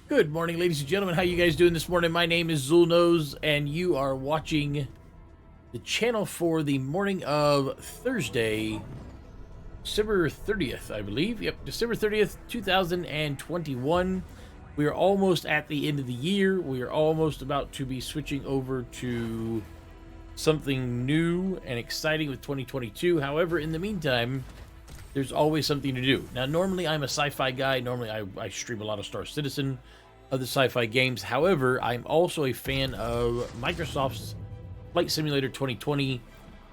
Good morning, ladies and gentlemen. How you guys doing this morning? My name is Zulnose, and you are watching the channel for the morning of Thursday, December 30th, I believe. Yep, December 30th, 2021. We are almost at the end of the year. We are almost about to be switching over to something new and exciting with 2022. However, in the meantime, there's always something to do. Now, normally I'm a sci-fi guy. Normally I stream a lot of Star Citizen, other sci-fi games. However, I'm also a fan of Microsoft's Flight Simulator 2020.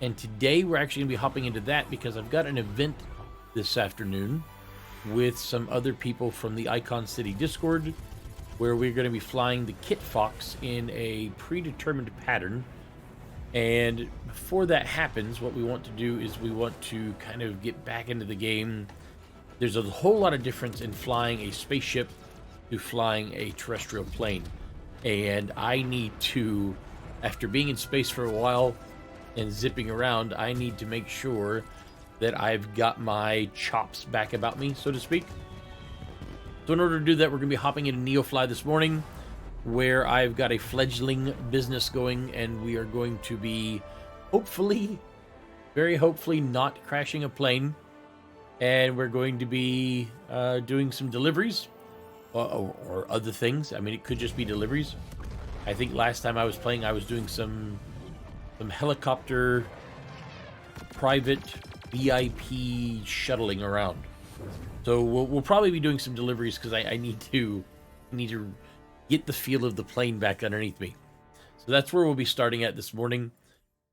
And today we're actually going to be hopping into that because I've got an event this afternoon with some other people from the Icon City Discord where we're going to be flying the Kit Fox in a predetermined pattern. And before that happens, what we want to do is we want to kind of get back into the game. There's a whole lot of difference in flying a spaceship to flying a terrestrial plane. And I need to, after being in space for a while and zipping around, I need to make sure that I've got my chops back about me, so to speak. So in order to do that, we're going to be hopping into Neofly this morning, where I've got a fledgling business going, and we are going to be hopefully, very hopefully, not crashing a plane. And we're going to be doing some deliveries or other things. I mean, it could just be deliveries. I think last time I was playing, I was doing some helicopter private VIP shuttling around. So we'll probably be doing some deliveries because I need to get the feel of the plane back underneath me. So that's where we'll be starting at this morning.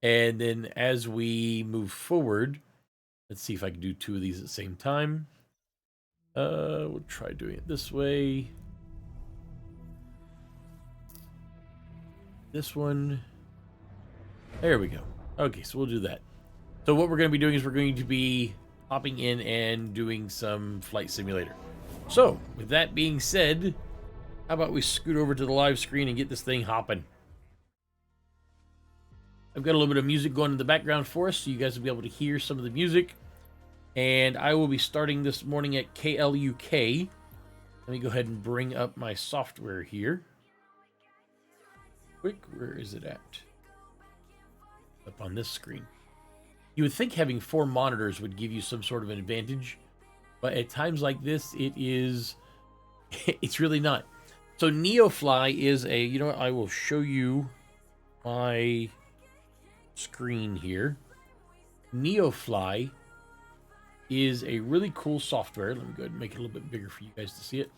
And then as we move forward, let's see if I can do two of these at the same time. We'll try doing it this way. This one. There we go. Okay, so we'll do that. So what we're going to be doing is we're going to be hopping in and doing some Flight Simulator. So, with that being said, how about we scoot over to the live screen and get this thing hopping? I've got a little bit of music going in the background for us, so you guys will be able to hear some of the music. And I will be starting this morning at KLUK. Let me go ahead and bring up my software here. Quick, where is it at? Up on this screen. You would think having 4 monitors would give you some sort of an advantage, but at times like this, it's really not. So Neofly is a, you know what, I will show you my screen here. Neofly is a really cool software. Let me go ahead and make it a little bit bigger for you guys to see it.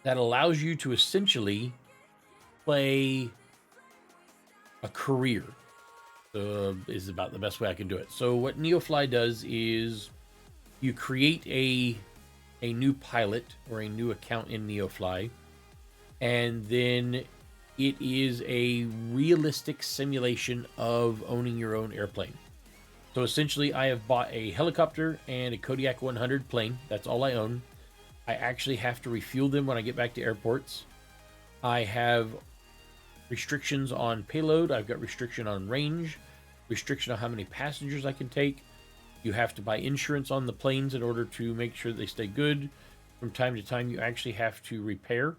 That allows you to essentially play a career. Is about the best way I can do it. So what Neofly does is you create a new pilot or a new account in Neofly, and then it is a realistic simulation of owning your own airplane. So essentially, I have bought a helicopter and a Kodiak 100 plane. That's all I own. I actually have to refuel them when I get back to airports. I have restrictions on payload. I've got restriction on range, restriction on how many passengers I can take. You have to buy insurance on the planes in order to make sure they stay good. From time to time, you actually have to repair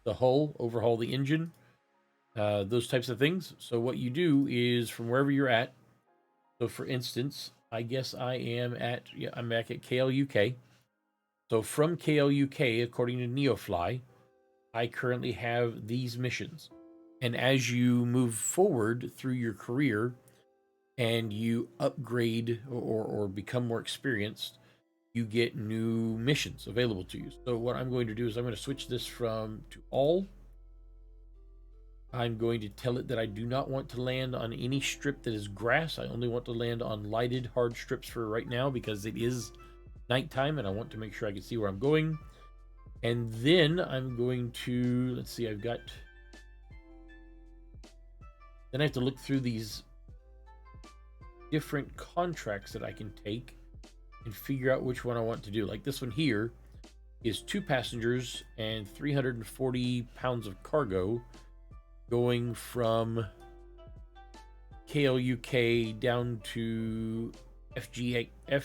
the hull, overhaul the engine, those types of things. So what you do is from wherever you're at. So for instance, I guess I'm back at KLUK. So from KLUK, according to Neofly, I currently have these missions. And as you move forward through your career and you upgrade or become more experienced, you get new missions available to you. So what I'm going to do is I'm going to switch this to all. I'm going to tell it that I do not want to land on any strip that is grass. I only want to land on lighted hard strips for right now because it is nighttime and I want to make sure I can see where I'm going. And then I'm going to, let's see, then I have to look through these different contracts that I can take and figure out which one I want to do. Like this one here is 2 passengers and 340 pounds of cargo going from KLUK down to KFGX.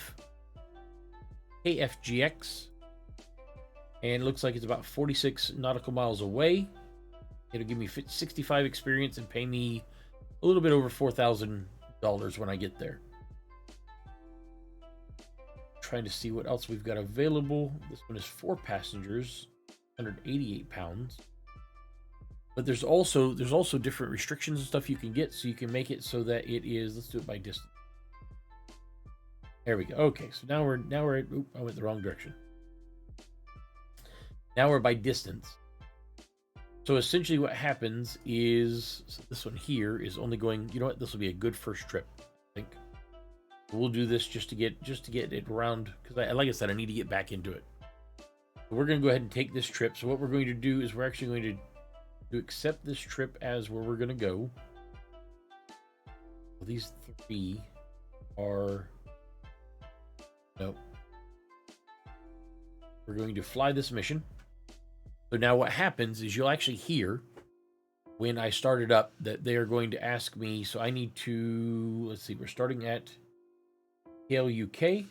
And it looks like it's about 46 nautical miles away. It'll give me 65 experience and pay me a little bit over $4,000 when I get there. Trying to see what else we've got available. This one is 4 passengers, 188 pounds. But there's also different restrictions and stuff you can get, so you can make it so that it is. Let's do it by distance. There we go. Okay, so now we're at. Oop, I went the wrong direction. Now we're by distance. So essentially what happens is, so this one here is only going, you know what, this will be a good first trip, I think. We'll do this just to get it around, because like I said, I need to get back into it. So we're going to go ahead and take this trip. So what we're going to do is we're actually going to accept this trip as where we're going to go. Well, these 3 are, nope. We're going to fly this mission. So now what happens is you'll actually hear when I start it up that they are going to ask me. So I need to, let's see, we're starting at KLUK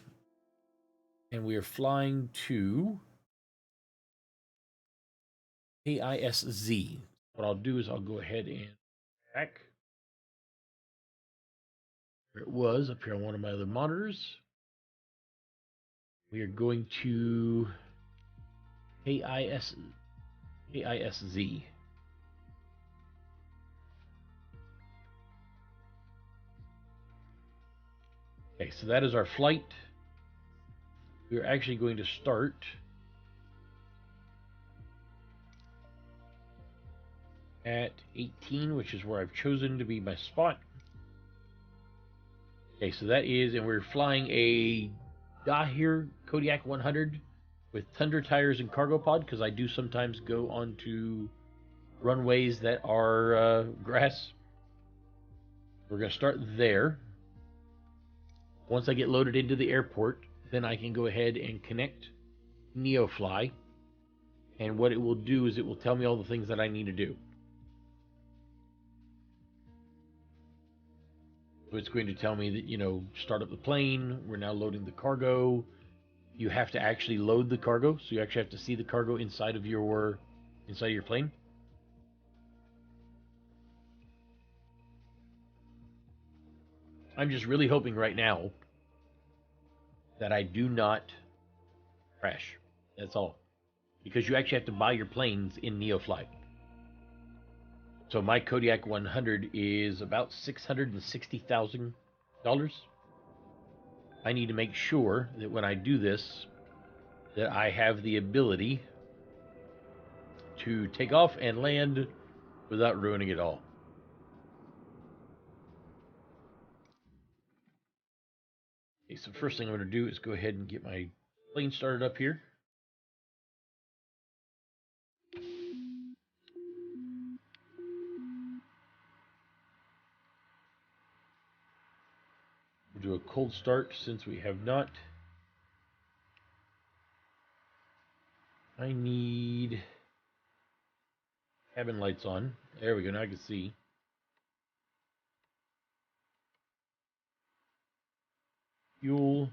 and we are flying to KISZ. What I'll do is I'll go ahead and back where it was up here on one of my other monitors. We are going to KISZ. Okay, so that is our flight. We're actually going to start at 18, which is where I've chosen to be my spot. Okay, so that is, and we're flying a Dahir Kodiak 100 with Tundra tires and cargo pod, because I do sometimes go onto runways that are grass. We're going to start there. Once I get loaded into the airport, then I can go ahead and connect Neofly, and what it will do is it will tell me all the things that I need to do. So it's going to tell me that, start up the plane, we're now loading the cargo. You have to actually load the cargo, so you actually have to see the cargo inside of your plane. I'm just really hoping right now that I do not crash. That's all. Because you actually have to buy your planes in Neofly. So my Kodiak 100 is about $660,000. I need to make sure that when I do this, that I have the ability to take off and land without ruining it all. Okay, so first thing I'm going to do is go ahead and get my plane started up here. We'll do a cold start since we have not. I need cabin lights on. There we go, now I can see. Fuel.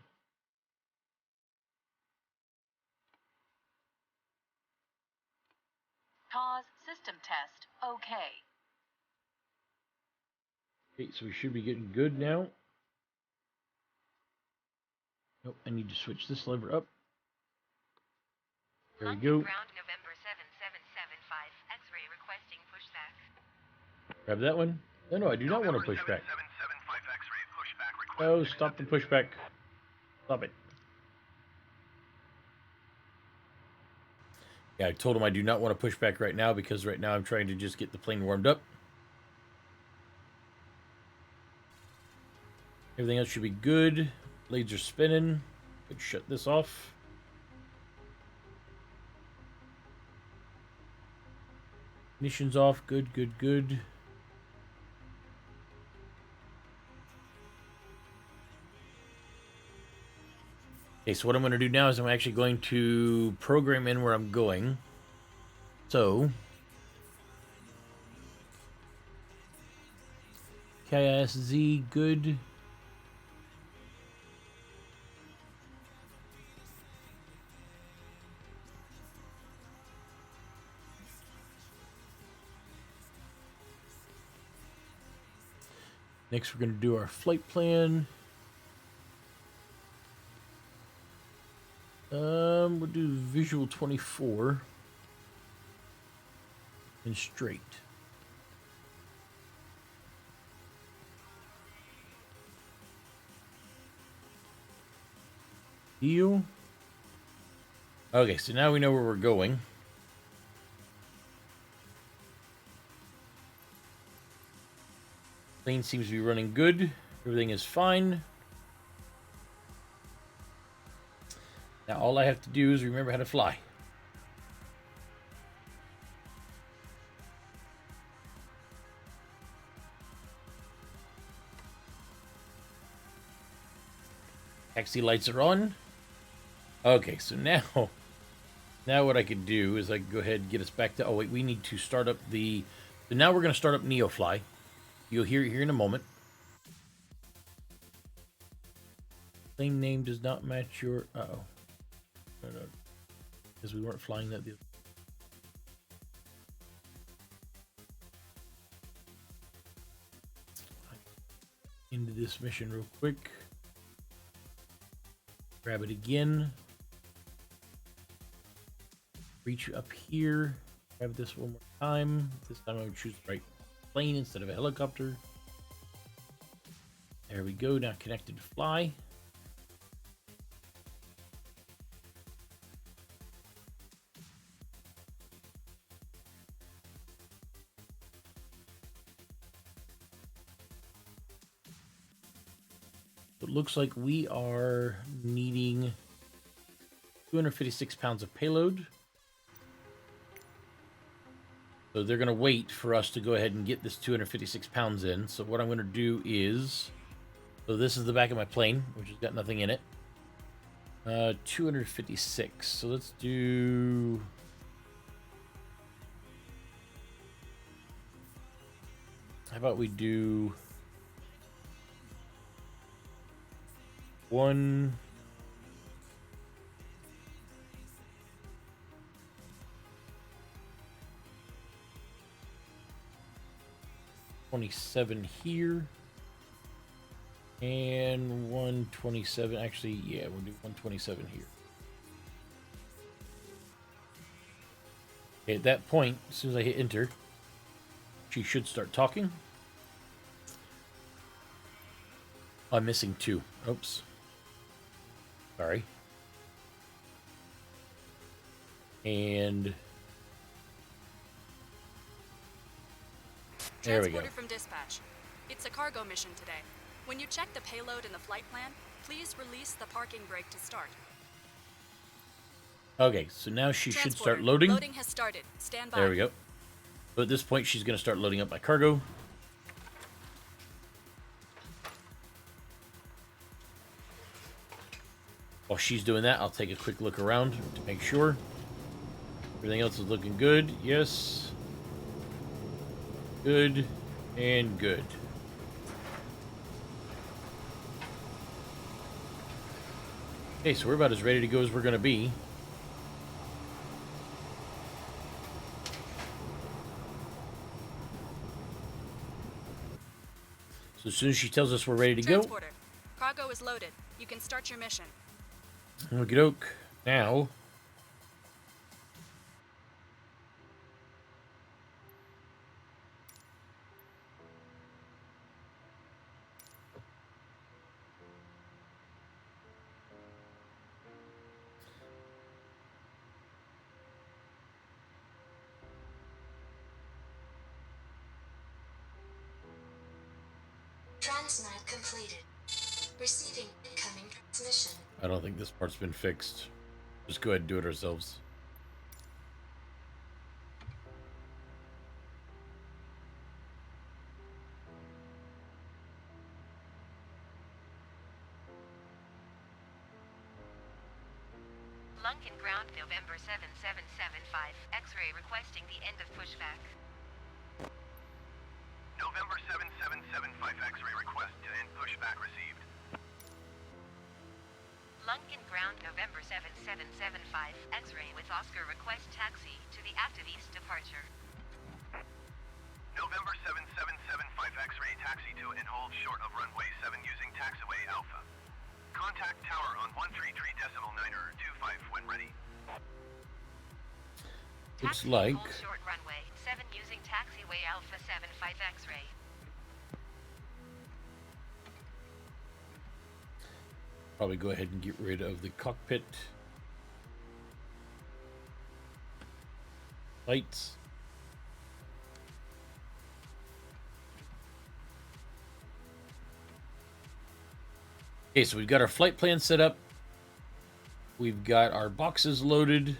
Pause system test. Okay. Okay, so we should be getting good now. Nope, I need to switch this lever up. There we go. Ground November 7775 X-ray requesting pushback. Grab that one. No, I do not want to push back. Oh, stop the pushback. Stop it. Yeah, I told him I do not want to push back right now because right now I'm trying to just get the plane warmed up. Everything else should be good. Blades are spinning. Let's shut this off. Ignition's off. Good, good, good. Okay, so what I'm going to do now is I'm actually going to program in where I'm going. So, KISZ, good. Next, we're going to do our flight plan. We'll do visual 24 and straight. Deal. Okay, so now we know where we're going. Plane seems to be running good. Everything is fine. Now all I have to do is remember how to fly. Taxi lights are on. Okay, so now what I could do is I can go ahead and get us back to... Oh, wait, we need to start up the... So now we're going to start up Neofly. You'll hear it here in a moment. Plane name does not match your... Uh-oh. No. Because we weren't flying that the other... Into this mission real quick. Grab it again. Reach up here. Grab this one more time. This time I would choose the right plane instead of a helicopter. There we go. Now connected to fly. It looks like we are needing 256 pounds of payload. So they're going to wait for us to go ahead and get this 256 pounds in. So what I'm going to do is... So this is the back of my plane, which has got nothing in it. 256. So let's do... How about we do... 1... 27 here. And 127. Actually, yeah, we'll do 127 here. Okay, at that point, as soon as I hit enter, she should start talking. Oh, I'm missing 2. Oops. Sorry. And there we go. Transported from dispatch. It's a cargo mission today. When you check the payload in the flight plan, please release the parking brake to start. Okay, so now she should start Transporter, loading. Loading has started. Stand by. There we go. So at this point, she's going to start loading up my cargo. While she's doing that, I'll take a quick look around to make sure everything else is looking good. Yes. Good and good. Okay, so we're about as ready to go as we're going to be. So as soon as she tells us we're ready to go. Transporter, cargo is loaded. You can start your mission. Okie doke. Now. Transnet completed. Receiving incoming transmission. I don't think this part's been fixed. Just go ahead and do it ourselves. Lunkin Ground, November 7775. X-ray requesting the end of pushback. November 7775 X-ray request to end pushback received. Lunkin Ground, November 7775. X-ray with Oscar request taxi to the active east departure. November 7775 X-ray taxi to and hold short of runway 7 using taxiway Alpha. Contact tower on 133.925 when ready. Looks Taxi like hold short runway 7 using taxiway Alpha 75 X-ray. probably go ahead and get rid of the cockpit lights. Okay, so we've got our flight plan set up. We've got our boxes loaded.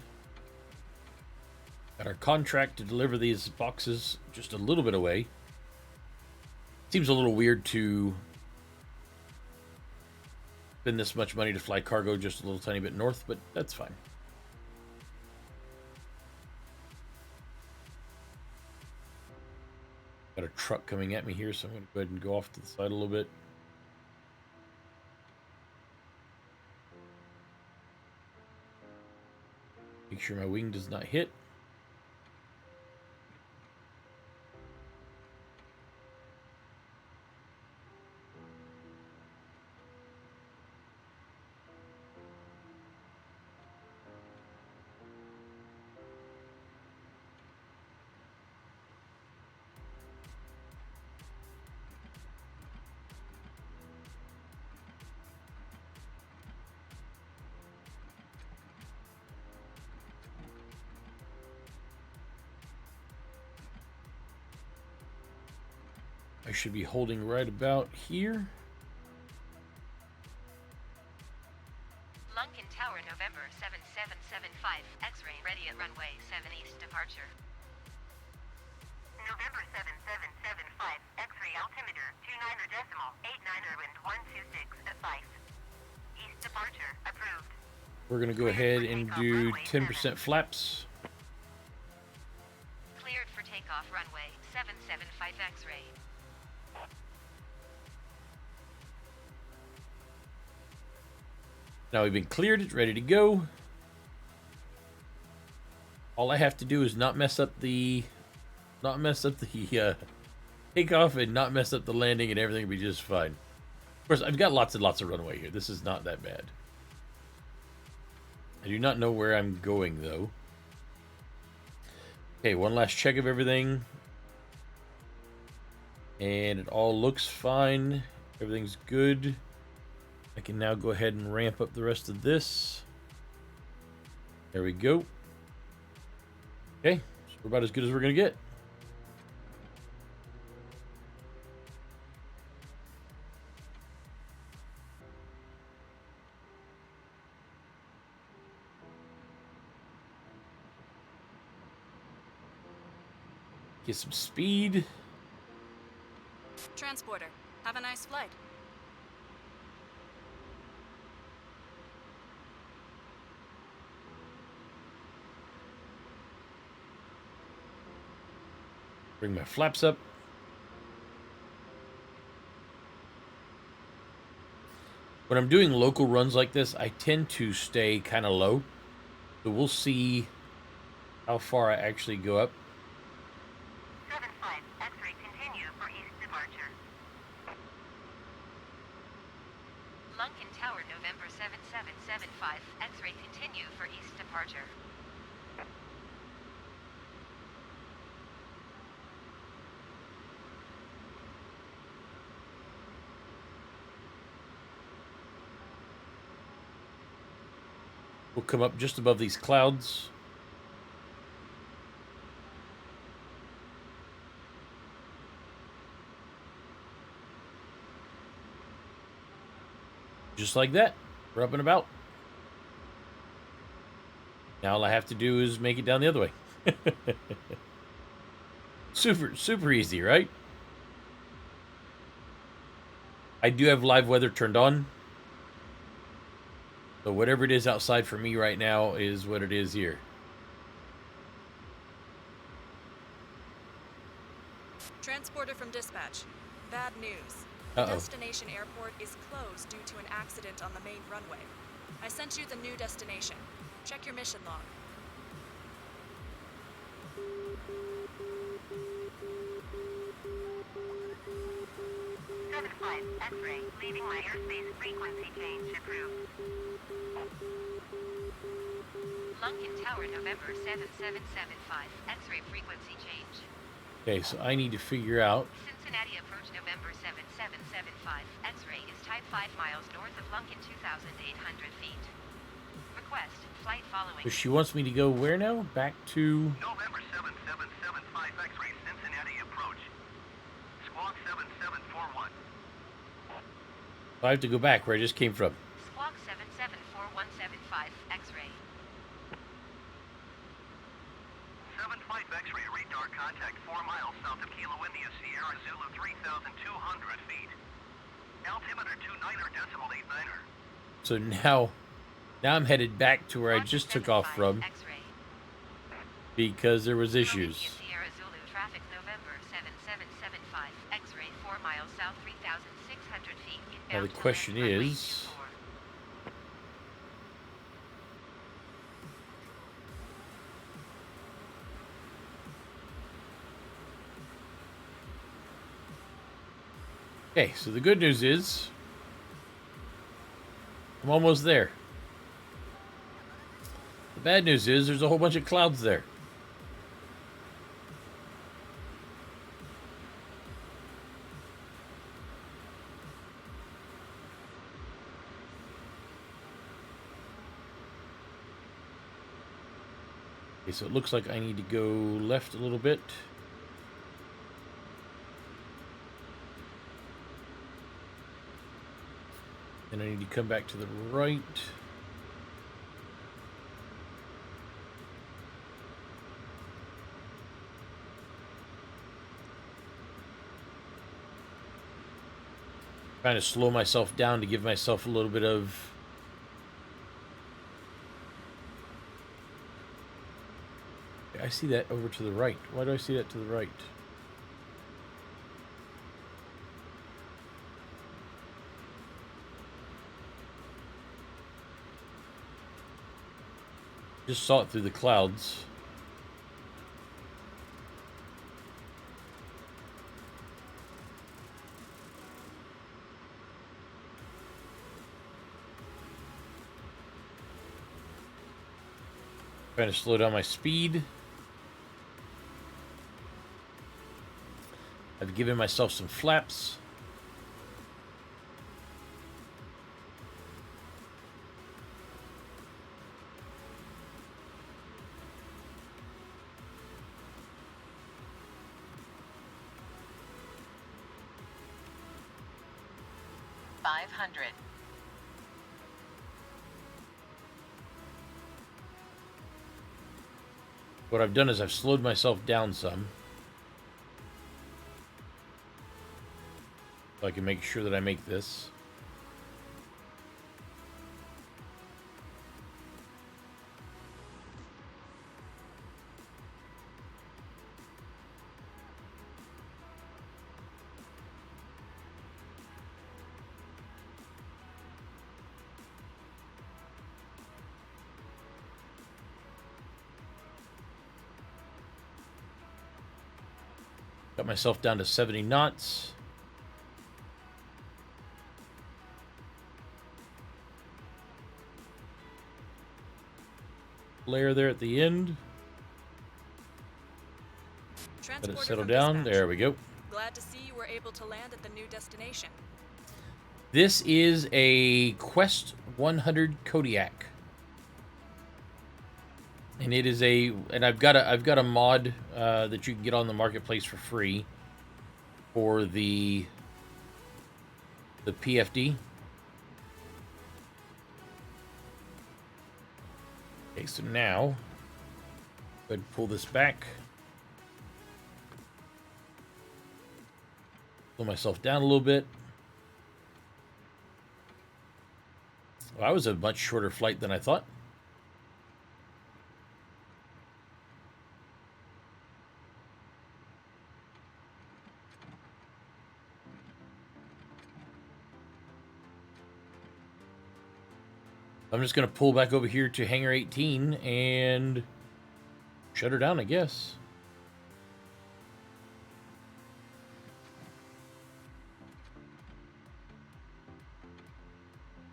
Got our contract to deliver these boxes just a little bit away. Seems a little weird to spend this much money to fly cargo just a little tiny bit north, but that's fine. Got a truck coming at me here, so I'm going to go ahead and go off to the side a little bit. Make sure my wing does not hit. I should be holding right about here. Lunkin Tower, November 7775, X-ray ready at runway 7 east departure. November 7775, X-ray altimeter 29.89 wind 126 advice. East departure approved. We're going to go ahead and do 10% flaps. Cleared for takeoff runway 775 X-ray. Now we've been cleared, ready to go. All I have to do is not mess up the takeoff and not mess up the landing, and everything will be just fine. Of course, I've got lots and lots of runway here. This is not that bad. I do not know where I'm going, though. Okay, one last check of everything. And it all looks fine. Everything's good. I can now go ahead and ramp up the rest of this. There we go. Okay, so we're about as good as we're going to get. Get some speed. Transporter, have a nice flight. Bring my flaps up. When I'm doing local runs like this, I tend to stay kind of low. So we'll see how far I actually go up. 75 X-ray continue for east departure. Lunkin Tower, November 7775 X-ray continue for east departure. We'll come up just above these clouds. Just like that. We're up and about. Now all I have to do is make it down the other way. Super easy, right? I do have live weather turned on. So whatever it is outside for me right now is what it is here. Transporter from dispatch. Bad news. Uh-oh. The destination airport is closed due to an accident on the main runway. I sent you the new destination. Check your mission log. Five X-ray, leaving my airspace frequency change approved. Lunkin Tower, November 7775 X-ray frequency change. Okay, so I need to figure out. Cincinnati approach, November 7775 X-ray is type 5 miles north of Lunkin, 2,800 feet. Request flight following. So she wants me to go where now? Back to... November 7775 X-ray Cincinnati approach. Squawk 7741. I have to go back where I just came from. Squawk 774175 X-ray. 75 X-ray radar contact 4 miles south of Kilo India Sierra Zulu 3,200 feet. Altimeter 29er decimal 89er. So now I'm headed back to where I just took off from X-ray. because there was issues. Sierra Zulu traffic, November 7775 X-ray 4 miles south 3,600 feet. Now the Inbound to question land runway is, 24. okay, so the good news is I'm almost there. The bad news is there's a whole bunch of clouds there. Okay, so it looks like I need to go left a little bit. And I need to come back to the right. Trying to slow myself down to give myself a little bit of I see that over to the right. Why do I see that to the right? Just saw it through the clouds. Trying to slow down my speed. I've given myself some flaps. What I've done is I've slowed myself down some. So I can make sure that I make this. Got myself down to 70 knots. Flare there at the end. Let it settle down. There we go. Glad to see you were able to land at the new destination. This is a Quest 100 Kodiak. And it is I've got a mod that you can get on the marketplace for free for the PFD. Okay, so now go ahead and pull this back. Slow myself down a little bit. Well, that was a much shorter flight than I thought. I'm just going to pull back over here to Hangar 18 and shut her down, I guess.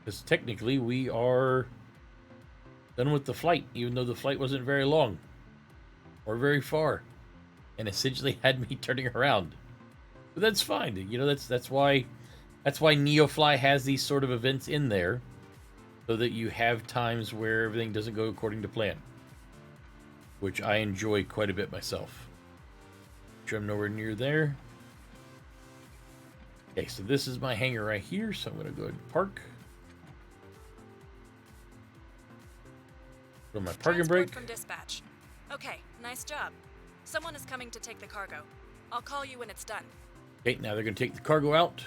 Because technically we are done with the flight, even though the flight wasn't very long or very far and essentially had me turning around. But that's fine. You know, that's why Neofly has these sort of events in there, so that you have times where everything doesn't go according to plan, which I enjoy quite a bit myself. I'm nowhere near there. Okay, so this is my hangar right here, so I'm going to go ahead and park. Put on my parking brake. From dispatch. Okay, nice job. Someone is coming to take the cargo. I'll call you when it's done. Okay, now they're going to take the cargo out,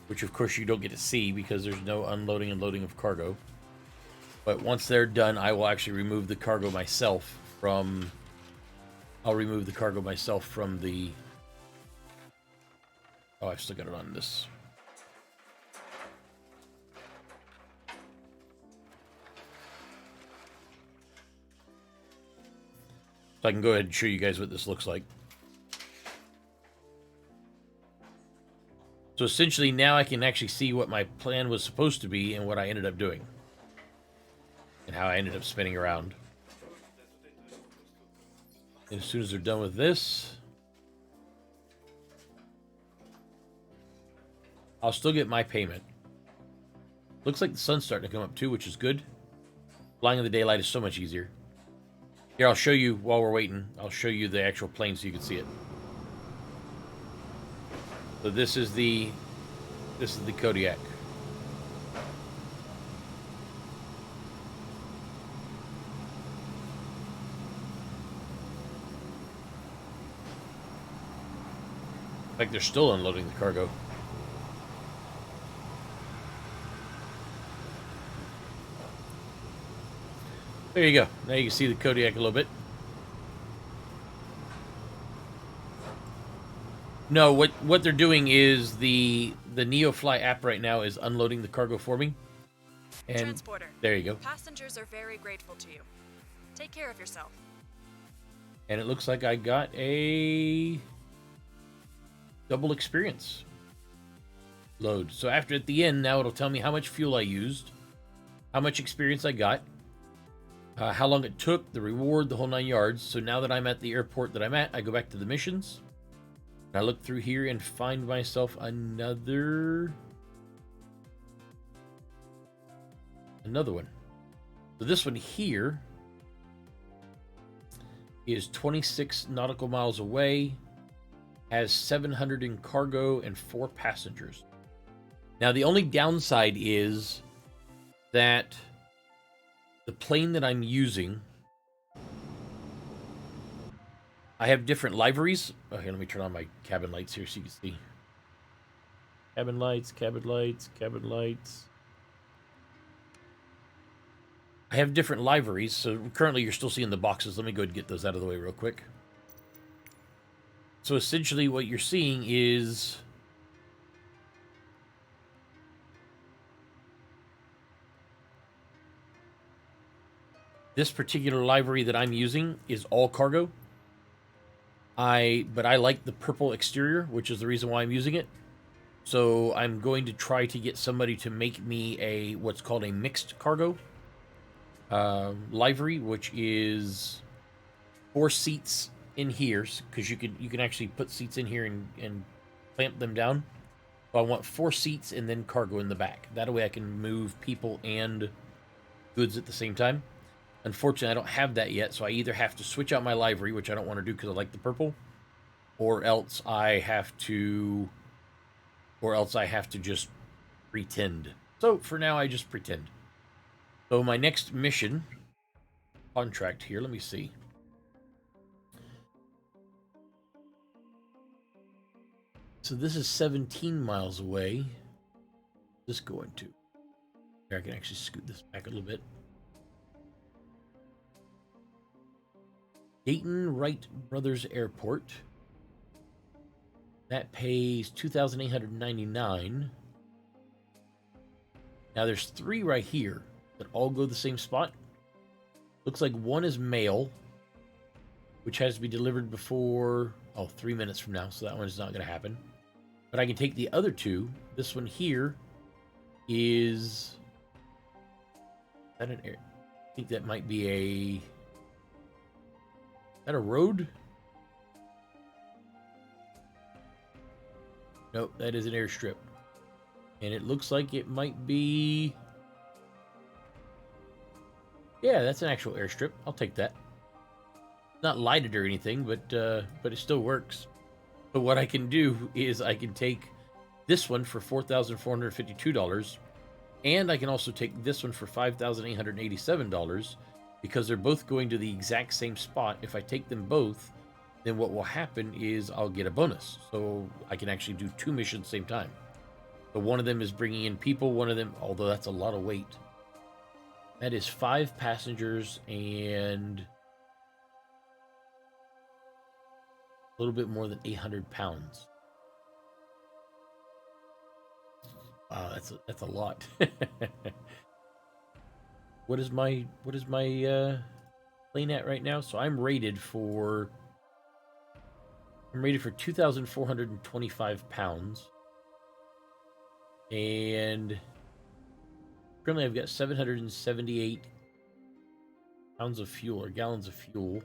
which of course you don't get to see because there's no unloading and loading of cargo. But once they're done, I will actually remove the cargo myself from... I'll remove the cargo myself from the... Oh, I've still got it on this. So I can go ahead and show you guys what this looks like. So essentially now I can actually see what my plan was supposed to be and what I ended up doing. And how I ended up spinning around. And as soon as they're done with this, I'll still get my payment. Looks like the sun's starting to come up too, which is good. Flying in the daylight is so much easier. Here, I'll show you while we're waiting. I'll show you the actual plane so you can see it. So this is the Kodiak. In fact, they're still unloading the cargo. There you go. Now you can see the Kodiak a little bit. No, what they're doing is the Neofly app right now is unloading the cargo for me. And Transporter. there you go. Passengers are very grateful to you. Take care of yourself. And it looks like I got a double experience load. So after at the end, now it'll tell me how much fuel I used, how much experience I got, how long it took, the reward, the whole 9 yards. So now that I'm at the airport that I'm at, I go back to the missions. I look through here and find myself another one. So this one here is 26 nautical miles away, has 700 in cargo and 4 passengers. Now the only downside is that the plane that I'm using, I have different liveries. Okay, let me turn on my cabin lights here so you can see. Cabin lights, cabin lights, cabin lights. I have different liveries, so currently you're still seeing the boxes. Let me go ahead and get those out of the way real quick. So essentially what you're seeing is this particular livery that I'm using is all cargo. But I like the purple exterior, which is the reason why I'm using it. So I'm going to try to get somebody to make me what's called a mixed cargo livery, which is 4 seats in here, because you can actually put seats in here and clamp them down. So I want 4 seats and then cargo in the back. That way I can move people and goods at the same time. Unfortunately, I don't have that yet, so I either have to switch out my livery, which I don't want to do because I like the purple, or else I have to just pretend. So for now, I just pretend. So my next mission contract here, let me see. So this is 17 miles away. What's this going to? Here, I can actually scoot this back a little bit. Dayton Wright Brothers Airport. That pays $2,899. Now there's 3 right here that all go to the same spot. Looks like one is mail, which has to be delivered before 3 minutes from now, so that one is not going to happen. But I can take the other 2. This one here is that an air? I think that might be a. Is that a road? Nope, that is an airstrip. And it looks like it might be. Yeah, that's an actual airstrip. I'll take that. Not lighted or anything, but it still works. So what I can do is I can take this one for $4,452, and I can also take this one for $5,887. Because they're both going to the exact same spot. If I take them both, then what will happen is I'll get a bonus. So I can actually do 2 missions at the same time. So one of them is bringing in people, one of them, although that's a lot of weight. That is 5 passengers and a little bit more than 800 pounds. Wow, that's a lot. What is my plane at right now? So I'm rated for 2,425 pounds. And currently I've got 778 pounds of fuel, or gallons of fuel.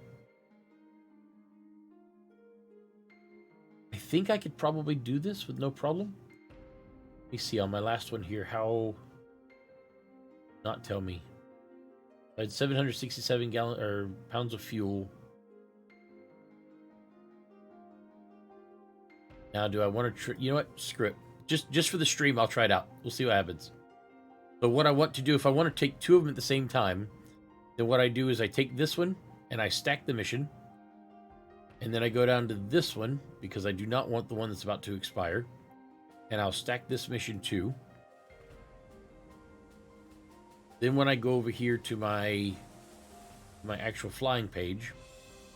I think I could probably do this with no problem. Let me see on my last one here how. Not tell me. I had 767 pounds of fuel. Now, do I want to? You know what? Screw it. Just for the stream, I'll try it out. We'll see what happens. So what I want to do, if I want to take 2 of them at the same time, then what I do is I take this one and I stack the mission, and then I go down to this one because I do not want the one that's about to expire, and I'll stack this mission too. Then when I go over here to my my actual flying page,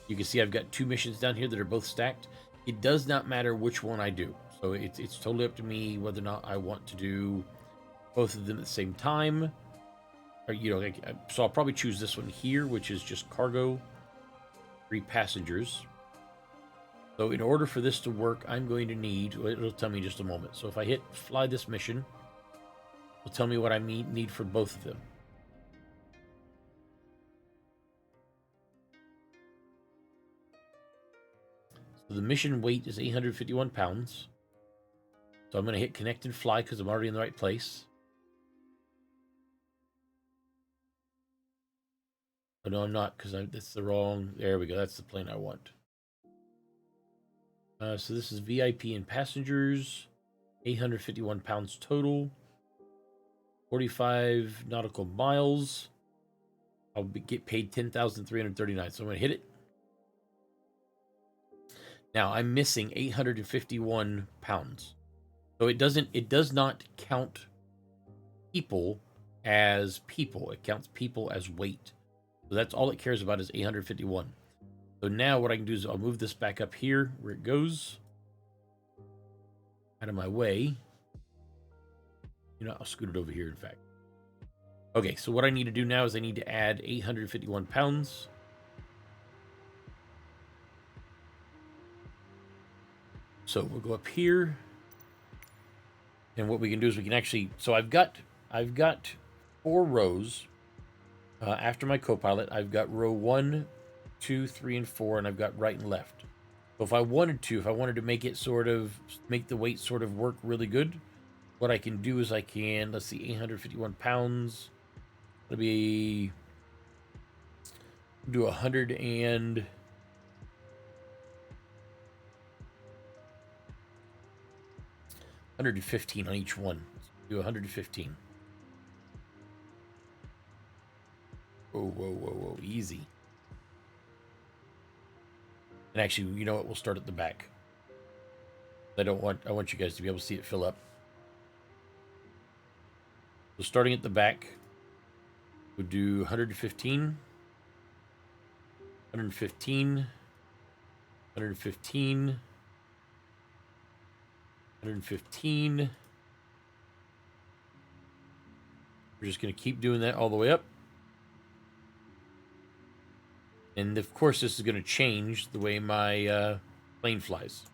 you can see I've got 2 missions down here that are both stacked. It does not matter which one I do. So it's totally up to me whether or not I want to do both of them at the same time. Or, you know, so I'll probably choose this one here, which is just cargo, 3 passengers. So in order for this to work, I'm going to need, it'll tell me in just a moment. So if I hit fly this mission, it'll tell me what I need for both of them. So the mission weight is 851 pounds. So I'm going to hit connect and fly because I'm already in the right place. Oh, no, I'm not, because that's the wrong... There we go. That's the plane I want. So this is VIP and passengers. 851 pounds total. 45 nautical miles. I'll get paid 10,339. So I'm going to hit it. Now, I'm missing 851 pounds. So it does not count people as people. It counts people as weight. So that's all it cares about is 851. So now what I can do is I'll move this back up here where it goes. Out of my way. You know, I'll scoot it over here, in fact. Okay, so what I need to do now is I need to add 851 pounds. So we'll go up here. And what we can do is we can actually... So I've got 4 rows. After my co-pilot, I've got row 1, 2, 3, and 4, and I've got right and left. So if I wanted to make the weight sort of work really good, what I can do is I can, let's see, 851 pounds. It'll be, do 115 on each one. Do 115. Whoa, easy. And actually, you know what? We'll start at the back. I want you guys to be able to see it fill up. So starting at the back, we'll do 115, 115, 115, 115. We're just going to keep doing that all the way up. And of course, this is going to change the way my plane flies.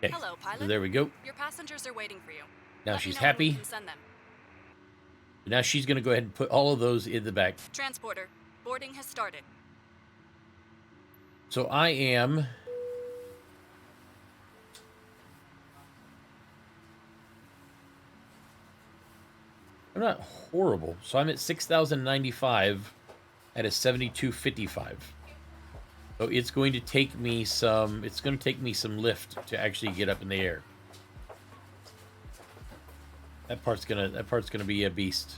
Okay, Hello, pilot. so there we go. Your passengers are waiting for you. Now Let me she's know when we happy. can send them. Now she's going to go ahead and put all of those in the back. Transporter, boarding has started. So I am... I'm not horrible. So I'm at 6,095 at a 72.55. So it's going to take me some lift to actually get up in the air. That part's gonna be a beast.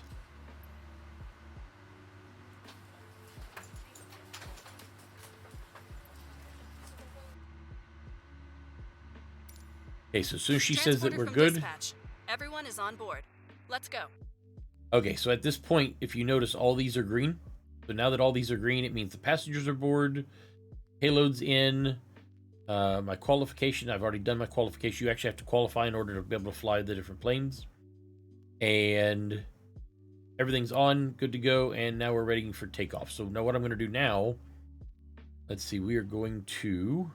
Okay, so as soon as she says that we're good. Dispatch. Everyone is on board. Let's go. Okay, so at this point, if you notice, all these are green. So now that all these are green, it means the passengers are aboard, payload's in. My qualification, I've already done my qualification. You actually have to qualify in order to be able to fly the different planes. And everything's on, good to go, and now we're ready for takeoff. So now what I'm going to do now, let's see, we are going to...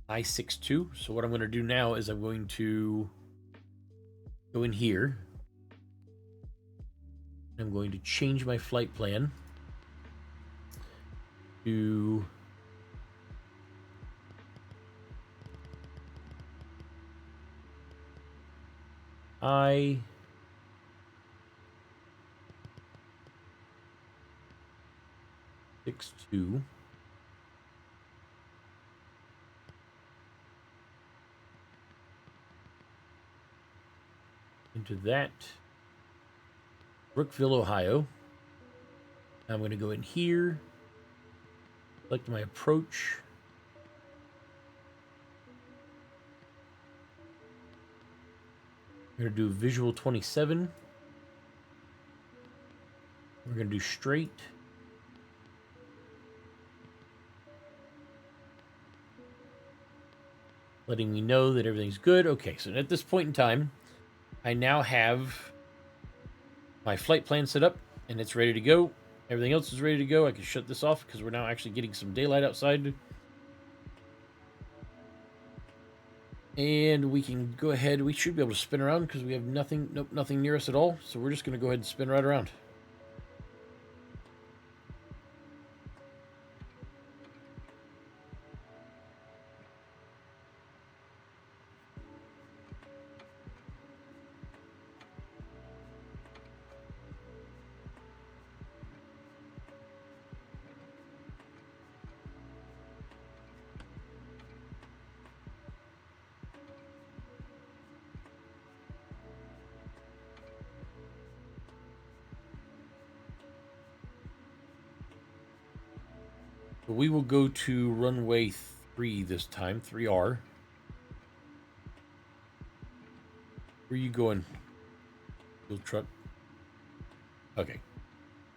I-62. So what I'm going to do now is I'm going to go in here. I'm going to change my flight plan to I-62. Into that Brookville, Ohio. I'm going to go in here, select my approach. I'm going to do visual 27. We're going to do straight. Letting me know that everything's good. Okay, so at this point in time, I now have my flight plan set up, and it's ready to go. Everything else is ready to go. I can shut this off because we're now actually getting some daylight outside. And we can go ahead. We should be able to spin around because we have nothing, nope, nothing near us at all. So we're just going to go ahead and spin right around. We will go to runway 3 this time, 3R. Where are you going? Little truck. Okay.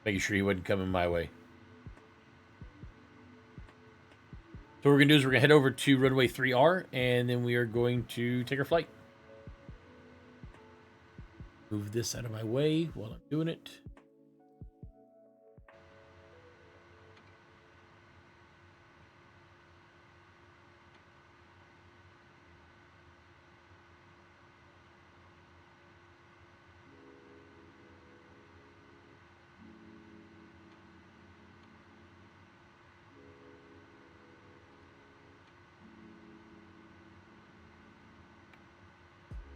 Making sure he wasn't coming my way. So what we're going to do is we're going to head over to runway 3R, and then we are going to take our flight. Move this out of my way while I'm doing it.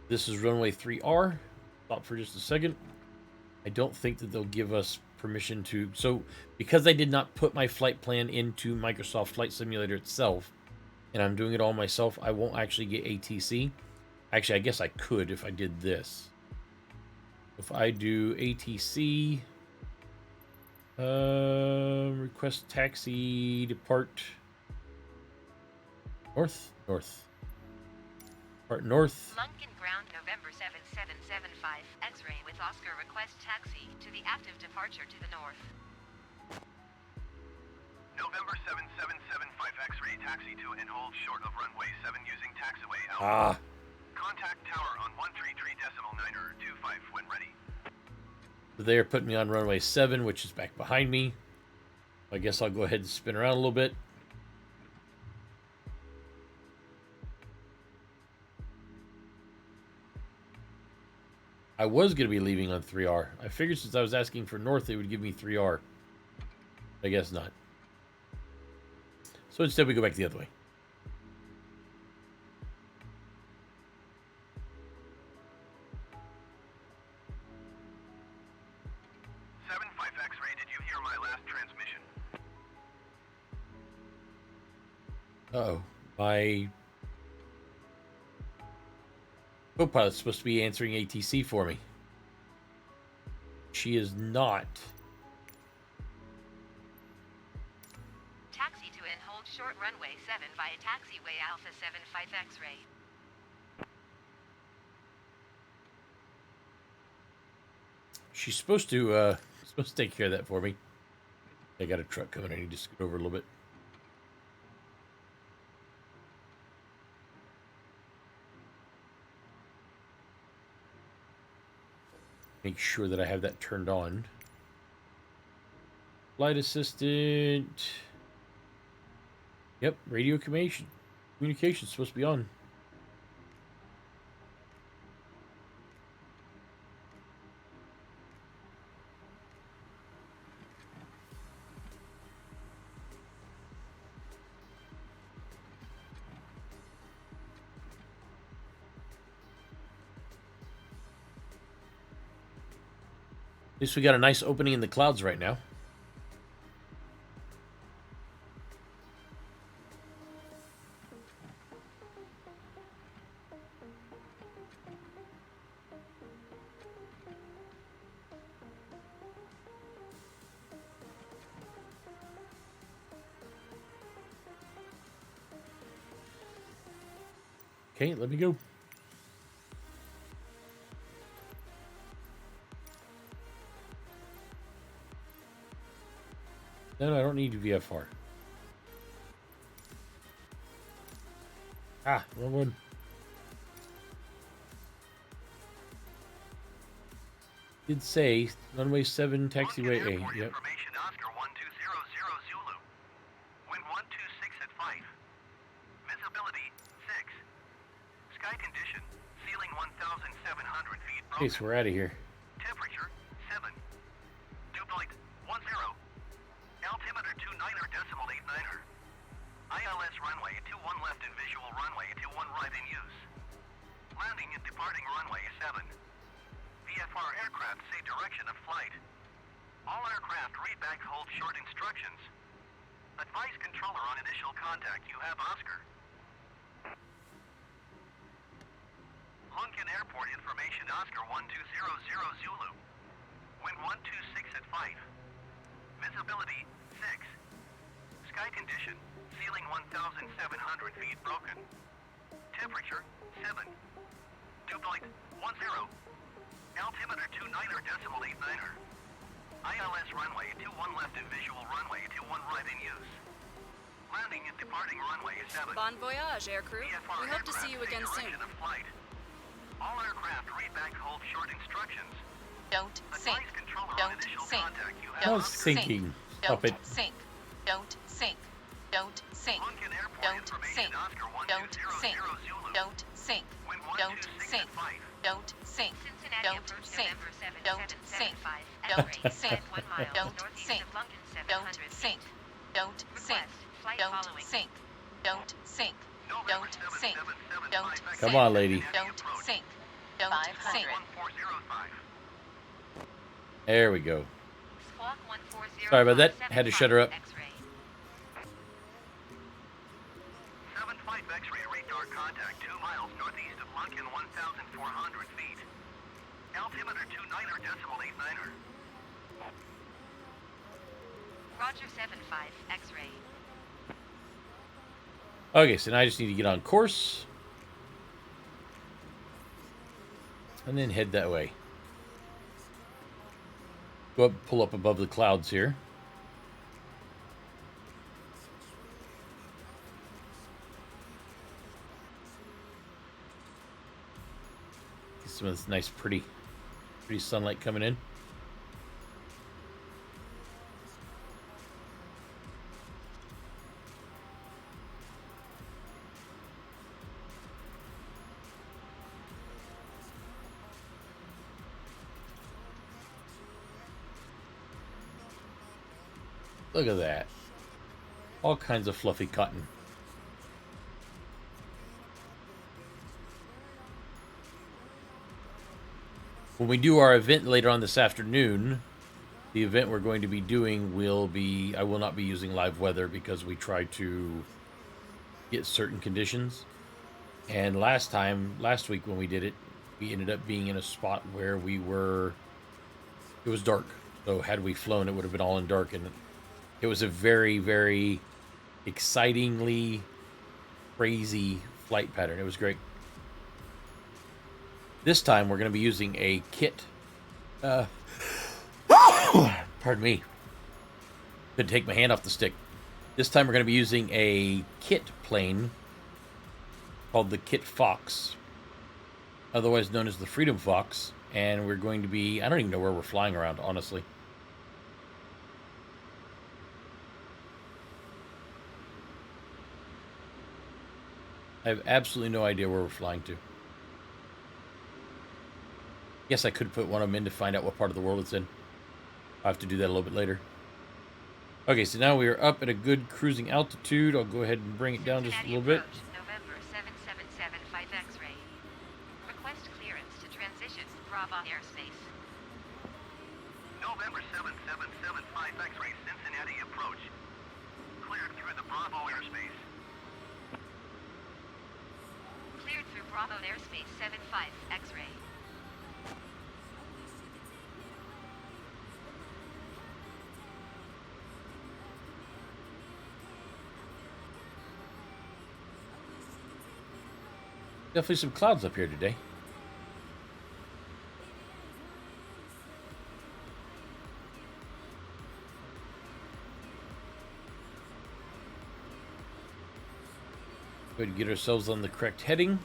This is runway 3R. Stop for just a second. I don't think that they'll give us permission to... So, because I did not put my flight plan into Microsoft Flight Simulator itself, and I'm doing it all myself, I won't actually get ATC. Actually, I guess I could if I did this. If I do ATC... request taxi, depart... North? North. Depart north. Lunken ground November 7775, X-ray with Oscar request taxi to the active departure to the north. November 7775 X-ray taxi to and hold short of runway 7 using taxiway Alpha. Contact tower on 133.9 or 25 when ready. So they're putting me on runway 7, which is back behind me. I guess I'll go ahead and spin around a little bit. I was going to be leaving on 3R. I figured since I was asking for north, they would give me 3R. I guess not. So instead we go back the other way. X-ray, did you hear my last transmission? Uh-oh. My co-pilot's supposed to be answering ATC for me. She is not. Taxi to and hold short runway 7 via taxiway Alpha 75 X-ray. She's supposed to take care of that for me. I got a truck coming. I need to scoot over a little bit. Make sure that I have that turned on. Flight assistant. Yep, radio communication supposed to be on. At least we got a nice opening in the clouds right now. Okay, let me go. No, I don't need VFR. Ah, wrong one. Did say runway 7, taxiway A. Airport Yep. information, Oscar 1200 Zulu. Wind 126 at 5. Visibility 6. Sky condition, ceiling 1,700 feet broken. Okay, so we're out of here. Temperature 7. Dew point 10. Altimeter 29.89er. ILS runway 21 left in visual runway 21 right in use. Landing and departing runway 7. VFR aircraft say direction of flight. All aircraft read back hold short instructions. Advise controller on initial contact. You have Oscar. Lunken Airport information, Oscar 1200 Zulu. Wind 126 at 5. Visibility 6. Sky condition, ceiling 1,700 feet broken. Temperature 7. Dew point 10. Altimeter 29.89er. ILS runway 21 left in visual runway 21 right in use. Landing and departing runway 7. Bon voyage, aircrew. VFR We hope to see you aircraft say again soon. direction of flight. All aircraft read back hold short instructions. Don't sink. Advise controller on Don't initial sink. contact. You have No Don't Oscar. sinking. Stop Don't it. sink. Don't sink. Don't sink. Lunken Airport Don't information, sink. Oscar Don't 1200 sink. Zulu. Don't sink. Wind Don't 126 sink. at 5. Don't sink. Cincinnati Don't approach sink. November 7, Don't sink. 775. Don't X-ray sink. 1 mile Don't northeast sink. of London, Don't 700 sink. feet. Don't sink. Request flight Don't following. sink. Don't sink. November Don't sink. 7775 Don't X-ray Come on, lady. Cincinnati Don't approach. sink. Don't sink. 1405. There we go. Squawk 140. Sorry about that. Had to shut her up. X-ray. 75 X-ray radar contact 2 miles northeast of Lunken, 1,400 feet. Altimeter 29.89er. Roger 75. X-ray. Okay, so now I just need to get on course. And then head that way. Go up, pull up above the clouds here. Get some of this nice, pretty sunlight coming in. Look at that. All kinds of fluffy cotton. When we do our event later on this afternoon, the event we're going to be doing will be, I will not be using live weather because we try to get certain conditions. And last week when we did it, we ended up being in a spot where it was dark. So had we flown, it would have been all in dark, and it was a very, very excitingly crazy flight pattern. It was great. This time we're going to be using a kit. Pardon me. Couldn't take my hand off the stick. This time we're going to be using a kit plane called the Kit Fox, otherwise known as the Freedom Fox. And we're going to be, I don't even know where we're flying around, honestly. I have absolutely no idea where we're flying to. Yes, I could put one of them in to find out what part of the world it's in. I'll have to do that a little bit later. Okay, so now we are up at a good cruising altitude. I'll go ahead and bring it down just a little bit. November 7775 X-ray. Request clearance to transition Bravo airspace. November 7775 X-ray Cincinnati approach. Cleared through the Bravo airspace. Cleared through Bravo airspace 75 X-ray. Definitely some clouds up here today. Go ahead and get ourselves on the correct heading.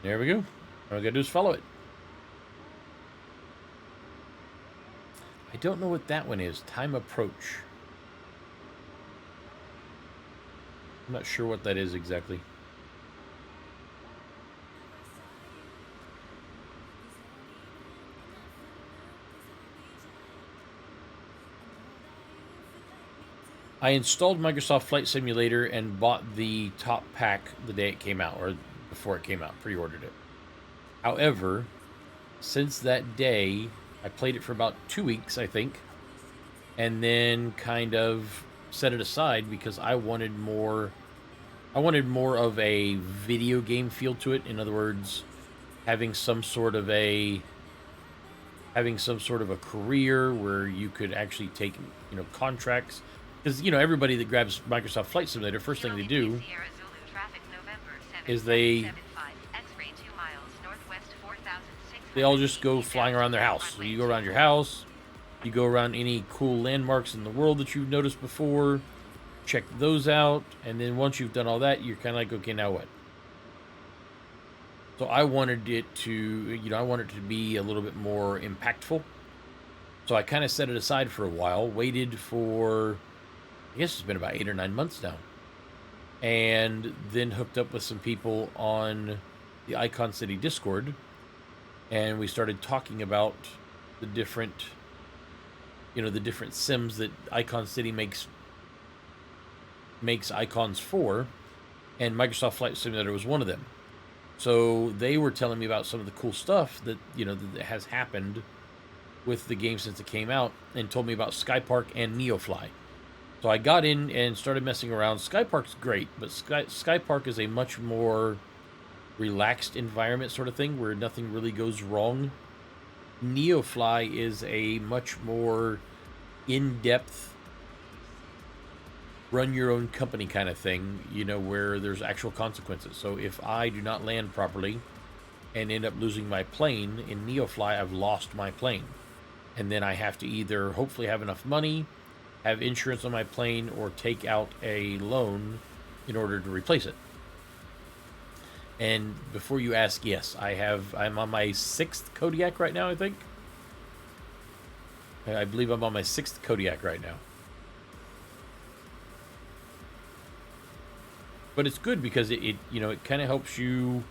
There we go. All we gotta do is follow it. I don't know what that one is. Time approach. I'm not sure what that is exactly. I installed Microsoft Flight Simulator and bought the top pack the day it came out, or before it came out, pre-ordered it. However, since that day, I played it for about 2 weeks, I think, and then kind of set it aside because I wanted more of a video game feel to it. In other words, having some sort of a career where you could actually take, contracts. Because, everybody that grabs Microsoft Flight Simulator, first thing they do is they all just go flying around their house. So you go around your house, you go around any cool landmarks in the world that you've noticed before, check those out, and then once you've done all that, you're kind of like, okay, now what? So I wanted it to, be a little bit more impactful. So I kind of set it aside for a while, waited for, I guess it's been about 8 or 9 months now, and then hooked up with some people on the Icon City Discord, and we started talking about the different sims that Icon City makes icons for, and Microsoft Flight Simulator was one of them. So they were telling me about some of the cool stuff that that has happened with the game since it came out, and told me about Skypark and Neofly. So I got in and started messing around. Skypark's great, but Skypark is a much more relaxed environment sort of thing where nothing really goes wrong. Neofly is a much more in-depth, run your own company kind of thing, where there's actual consequences. So if I do not land properly and end up losing my plane, in Neofly I've lost my plane. And then I have to either hopefully have enough money, have insurance on my plane, or take out a loan in order to replace it. And before you ask, yes, I'm on my 6th Kodiak right now, I think. I believe I'm on my 6th Kodiak right now. But it's good because it kind of helps you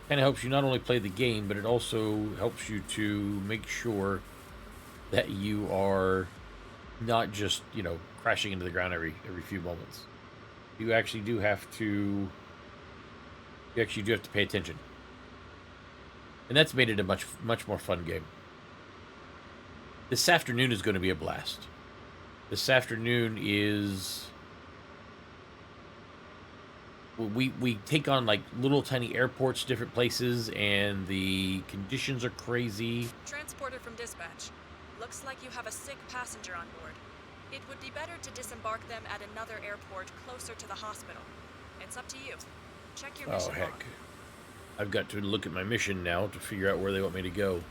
not only play the game, but it also helps you to make sure that you are not just, crashing into the ground every few moments. You actually do have to pay attention. And that's made it a much more fun game. This afternoon is going to be a blast. This afternoon is, we take on like little tiny airports, different places, and the conditions are crazy. Transported from dispatch. Looks like you have a sick passenger on board. It would be better to disembark them at another airport closer to the hospital. It's up to you. Check your mission Oh, heck. log. I've got to look at my mission now to figure out where they want me to go.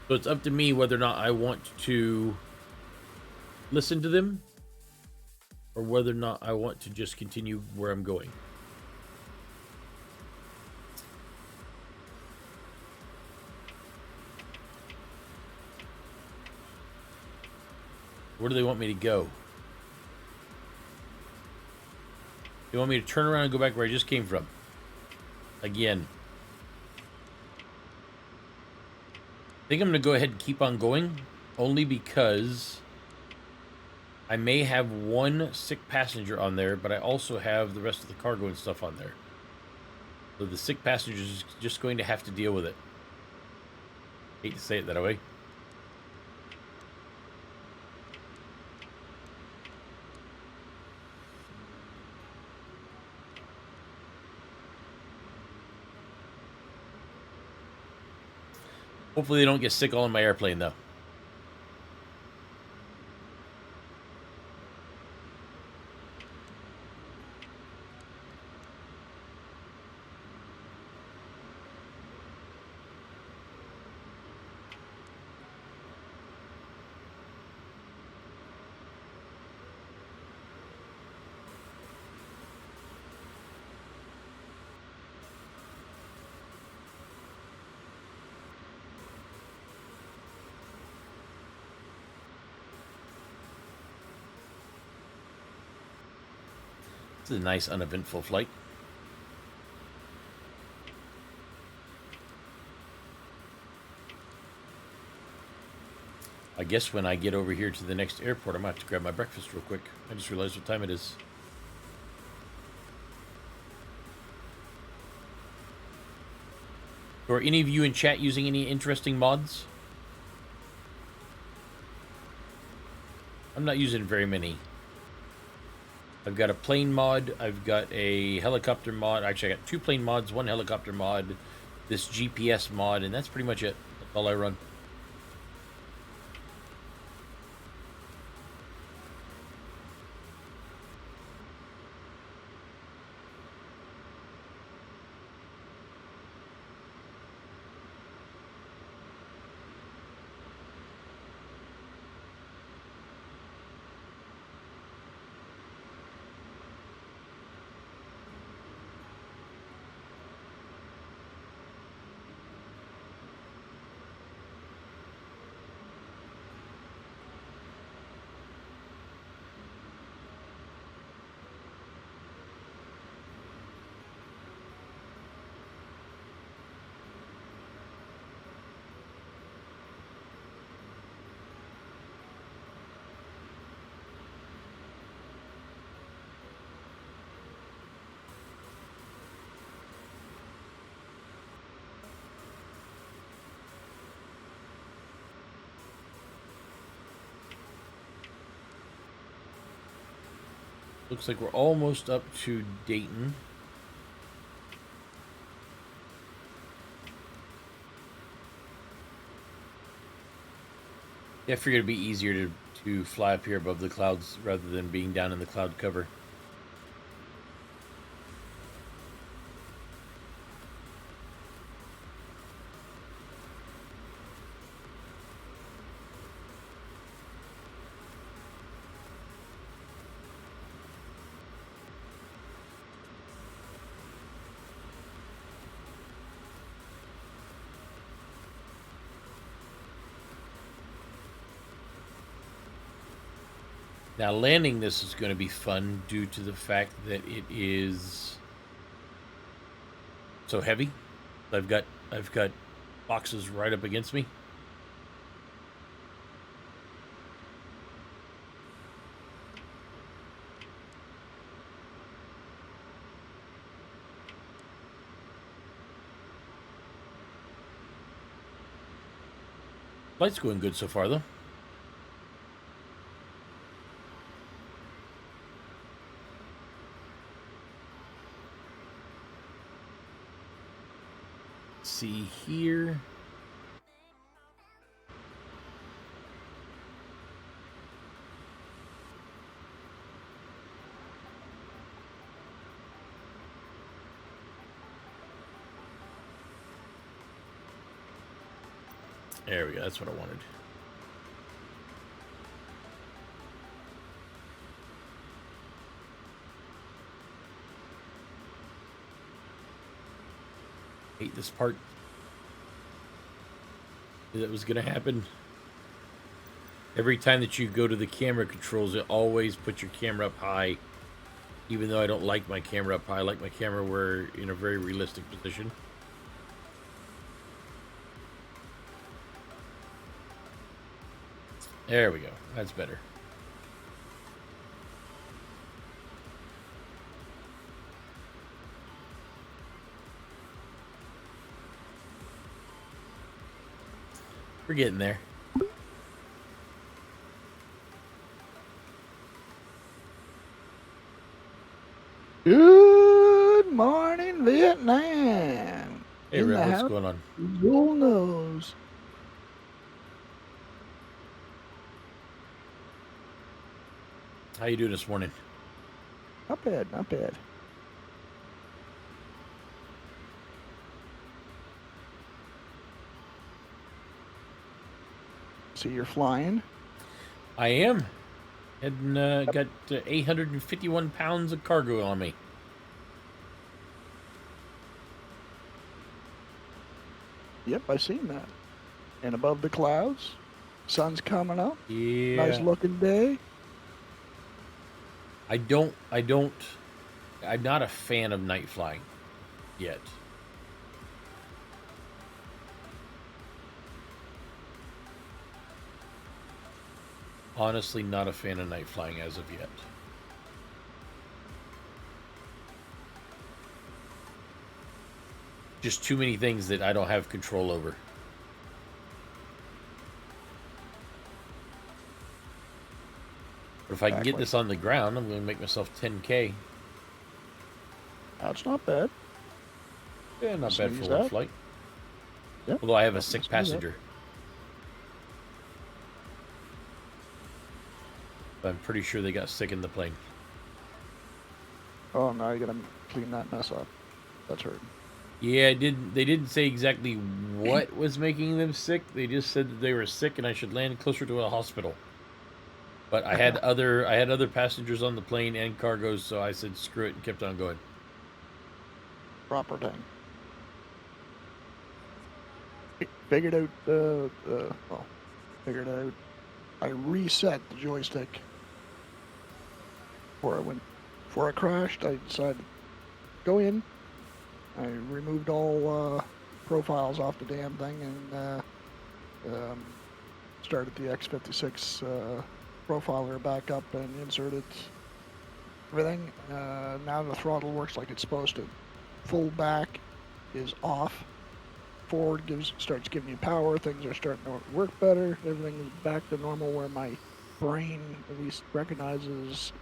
So it's up to me whether or not I want to listen to them, or whether or not I want to just continue where I'm going. Where do they want me to go? They want me to turn around and go back where I just came from. Again. I think I'm going to go ahead and keep on going, only because I may have one sick passenger on there, but I also have the rest of the cargo and stuff on there. So the sick passenger is just going to have to deal with it. Hate to say it that way. Hopefully they don't get sick all in my airplane, though. It's a nice uneventful flight. I guess when I get over here to the next airport, I'm going to have to grab my breakfast real quick. I just realized what time it is. Are any of you in chat using any interesting mods? I'm not using very many. I've got a plane mod. I've got a helicopter mod. Actually, I got 2 plane mods, 1 helicopter mod, this GPS mod, and that's pretty much it. That's all I run. Looks like we're almost up to Dayton. Yeah, I figured it'd be easier to fly up here above the clouds rather than being down in the cloud cover. Now landing this is going to be fun due to the fact that it is so heavy. I've got boxes right up against me. Flight's going good so far though. See here. There we go. That's what I wanted. Hate this part. That was gonna happen. Every time that you go to the camera controls, it always puts your camera up high. Even though I don't like my camera up high, I like my camera where in a very realistic position. There we go. That's better. We're getting there. Good morning, Vietnam. Hey, Red, what's going on? Who knows? How you doing this morning? Not bad, not bad. So you're flying? I am. And got 851 pounds of cargo on me. Yep, I seen that. And above the clouds, sun's coming up. Yeah. Nice looking day. I don't I'm not a fan of night flying yet. Honestly, not a fan of night flying as of yet. Just too many things that I don't have control over. But if I can get Exactly. this on the ground, I'm going to make myself 10K. That's not bad. Yeah, not bad for Sneeze one that. flight. Yep. Although I have a Nothing to sick sneeze at. passenger. I'm pretty sure they got sick in the plane. Oh, now you gotta clean that mess up. That's hurt. Yeah, they didn't say exactly what was making them sick. They just said that they were sick and I should land closer to a hospital. But I had other passengers on the plane and cargoes, so I said screw it and kept on going. Proper thing. Figured out figured out. I reset the joystick before I crashed. I decided to go in. I removed all profiles off the damn thing and started the X56 profiler back up and inserted everything. Now the throttle works like it's supposed to. Full back is off. Forward starts giving you power. Things are starting to work better. Everything is back to normal where my brain at least recognizes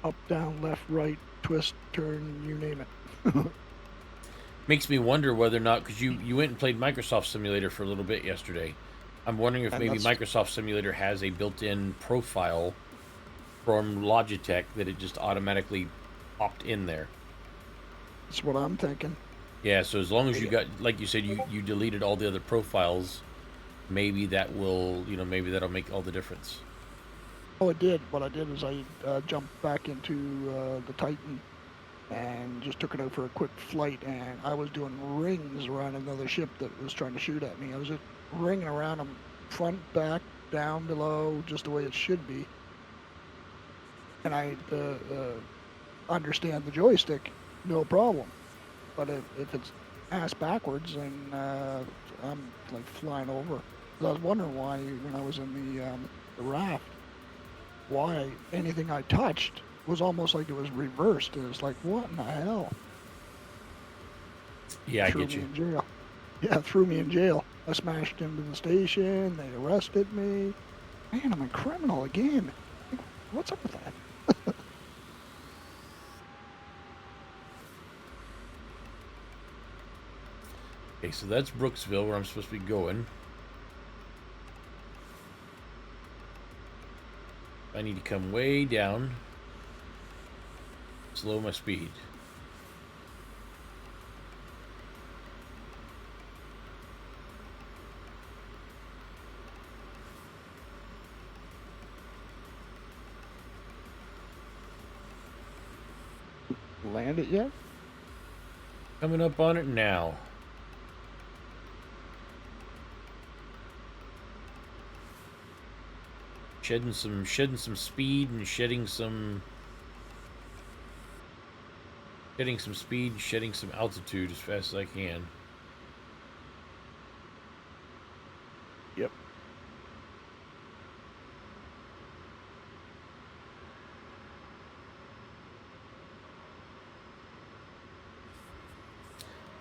up, down, left, right, twist, turn, you name it. Makes me wonder whether or not, because you went and played Microsoft Simulator for a little bit yesterday. I'm wondering if And maybe that's- Microsoft Simulator has a built-in profile from Logitech that it just automatically popped in there. That's what I'm thinking. Yeah, so as long as you got, like you said, you deleted all the other profiles, maybe that will, maybe that'll make all the difference. Oh, it did. What I did is I jumped back into the Titan and just took it out for a quick flight, and I was doing rings around another ship that was trying to shoot at me. I was just ringing around them, front, back, down, below, just the way it should be. And I understand the joystick, no problem. But if it's ass backwards, and I'm like flying over. I was wondering why when I was in the raft, why anything I touched was almost like it was reversed. It was like, what in the hell? Yeah, I Threw get me you. in jail. Yeah, threw me in jail. I smashed into the station. They arrested me. Man, I'm a criminal again. What's up with that? Okay, so that's Brooksville, where I'm supposed to be going. I need to come way down. Slow my speed. Land it yet? Coming up on it now. Shedding some speed and shedding some speed, shedding some altitude as fast as I can. Yep.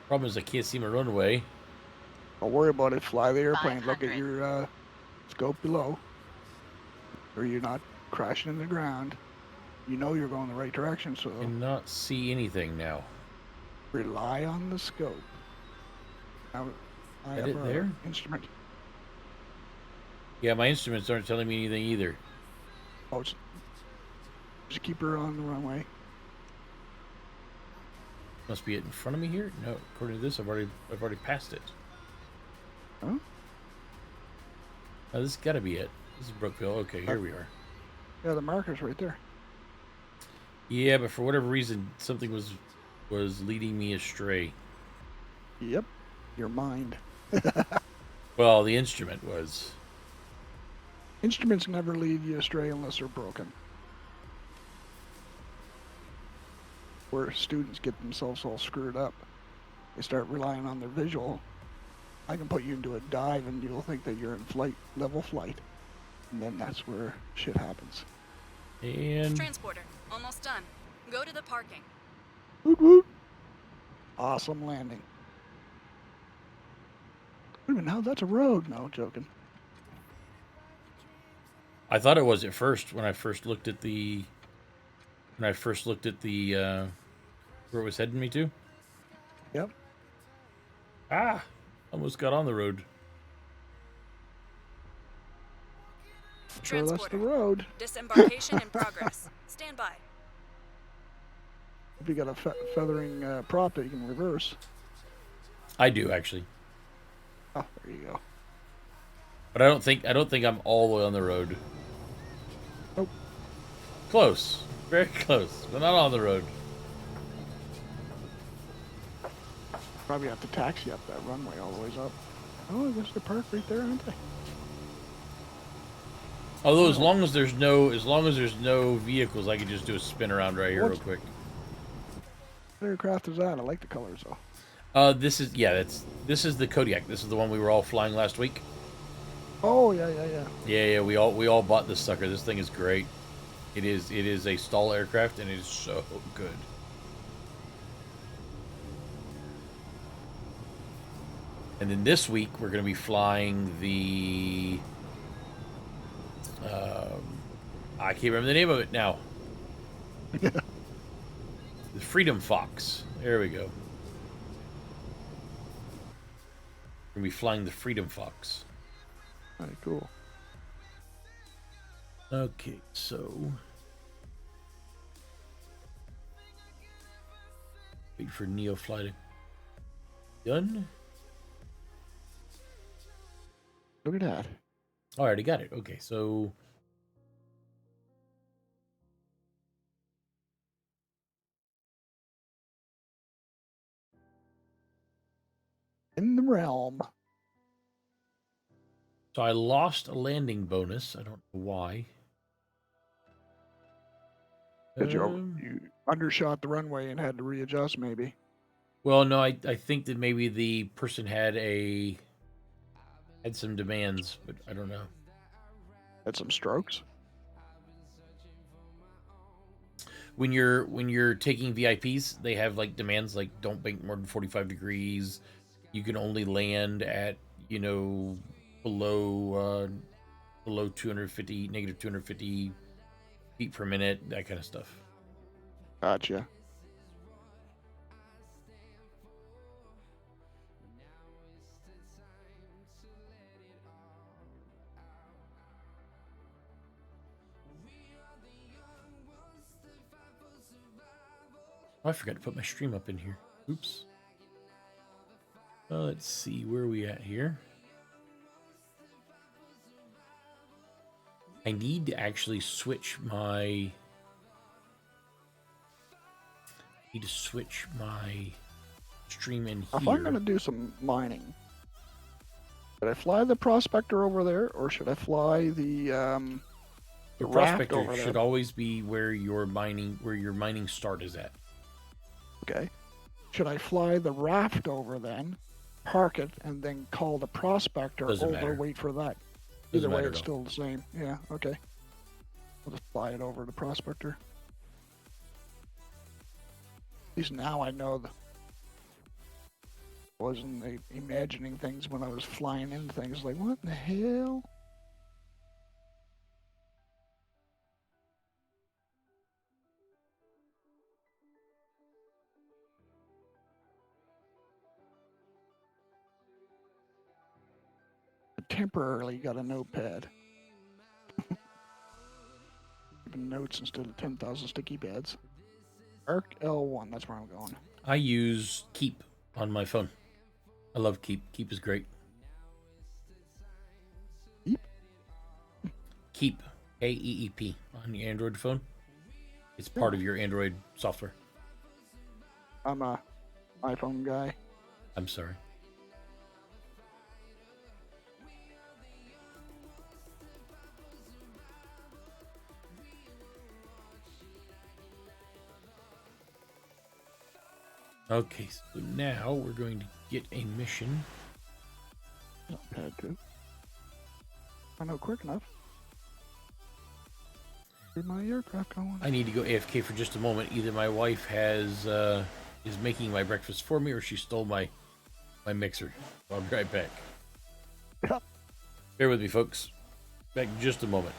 Problem is I can't see my runway. Don't worry about it. Fly the airplane. Look at 500. your scope below. Or you're not crashing in the ground. You know you're going the right direction, so Cannot see anything now. rely on the scope. Now, I Is have it a there? instrument. Yeah, my instruments aren't telling me anything either. Oh, just keep her on the runway. Must be it in front of me here? No, according to this, I've already passed it. Huh? Oh, this has got to be it. This is Brookville. Okay, here we are. Yeah, the marker's right there. Yeah, but for whatever reason, something was leading me astray. Yep. Your mind. Well, the instrument was. Instruments never lead you astray unless they're broken. where students get themselves all screwed up. They start relying on their visual. I can put you into a dive and you'll think that you're in level flight. And then that's where shit happens. And Transporter, almost done. Go to the parking. Woot woot. Awesome landing. Wait a minute, now that's a road. No, joking. I thought it was at first when I first looked at the where it was heading me to. Yep. Ah, almost got on the road. Sure, that's the Transporter. road. Disembarkation in progress. Stand by. If you got a feathering prop that you can reverse. I do actually, Oh, there you go. but I don't think I'm all the way on the road. Nope. Close, very close, but not on the road. Probably have to taxi up that runway all the ways up. Oh, I guess they're parked right there, aren't they? Although as long as there's no vehicles, I could just do a spin around right here real quick. What aircraft is that? I like the colors though. This is the Kodiak. This is the one we were all flying last week. Oh yeah. Yeah. We all bought this sucker. This thing is great. It is a stall aircraft and it is so good. And then this week we're going to be flying the I can't remember the name of it now. The Freedom Fox. There we go. We're going to be flying the Freedom Fox. Very cool. Okay, so wait for Neofly to done. Look at that. Oh, I already got it. Okay, so In the realm. I lost a landing bonus. I don't know why. Because you undershot the runway and had to readjust, maybe. Well, no, I think that maybe the person had some demands, but I don't know. Had some strokes. When you're taking VIPs, they have like demands like don't bank more than 45 degrees. You can only land at below 250 negative 250 feet per minute, that kind of stuff. Gotcha. Oh, I forgot to put my stream up in here. Oops. Let's see, where are we at here? I need to actually switch my stream in here. If I'm going to do some mining, should I fly the prospector over there, or should I fly the raft over prospector there? should always be where your mining start is at. Okay. Should I fly the raft over then, park it, and then call the prospector Doesn't over, matter. wait for that? Doesn't Either way, matter it's at still the same. Yeah, okay. I'll just fly it over to prospector. At least now I know that I wasn't imagining things when I was flying into things like, what in the hell? I temporarily got a notepad. Even notes instead of 10,000 sticky pads. Arc L1, that's where I'm going. I use Keep on my phone. I love Keep. Keep is great. Keep? Keep, Keep, on your Android phone. It's part of your Android software. I'm a iPhone guy. I'm sorry. Okay, so now we're going to get a mission. Not bad, too. I know quick enough. Get my aircraft going. I need to go AFK for just a moment. Either my wife is making my breakfast for me, or she stole my mixer. I'll be right back. Yep. Bear with me, folks. Back in just a moment.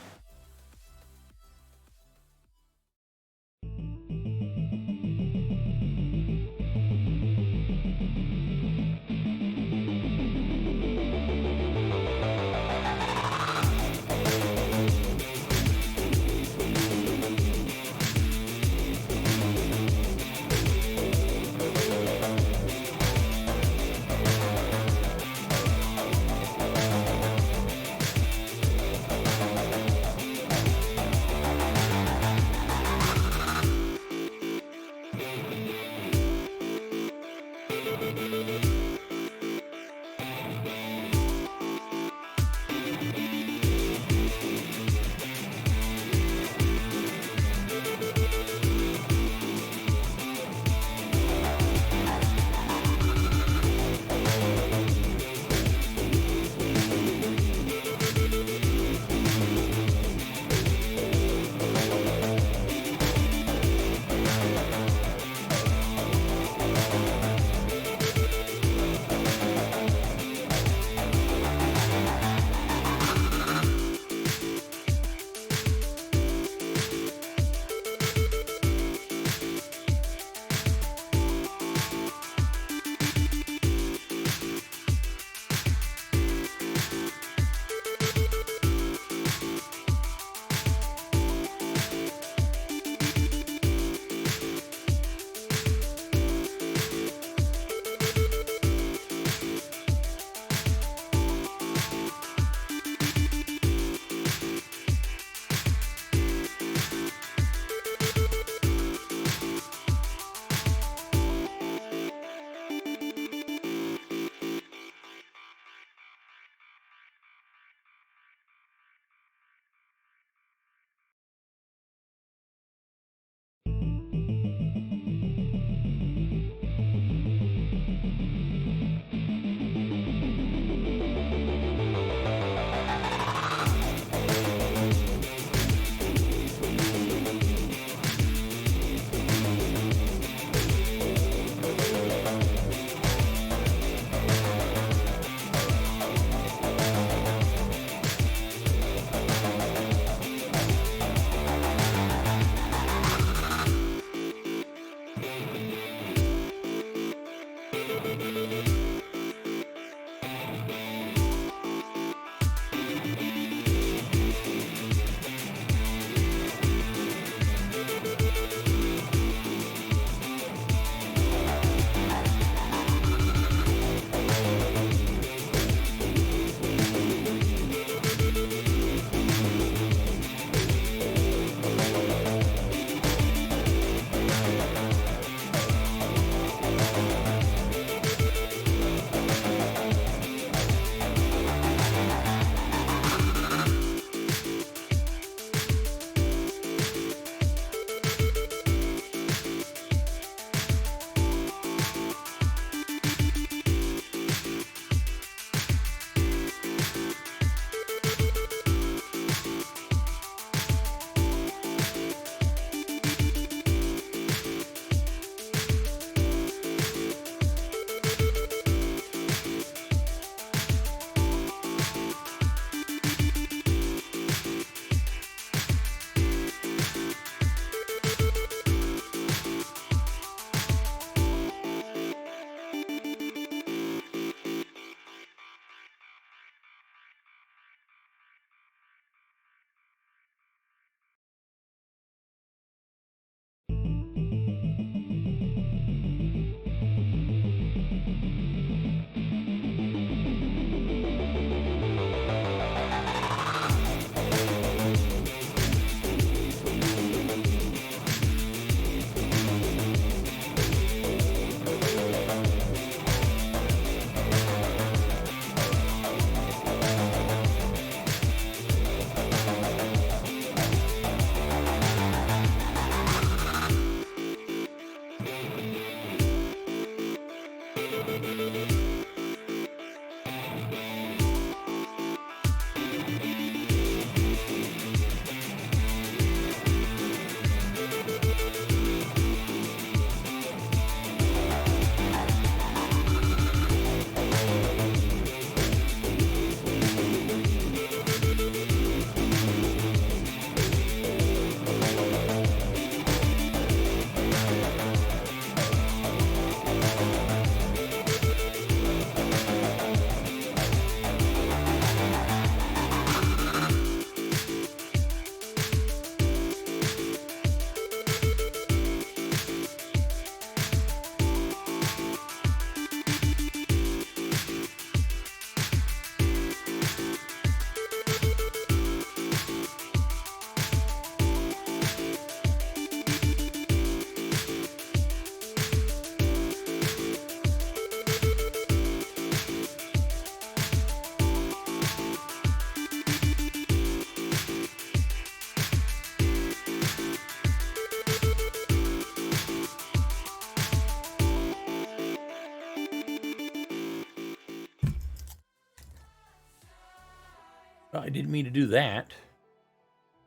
I didn't mean to do that.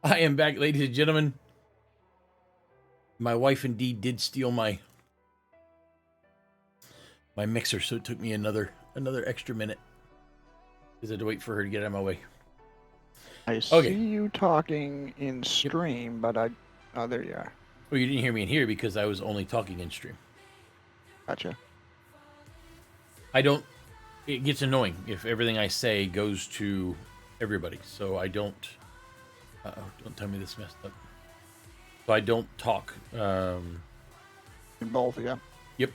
I am back, ladies and gentlemen. My wife indeed did steal my mixer, so it took me another extra minute because I had to wait for her to get out of my way. I see you talking in stream, but oh, there you are. Well, you didn't hear me in here because I was only talking in stream. Gotcha. It gets annoying if everything I say goes to everybody, so I don't. Don't tell me this messed up. So I don't talk. In both, yeah. Yep.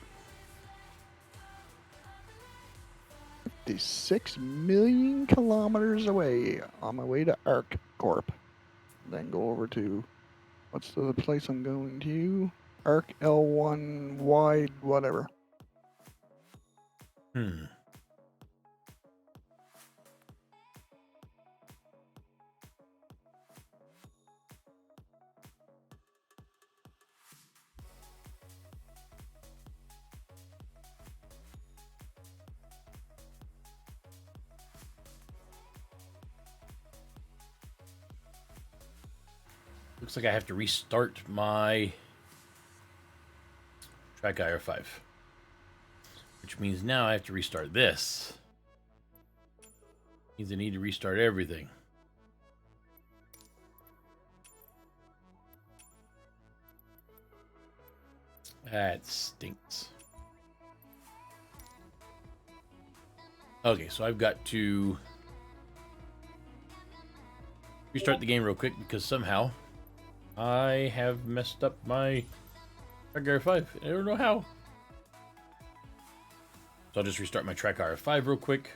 56 million kilometers away on my way to Arc Corp. Then go over to, what's the place I'm going to? Arc L1 wide, whatever. Looks like I have to restart my track IR5. Which means now I have to restart this. Means I need to restart everything. That stinks. Okay, so I've got to restart the game real quick because somehow I have messed up my Track IR5. I don't know how. So I'll just restart my Track IR5 real quick.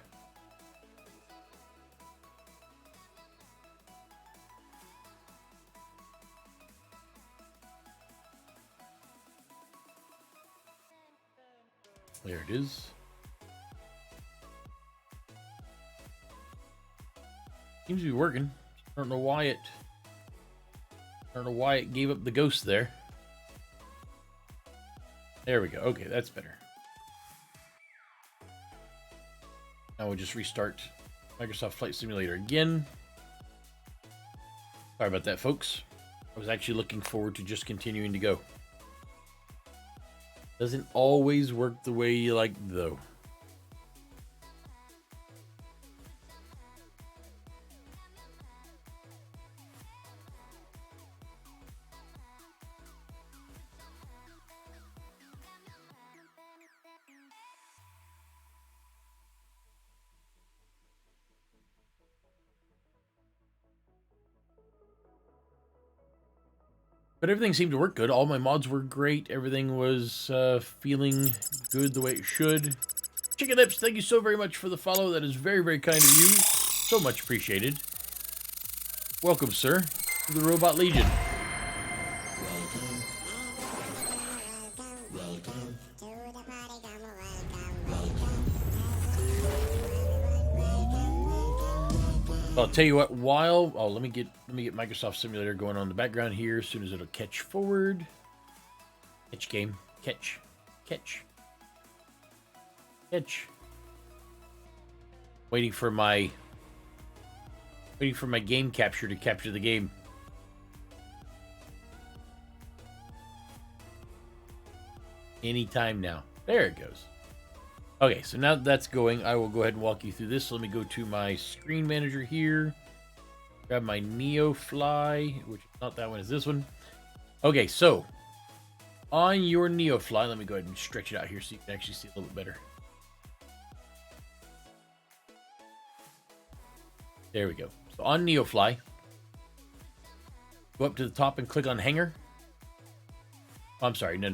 There it is. Seems to be working. I don't know why it gave up the ghost there. There we go. Okay, that's better. Now we'll just restart Microsoft Flight Simulator again. Sorry about that, folks. I was actually looking forward to just continuing to go. Doesn't always work the way you like, though. But everything seemed to work good. All my mods were great. Everything was feeling good the way it should. Chicken Lips, thank you so very much for the follow. That is very, very kind of you. So much appreciated. Welcome, sir, to the Robot Legion. I'll tell you what, let me get Microsoft Simulator going on in the background here as soon as it'll catch forward. Catch game. Catch. Waiting for my game capture to capture the game. Anytime now. There it goes. Okay, so now that that's going, I will go ahead and walk you through this. So let me go to my screen manager here. Grab my Neofly, which is not that one, is this one. Okay, so on your Neofly, let me go ahead and stretch it out here so you can actually see a little bit better. There we go. So on Neofly, go up to the top and click on Hangar. Oh, I'm sorry, no.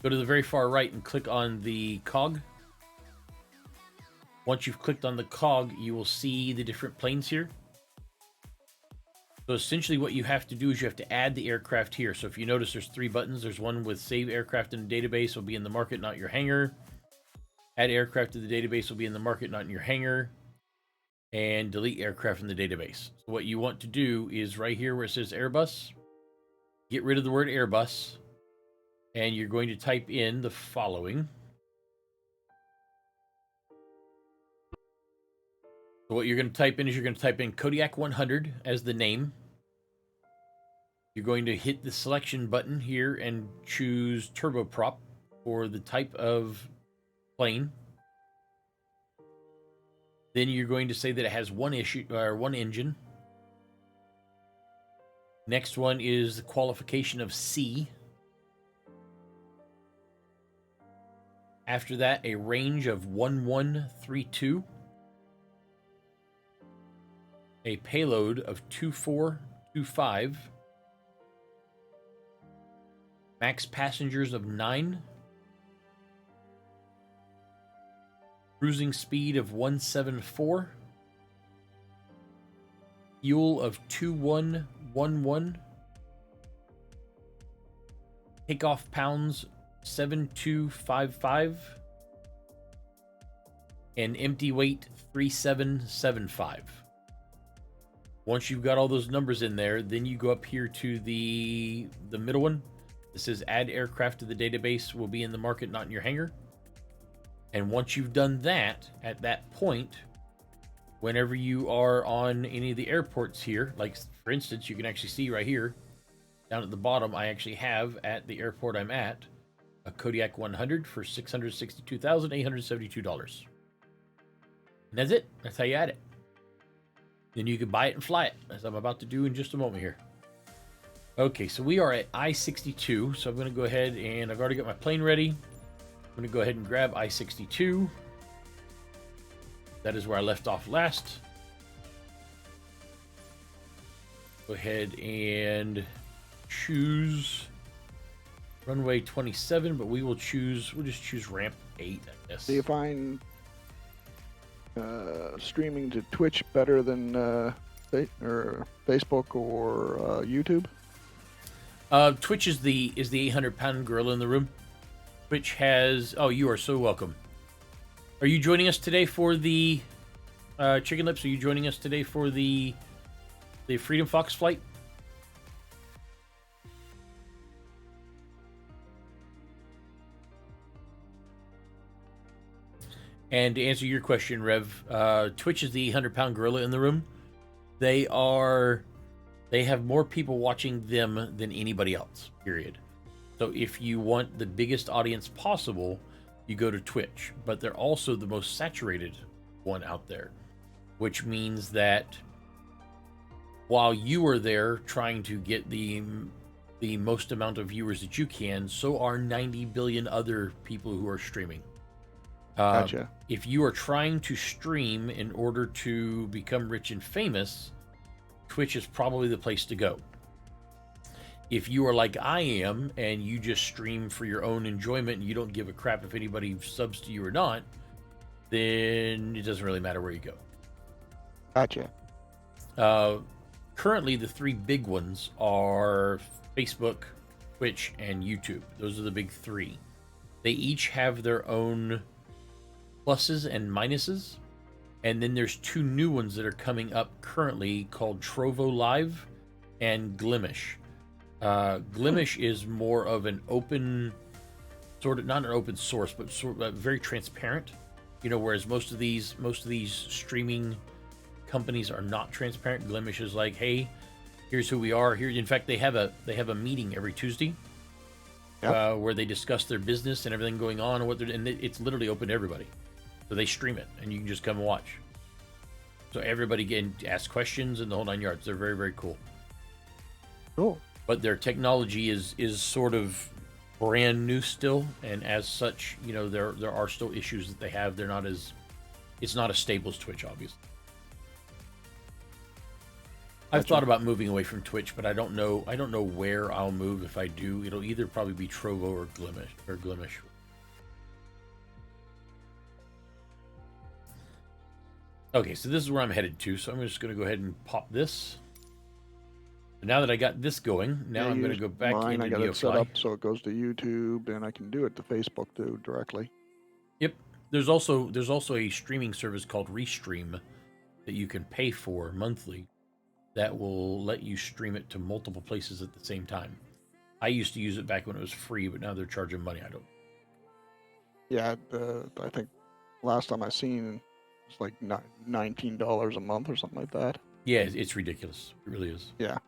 Go to the very far right and click on the cog. Once you've clicked on the cog, you will see the different planes here. So essentially what you have to do is you have to add the aircraft here. So if you notice there's 3 buttons. There's one with save aircraft in the database, will be in the market, not your hangar. Add aircraft to the database will be in the market, not in your hangar. And delete aircraft from the database. So what you want to do is right here where it says Airbus, get rid of the word Airbus. And you're going to type in the following. So what you're going to type in is you're going to type in Kodiak 100 as the name. You're going to hit the selection button here and choose turboprop for the type of plane. Then you're going to say that it has one engine. Next one is the qualification of C. After that, a range of 1132. A payload of 2425. Max passengers of 9. Cruising speed of 174. Fuel of 2111. Takeoff pounds 7255. And empty weight 3775. Once you've got all those numbers in there, then you go up here to the middle one. This says add aircraft to the database, will be in the market, not in your hangar. And once you've done that, at that point, whenever you are on any of the airports here, like for instance, you can actually see right here, down at the bottom, I actually have at the airport I'm at, a Kodiak 100 for $662,872. And that's it. That's how you add it. Then you can buy it and fly it, as I'm about to do in just a moment here. Okay, so we are at I-62, so I'm going to go ahead and I've already got my plane ready. I'm going to go ahead and grab I-62. That is where I left off last. Go ahead and choose runway 27, but we'll just choose ramp 8, I guess. Do you find streaming to Twitch better than Facebook or YouTube? Twitch is the 800-pound gorilla in the room. Twitch has... Oh, you are so welcome. Are you joining us today for the Chicken Lips? Are you joining us today for the Freedom Fox flight? And to answer your question, Rev, Twitch is the 800-pound gorilla in the room. They have more people watching them than anybody else, period. So if you want the biggest audience possible, you go to Twitch. But they're also the most saturated one out there, which means that while you are there trying to get the most amount of viewers that you can, so are 90 billion other people who are streaming. Gotcha. If you are trying to stream in order to become rich and famous, Twitch is probably the place to go. If you are like I am and you just stream for your own enjoyment and you don't give a crap if anybody subs to you or not, then it doesn't really matter where you go. Gotcha. Currently, the three big ones are Facebook, Twitch, and YouTube. Those are the big three. They each have their own pluses and minuses. And then there's two new ones that are coming up currently called Trovo Live and Glimish. Glimish is more of an open, sort of not an open source, but sort of very transparent. You know, whereas most of these streaming companies are not transparent. Glimish is like, hey, here's who we are. Here, in fact, they have a meeting every Tuesday, where they discuss their business and everything going on and what they're, and it's literally open to everybody. So they stream it, and you can just come and watch. So everybody can ask questions and the whole 9 yards. They're very, very cool. Cool. But their technology is sort of brand new still, and as such, you know, there are still issues that they have. It's not as stable as Twitch, obviously. I've thought about moving away from Twitch, but I don't know where I'll move if I do. It'll either probably be Trovo or Glimish. Okay, so this is where I'm headed to, so I'm just going to go ahead and pop this. So now that I got this going, now I'm going to go back into I got it set Neofly. up so it goes to YouTube, and I can do it to Facebook too directly. Yep. There's also a streaming service called Restream that you can pay for monthly that will let you stream it to multiple places at the same time. I used to use it back when it was free, but now they're charging money. I don't. Yeah, I think last time I seen It's like $19 a month or something like that. Yeah, it's ridiculous. It really is. Yeah.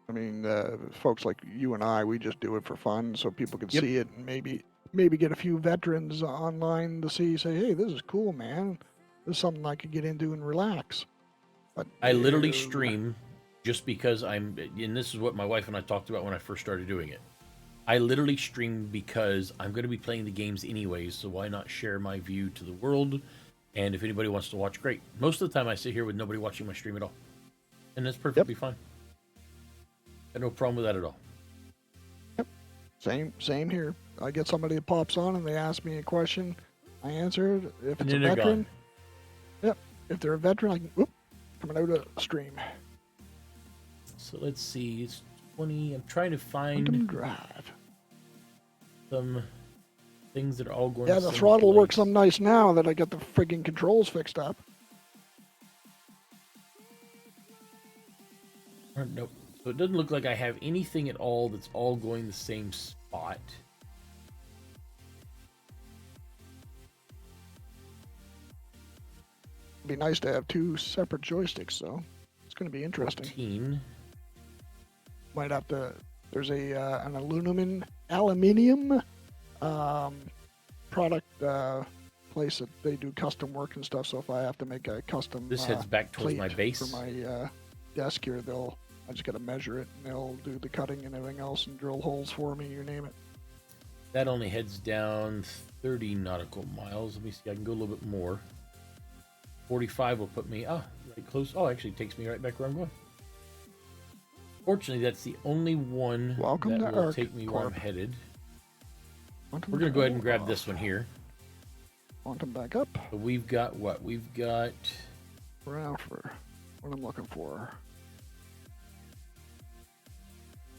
I mean, folks like you and I, we just do it for fun, so people can Yep. see it, and maybe get a few veterans online to say, hey, this is cool, man. This is something I could get into and relax. But I literally stream just because and this is what my wife and I talked about when I first started doing it. I literally stream because I'm going to be playing the games anyways, so why not share my view to the world? And if anybody wants to watch, great. Most of the time I sit here with nobody watching my stream at all. And that's perfectly fine. Got no problem with that at all. Yep. Same here. I get somebody that pops on and they ask me a question. I answer it. If it's a then they're veteran, gone. yep. If they're a veteran, I can, whoop, coming out of stream. So let's see. It's 20. I'm trying to find Quantum Drive. some things that are all going Yeah, to the same throttle place. works some nice now that I got the friggin' controls fixed up. Nope. So it doesn't look like I have anything at all that's all going the same spot. It'd be nice to have two separate joysticks, though. It's going to be interesting. 14. Might have to. There's an aluminium product place that they do custom work and stuff. So if I have to make a custom, This heads back towards my plate base. for my desk here, I just got to measure it, and they'll do the cutting and everything else, and drill holes for me. You name it. That only heads down 30 nautical miles. Let me see. I can go a little bit more. 45 will put me right close. Oh, actually it takes me right back where I'm going. Fortunately, that's the only one Welcome that to will Arc take me where I'm Corp. headed. Quantum We're going to go ahead and drive grab this one here. Quantum back up. So we've got what? We've got... Around for what I'm looking for.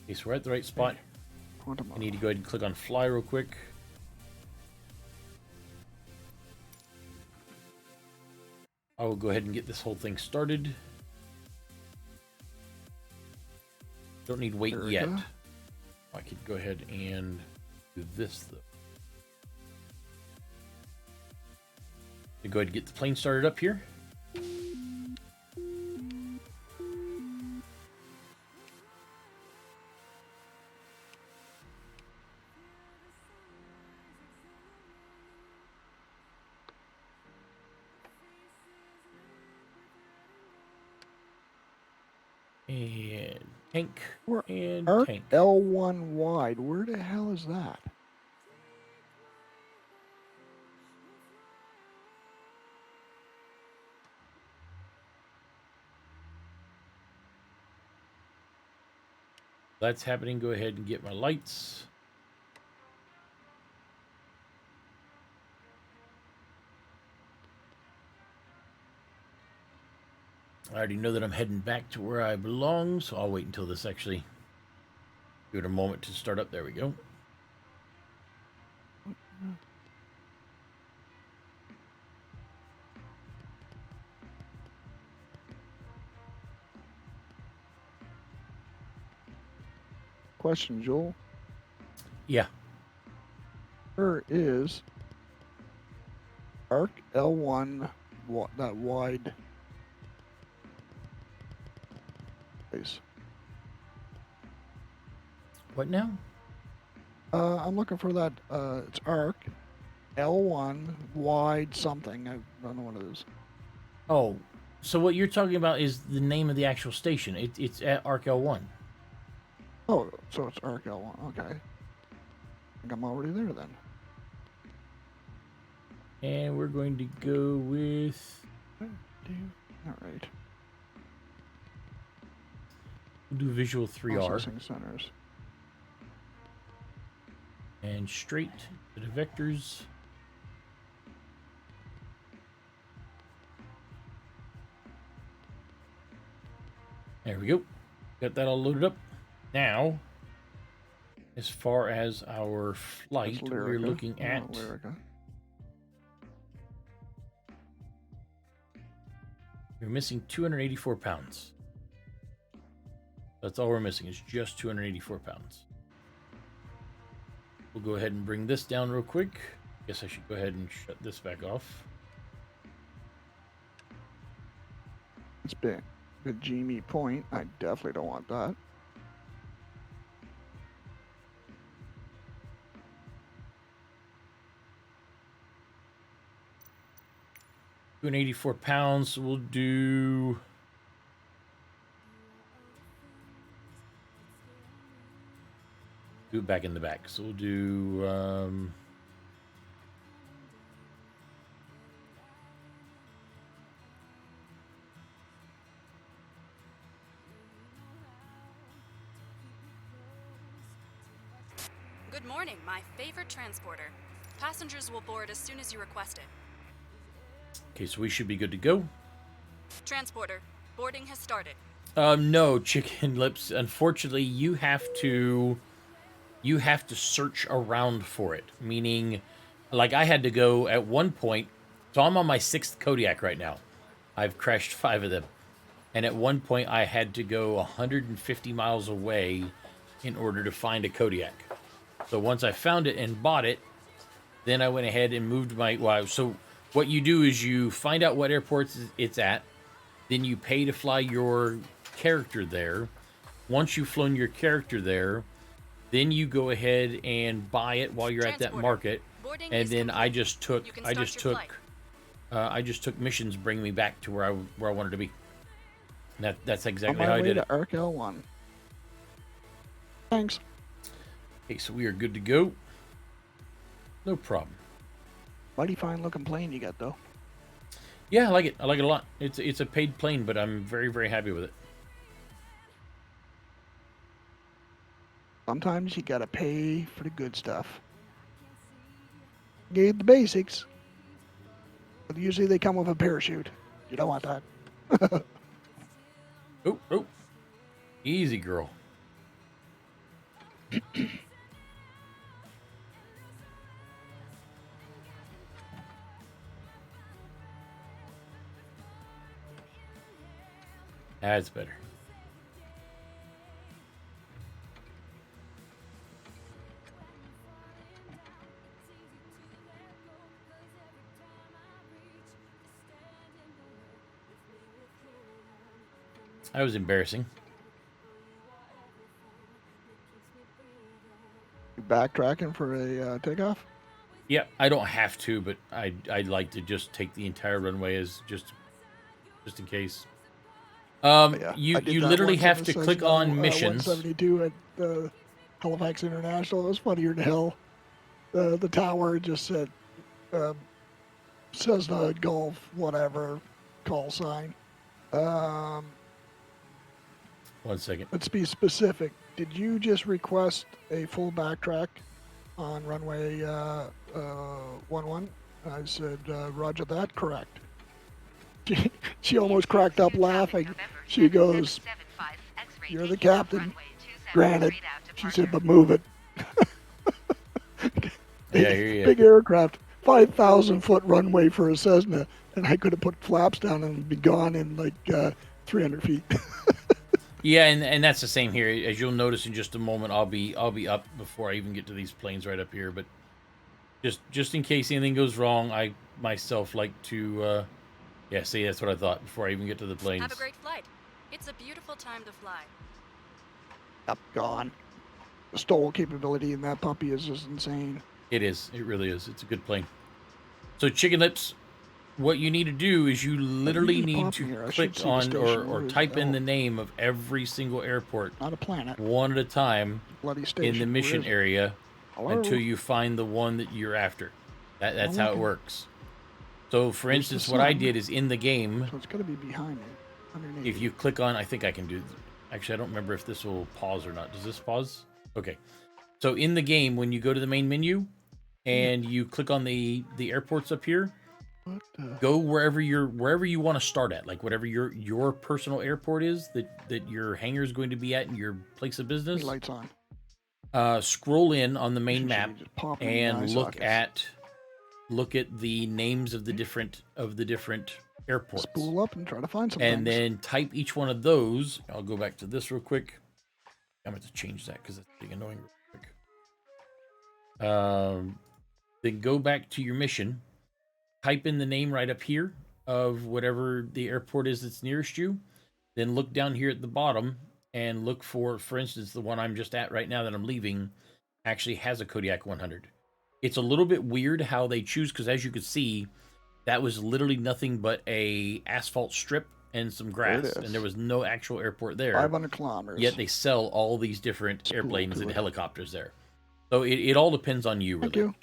Okay, so we're at the right spot. Quantum I need to go ahead and click on fly real quick. I will go ahead and get this whole thing started. Don't need weight There we yet. go. I could go ahead and do this though. Go ahead and get the plane started up here. And tank. And Arc tank. L1 wide. Where the hell is that? That's happening. Go ahead and get my lights. I already know that I'm heading back to where I belong, so I'll wait until this actually... Give it a moment to start up. There we go. Question, Joel. Yeah. Where is Arc L1 that wide place? What now? I'm looking for that. It's Arc L1 wide something. I don't know what it is. Oh, so what you're talking about is the name of the actual station. It's at Arc L1. Oh, so it's Arc L1. Okay. I think I'm already there then. And we're going to go with... All right. We'll do visual 3R. Processing centers. And straight to the vectors. There we go. Got that all loaded up. Now, as far as our flight, That's we're Lyrica. looking at... Lyrica. We're missing 284 pounds. That's all we're missing is just 284 pounds. We'll go ahead and bring this down real quick. Guess I should go ahead and shut this back off. It's been the Jimmy Point. I definitely don't want that. 284 pounds. We'll do. Do it back in the back. So we'll do. Good morning, my favorite transporter. Passengers will board as soon as you request it. Okay, so we should be good to go. Transporter, boarding has started. No, Chicken Lips. Unfortunately, you have to search around for it. Meaning, like I had to go at one point. So I'm on my 6th Kodiak right now. I've crashed 5 of them, and at one point I had to go 150 miles away in order to find a Kodiak. So once I found it and bought it, then I went ahead and moved my. Well, so what you do is you find out what airports it's at, then you pay to fly your character there. Once you've flown your character there, then you go ahead and buy it while you're at that market. Boarding And is then complete. I just took You can start your flight. missions bring me back to where I wanted to be. And that's exactly On how my I way did to it. Arc L1. Thanks. Okay, so we are good to go. No problem. Mighty fine looking plane you got though. Yeah, I like it. I like it a lot. It's a paid plane, but I'm very, very happy with it. Sometimes you gotta pay for the good stuff. Get the basics. But usually they come with a parachute. You don't want that. Oh. Easy, girl. That's better. That was embarrassing. You backtracking for a takeoff? Yeah, I don't have to, but I'd like to just take the entire runway as just in case. Yeah, You I did you that literally once in have the to click Cessna, on missions. 172 at Halifax International. It was funnier than hell. The tower just said Cessna Golf whatever call sign. 1 second. Let's be specific. Did you just request a full backtrack on runway 11? I said, Roger that, correct. She almost cracked up laughing. She goes, you're the captain. Granted. She said, but move it. Yeah, I hear ya. Big aircraft, 5,000 foot runway for a Cessna, and I could have put flaps down and be gone in like 300 feet. Yeah, and that's the same here. As you'll notice in just a moment, I'll be up before I even get to these planes right up here. But just in case anything goes wrong, I myself like to yeah, see, that's what I thought before I even get to the planes. Have a great flight. It's a beautiful time to fly. Up, gone. The stall capability in that puppy is just insane. It is. It really is. It's a good plane. So Chicken Lips, what you need to do is you literally need to click on or type in the name of every single airport. Not a planet. One at a time Bloody station. in the mission area Hello? until you find the one that you're after. That's how it works. So, for Where's the instance, what I sun? did is in the game, So it's got to be behind me. Underneath. if you click on, I think I can do, actually, I don't remember if this will pause or not. Does this pause? Okay. So in the game, when you go to the main menu and you click on the airports up here, What the? go wherever you want to start at, like whatever your personal airport is that your hangar is going to be at in your place of business. Lights on. Scroll in on the main Should map just pop in the eye and sockets. look at the names of the different airports. Spool up and try to find something. And then type each one of those. I'll go back to this real quick. I'm going to change that because that's getting annoying real quick. Then go back to your mission. Type in the name right up here of whatever the airport is that's nearest you. Then look down here at the bottom and look for instance, the one I'm just at right now that I'm leaving actually has a Kodiak 100. It's a little bit weird how they choose, because as you could see, that was literally nothing but a asphalt strip and some There it grass, and is. there was no actual airport there. 500 kilometers. Yet they sell all these different It's cool airplanes to and it. helicopters there. So it all depends on you, really. Thank you.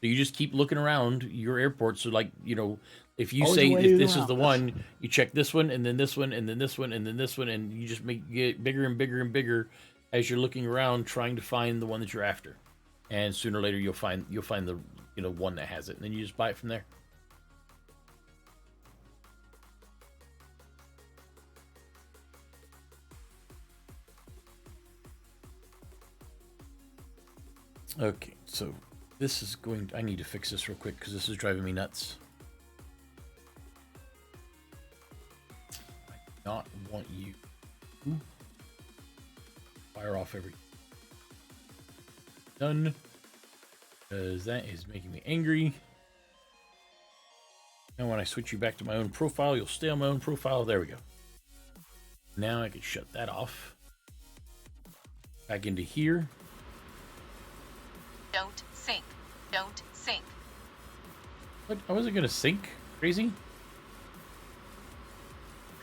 So you just keep looking around your airports. So, like, you know, if you Always say a way if this is around the this. one, you check this one, and then this one, and then this one, and then this one, and you just get bigger and bigger and bigger as you're looking around trying to find the one that you're after. And sooner or later you'll find the one that has it, and then you just buy it from there. Okay, so this is I need to fix this real quick because this is driving me nuts. I do not want you to fire off every done, because that is making me angry. And when I switch you back to my own profile, you'll stay on my own profile. There we go. Now I can shut that off. Back into here. Don't sink. Don't sink. What? I wasn't gonna sink. Crazy?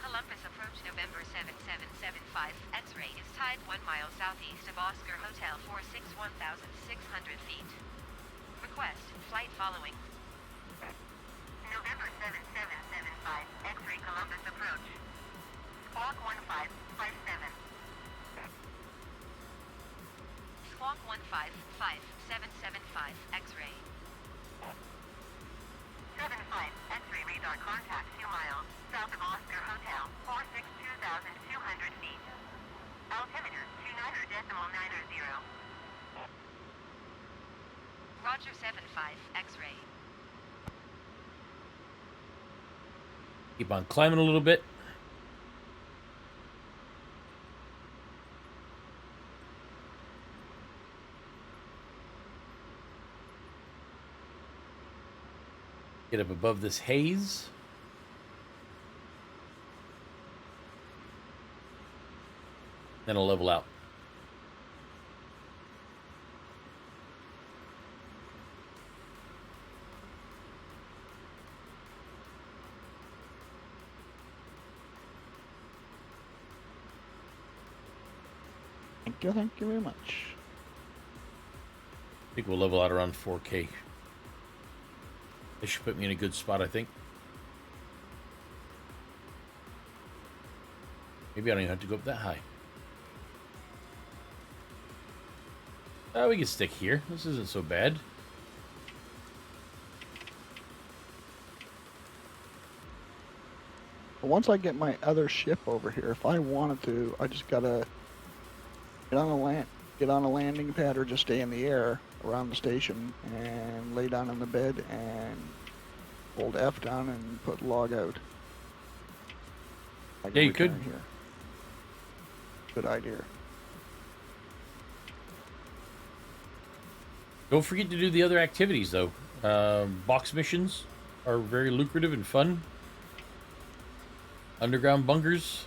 Columbus approach November 7775. X-ray is tied 1 mile southeast of Oscar Hotel 46 1,600 feet. Request flight following. November 7775, X-ray Columbus approach. Squawk 1557. Squawk 155775 X-ray. 75, X-ray radar contact 2 miles south of Oscar Hotel, 462,200 feet. Altimeter 29.90. Roger 75 X-ray. Keep on climbing a little bit. Get up above this haze. Then I'll level out. Thank you very much. I think we'll level out around 4K. This should put me in a good spot, I think. Maybe I don't even have to go up that high. Oh, we can stick here. This isn't so bad. But once I get my other ship over here, if I wanted to, I just gotta get on a landing pad, or just stay in the air around the station and lay down in the bed and hold F down and put log out. I can Yeah, you could. return here. Good idea. Don't forget to do the other activities, though. Box missions are very lucrative and fun. Underground bunkers.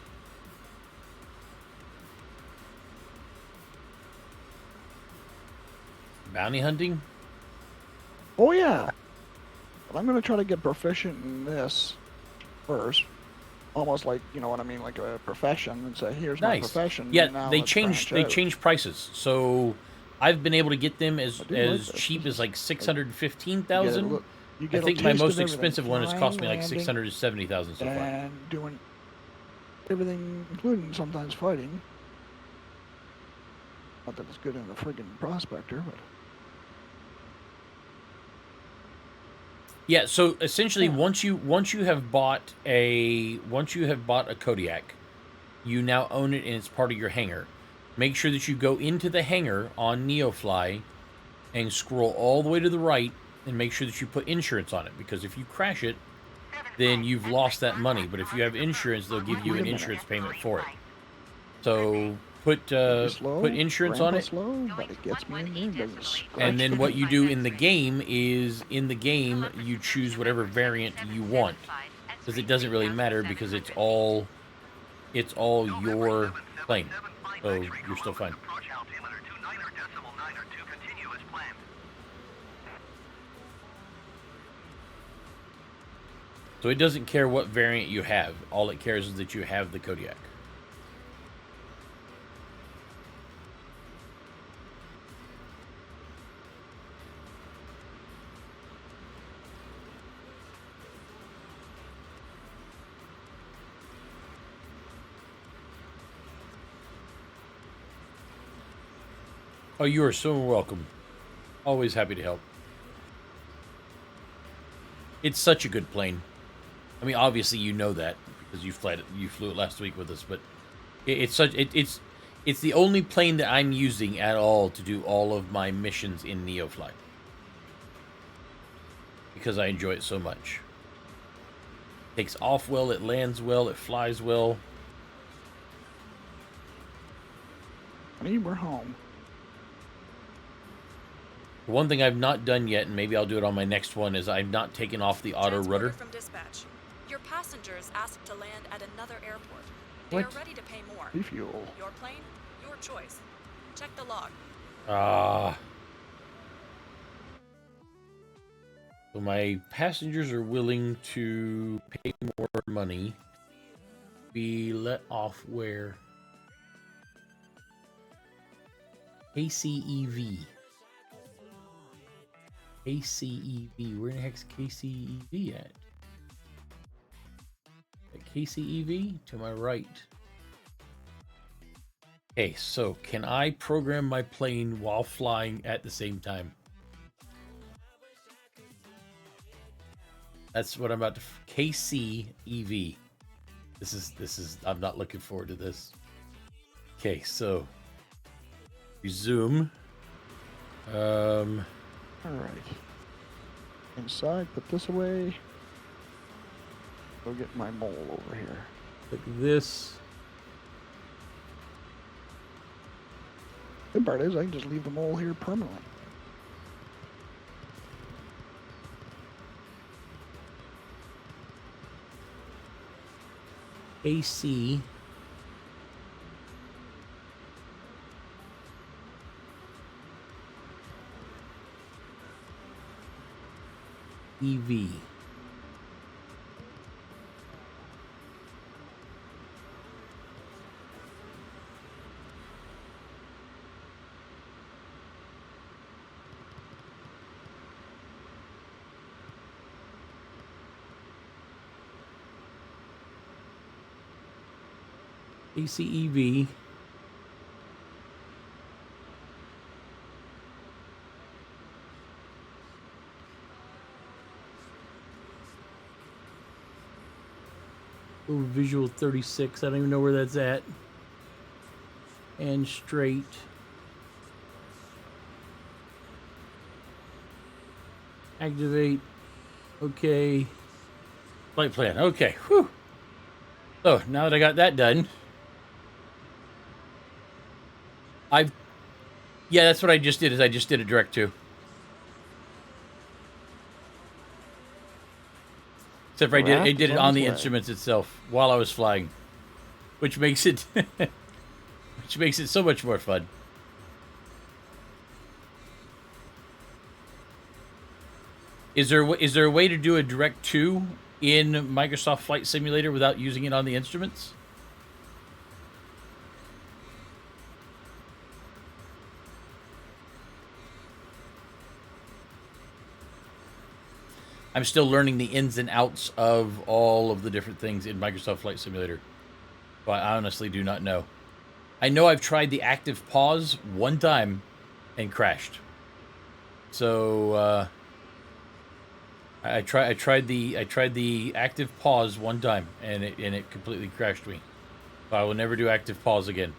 Bounty hunting. Oh yeah. But I'm gonna try to get proficient in this first. Almost like, you know what I mean, like a profession, and say, here's my Nice. profession. Yeah, now they let's changed branch out. prices. So I've been able to get them as I do like as this. cheap This as like is- 615,000. You I get a think my taste of most everything. expensive one has cost me Flying, like landing, 670,000 so far. and doing everything, including sometimes fighting. Not that it's good in a friggin' prospector, but Yeah, so essentially, Yeah. once you have bought a Kodiak, you now own it and it's part of your hangar. Make sure that you go into the hangar on Neofly and scroll all the way to the right and make sure that you put insurance on it, because if you crash it, then you've lost that money. But if you have insurance, they'll give you an insurance payment for it. So put slow, put insurance on grandpa it. slow, but it gets me in there and doesn't scratch And then the what thing. you do in the game is, you choose whatever variant you want. because it doesn't really matter because it's all your plane, so you're still fine. Approach altimeter 29.9 continue as planned. So it doesn't care what variant you have. All it cares is that you have the Kodiak. Oh, you are so welcome. Always happy to help. It's such a good plane. I mean, obviously you know that because you flew it last week with us, but it's the only plane that I'm using at all to do all of my missions in Neofly because I enjoy it so much. It takes off well, it lands well, it flies well. Honey, we're home. One thing I've not done yet, and maybe I'll do it on my next one, is I've not taken off the auto Transporter rudder. from dispatch. Your passengers asked to land at another airport. They What? are ready to pay more. Refuel. Your plane, your choice. Check the log. So my passengers are willing to pay more money. Be let off where? KCEV. KCEV. Where in the heck's KCEV at? At KCEV? To my right. Okay, so can I program my plane while flying at the same time? That's what I'm about to... KCEV. This is... I'm not looking forward to this. Okay, so... Resume. Alright. Inside, put this away. Go get my mole over here. Look at this. Good part is I can just leave the mole here permanently. AC. EV. ACEV. Oh, visual 36. I don't even know where that's at. And straight. Activate. Okay. Flight plan. Okay. Whew. So now that I got that done, yeah, that's what I just did. Is I just did a direct to. Except for I did it on the instruments itself while I was flying, which makes it so much more fun. Is there a way to do a direct to in Microsoft Flight Simulator without using it on the instruments? I'm still learning the ins and outs of all of the different things in Microsoft Flight Simulator. But I honestly do not know. I know I've tried the active pause one time and crashed. So I tried the active pause one time and it completely crashed me. So I will never do active pause again.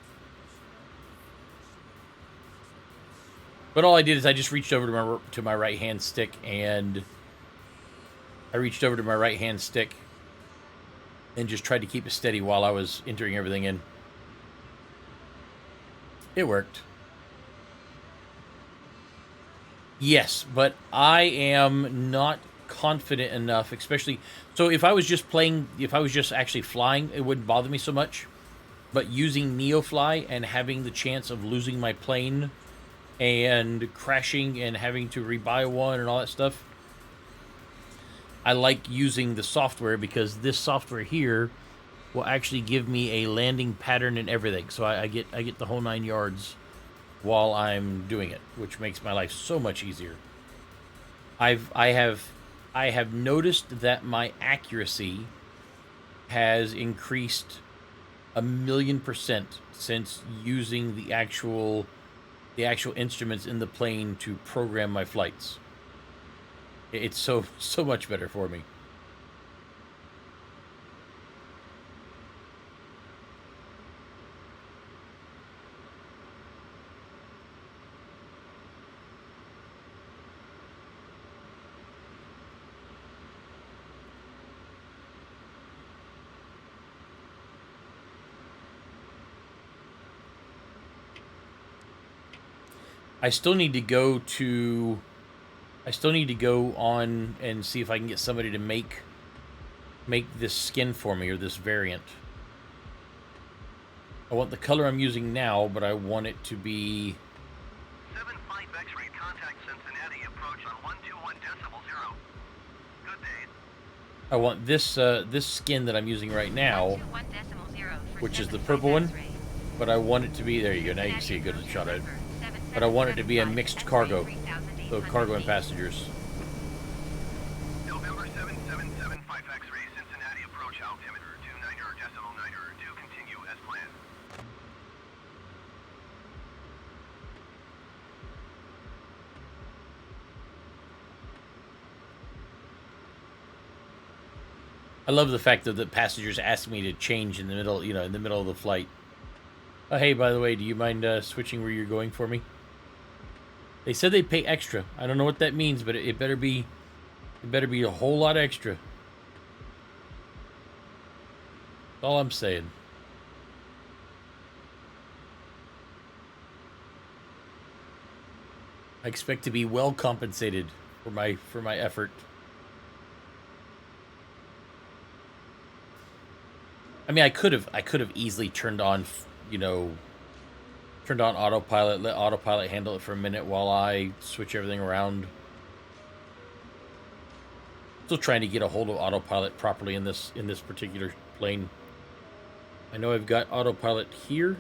But all I did is I just reached over to my right hand stick and just tried to keep it steady while I was entering everything in. It worked. Yes, but I am not confident enough, especially, so if I was just playing, if I was just actually flying, it wouldn't bother me so much. But using Neofly and having the chance of losing my plane and crashing and having to rebuy one and all that stuff, I like using the software, because this software here will actually give me a landing pattern and everything. So I get the whole 9 yards while I'm doing it, which makes my life so much easier. I have noticed that my accuracy has increased 1,000,000% since using the actual instruments in the plane to program my flights. It's so much better for me. I still need to go on and see if I can get somebody to make this skin for me, or this variant. I want the color I'm using now, but I want it to be 75 X-ray contact Cincinnati approach on 121.0. Good day. I want this skin that I'm using right now, 121.0 for which is the 75 purple one, X-ray. but I want it to be, there you go, now you can see a good shot at it. But I want it to be a mixed cargo, so cargo and passengers. November 7775 X-ray Cincinnati approach altimeter 29.9. Continue as planned. I love the fact that the passengers ask me to change in the middle, in the middle of the flight. Oh, hey, by the way, do you mind switching where you're going for me? They said they'd pay extra. I don't know what that means, but it better be a whole lot extra. That's all I'm saying. I expect to be well compensated for my effort. I mean, I could have easily turned on autopilot, let autopilot handle it for a minute while I switch everything around. Still trying to get a hold of autopilot properly in this particular plane. I know I've got autopilot here.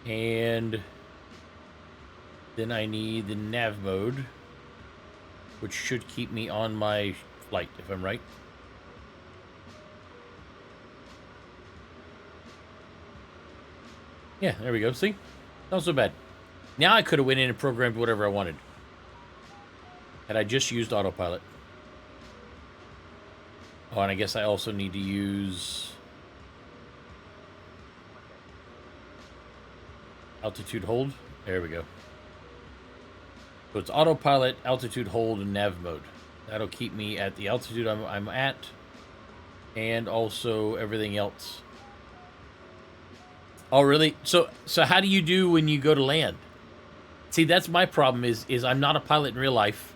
And then I need the nav mode, which should keep me on my flight, if I'm right. Yeah, there we go. See? Not so bad. Now I could have went in and programmed whatever I wanted. Had I just used autopilot. Oh, and I guess I also need to use altitude hold. There we go. So it's autopilot, altitude hold, and nav mode. That'll keep me at the altitude I'm at, and also everything else. Oh, really? So how do you do when you go to land? See, that's my problem. Is I'm not a pilot in real life,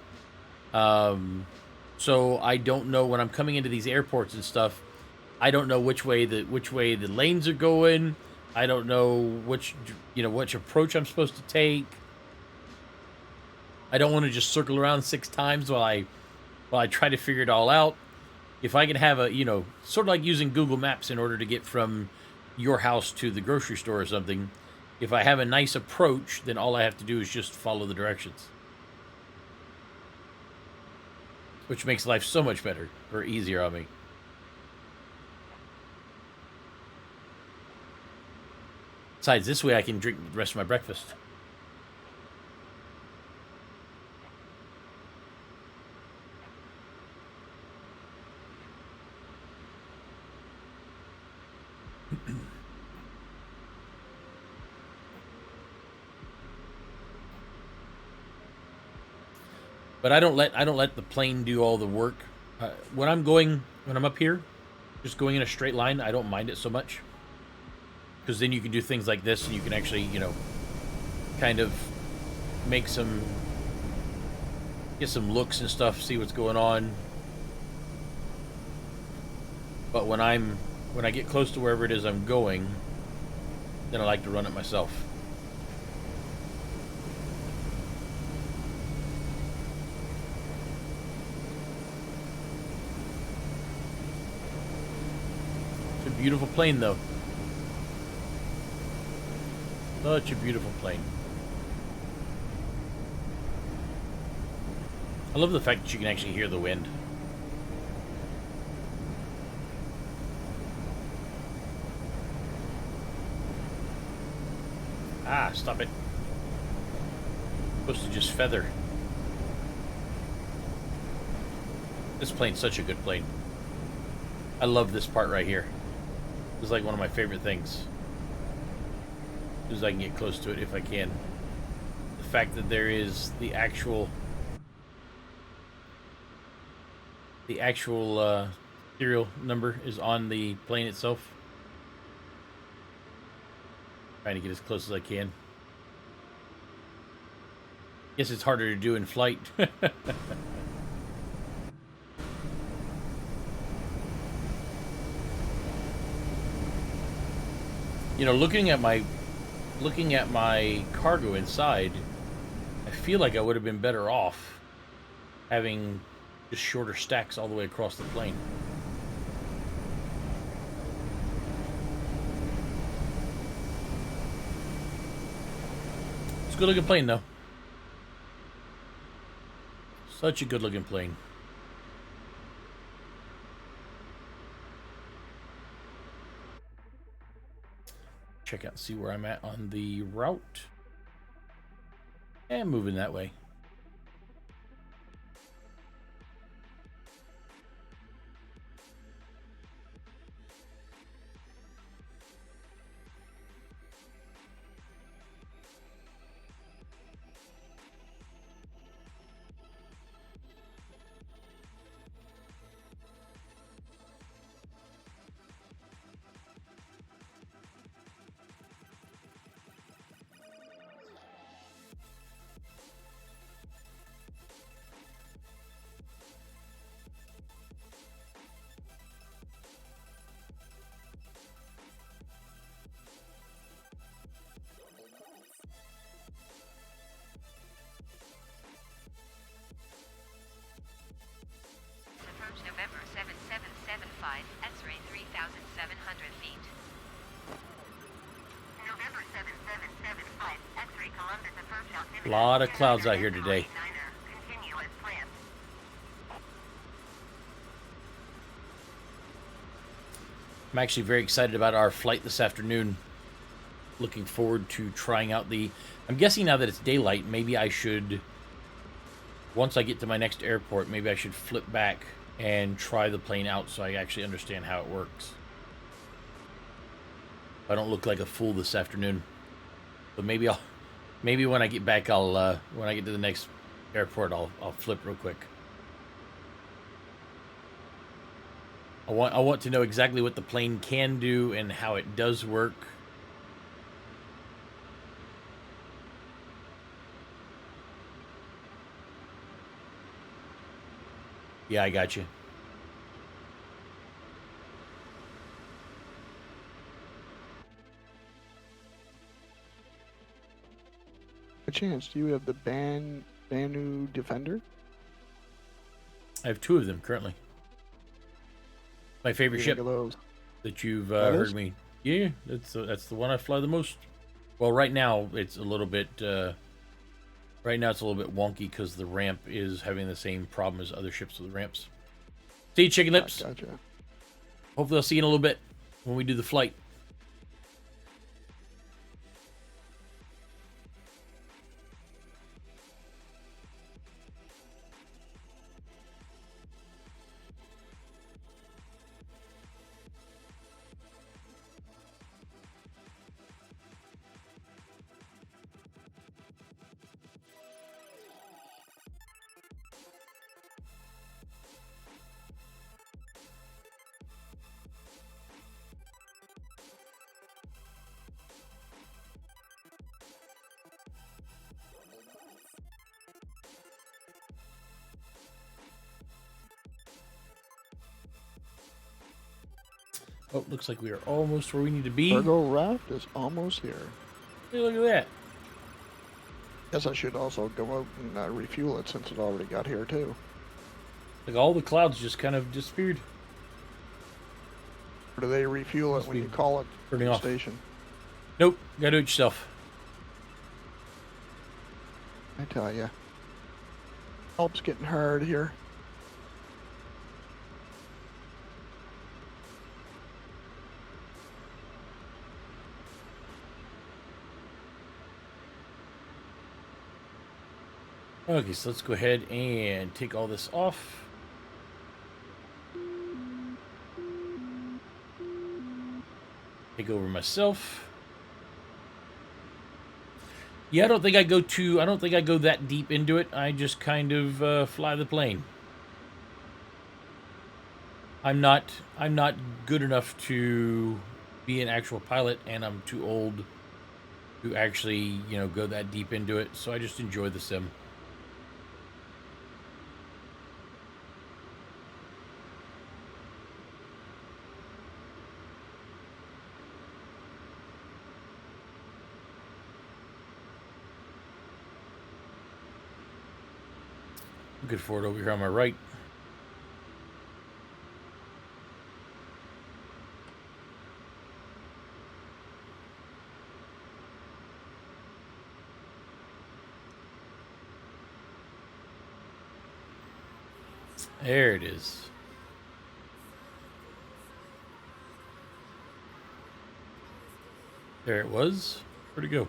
so I don't know when I'm coming into these airports and stuff. I don't know which way the lanes are going. I don't know which approach I'm supposed to take. I don't want to just circle around 6 times while I try to figure it all out. If I can have sort of like using Google Maps in order to get from your house to the grocery store or something, if I have a nice approach, then all I have to do is just follow the directions. Which makes life so much better, or easier on me. Besides, this way I can drink the rest of my breakfast. But I don't let the plane do all the work. When I'm up here, just going in a straight line, I don't mind it so much. Because then you can do things like this, and you can actually, kind of make some get some looks and stuff, see what's going on. But when I get close to wherever it is I'm going, then I like to run it myself. It's a beautiful plane, though. Such a beautiful plane. I love the fact that you can actually hear the wind. Ah, stop it. Supposed to just feather. This plane's such a good plane. I love this part right here. It's like one of my favorite things. As soon as I can get close to it, if I can. The fact that there is the actual serial number is on the plane itself. Trying to get as close as I can. Guess it's harder to do in flight. You know, looking at my cargo inside, I feel like I would have been better off having just shorter stacks all the way across the plane. It's a good looking plane though. Such a good looking plane. Check out, see where I'm at on the route. And moving that way. Approach November 7775, X-ray 3,700 feet. November 7775, X-ray Columbus approach altimeter. A lot of clouds out here today. Continue as planned. I'm actually very excited about our flight this afternoon. Looking forward to trying out the... I'm guessing now that it's daylight, maybe I should... Once I get to my next airport, maybe I should flip back and try the plane out so I actually understand how it works. I don't look like a fool this afternoon. But maybe when I get back, when I get to the next airport, I'll flip real quick. I want to know exactly what the plane can do and how it does work. Yeah, I got you. A chance. Do you have the Banu Defender? I have two of them currently. My favorite ship that you've heard me. Yeah, that's the one I fly the most. Well, right now it's a little bit. Right now it's a little bit wonky because the ramp is having the same problem as other ships with the ramps. See you, Chicken Lips. Gotcha. Hopefully I'll see you in a little bit when we do the flight. Oh, looks like we are almost where we need to be. Cargo raft is almost here. Hey, look at that. Guess I should also go out and refuel it since it already got here too. Like all the clouds just kind of disappeared. Or do they refuel it Must when be you call it turning the off. station? Nope, gotta do it yourself. I tell ya. Help's getting hard here. Okay, so let's go ahead and take all this off. Take over myself. Yeah, I don't think I go that deep into it. I just kind of fly the plane. I'm not good enough to be an actual pilot, and I'm too old to actually, go that deep into it. So I just enjoy the sim. Good for it over here on my right. There it is. There it was. Where'd it go?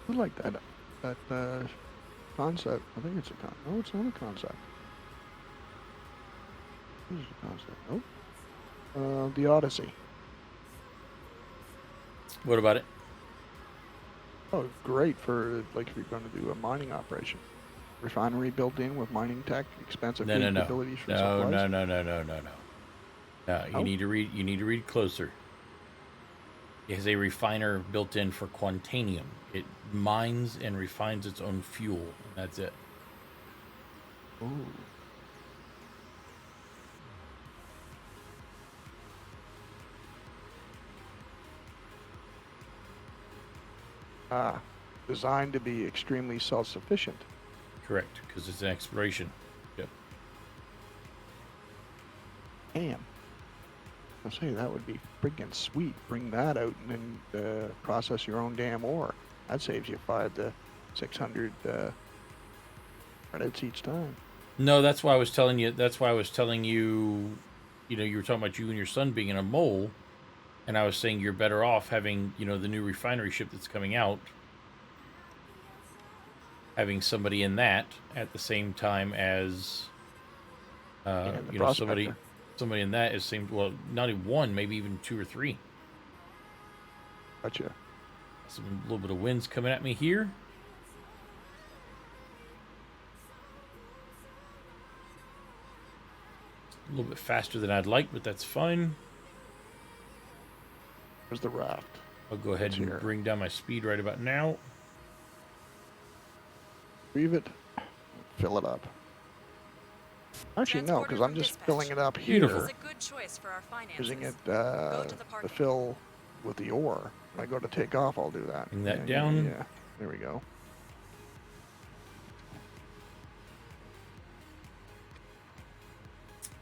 I like that concept. I think it's a concept. No, it's not a concept. This is a concept. Nope. The Odyssey. What about it? Oh, great for like if you're going to do a mining operation. Refinery built in with mining tech, expensive No. capabilities for No, supplies. no. No, you need to read. You need to read closer. It has a refiner built in for Quantanium. It mines and refines its own fuel. That's it. Ooh. Ah, designed to be extremely self-sufficient. Correct, because it's an exploration. Yep. Damn. I'll say that would be friggin' sweet. Bring that out and then process your own damn ore. That saves you 500 to 600 credits each time. No, that's why I was telling you. That's why I was telling you. You were talking about you and your son being in a mole, and I was saying you're better off having, the new refinery ship that's coming out, having somebody in that at the same time as, somebody in that is same. Well, not even one, maybe even two or three. Gotcha. A little bit of winds coming at me here. A little bit faster than I'd like, but that's fine. There's the raft. I'll go ahead and bring down my speed right about now. Leave it. Fill it up. Actually, no, because I'm just filling it up here. Beautiful. It's a good choice for our finances. Using it Go to the to parking fill with the ore. When I go to take off, I'll do that. Bring that down. Yeah, there we go.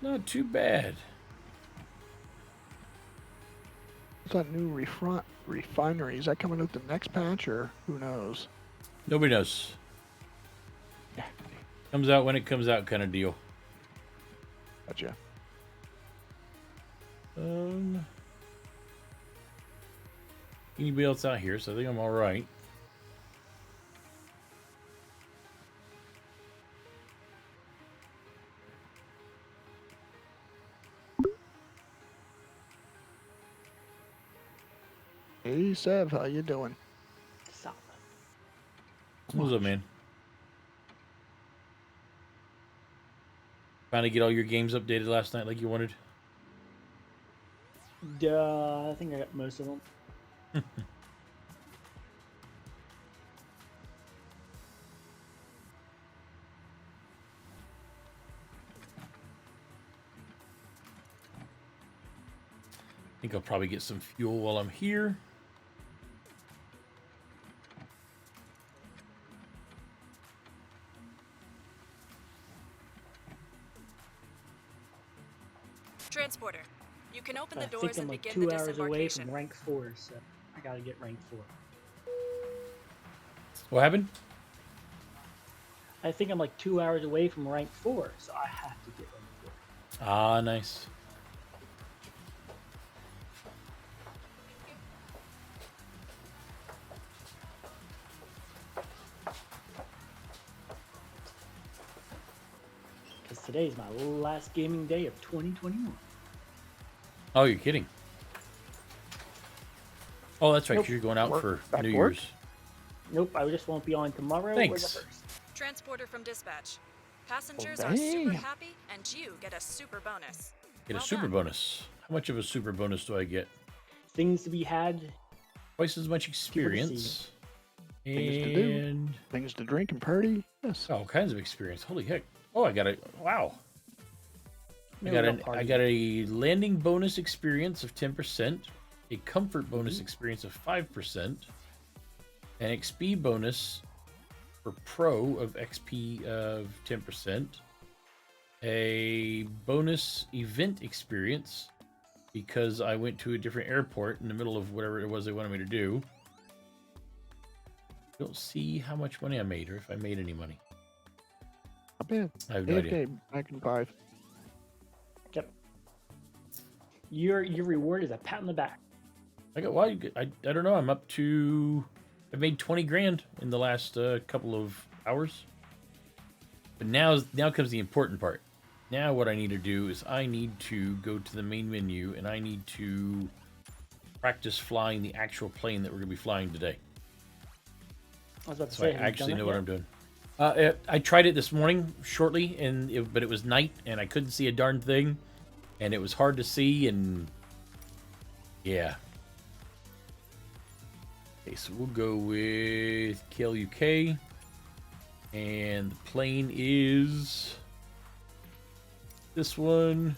Not too bad. What's that new refinery? Is that coming out the next patch, or who knows? Nobody knows. Yeah. Comes out when it comes out, kind of deal. Gotcha. Anybody else out here? So I think I'm all right. Hey, Sev, how you doing? Stop. What's up, man? Finally get all your games updated last night like you wanted? I think I got most of them. I think I'll probably get some fuel while I'm here. Transporter, you can open I the think doors I'm and like begin the 2 hours away disembarkation. from rank 4, so I gotta get rank 4. What happened? I think I'm like 2 hours away from rank 4, so I have to get rank 4. Ah, nice. Because today's my last gaming day of 2021. Oh, you're kidding. Oh, that's right. 'Cause Nope. you're going out Work. for Back New to work? Year's. Nope, I just won't be on tomorrow or the Thanks. 1st. Transporter from dispatch. Passengers Oh, are super damn. happy, and you get a super bonus. Get a Well super done. bonus. How much of a super bonus do I get? Things to be had. Twice as much People to experience. Things to do. And Things to drink and party. Yes. all kinds of experience. Holy heck. Oh, I got a wow. No, I got no an party. I got a landing bonus experience of 10%, a comfort bonus experience of 5%, an XP bonus for pro of XP of 10%, a bonus event experience because I went to a different airport in the middle of whatever it was they wanted me to do. Don't see how much money I made or if I made any money. Not bad. I have no idea. AFK, back in 5. Yep. Your reward is a pat on the back. I got why I don't know. I'm up to I've made 20 grand in the last couple of hours. But now comes the important part. Now what I need to do is I need to go to the main menu and I need to practice flying the actual plane that we're going to be flying today. I was about to So I say, have you actually done know it what yet? I'm doing. I tried it this morning shortly, but it was night and I couldn't see a darn thing, and it was hard to see, and yeah. Okay, so we'll go with Kill UK, and the plane is this one.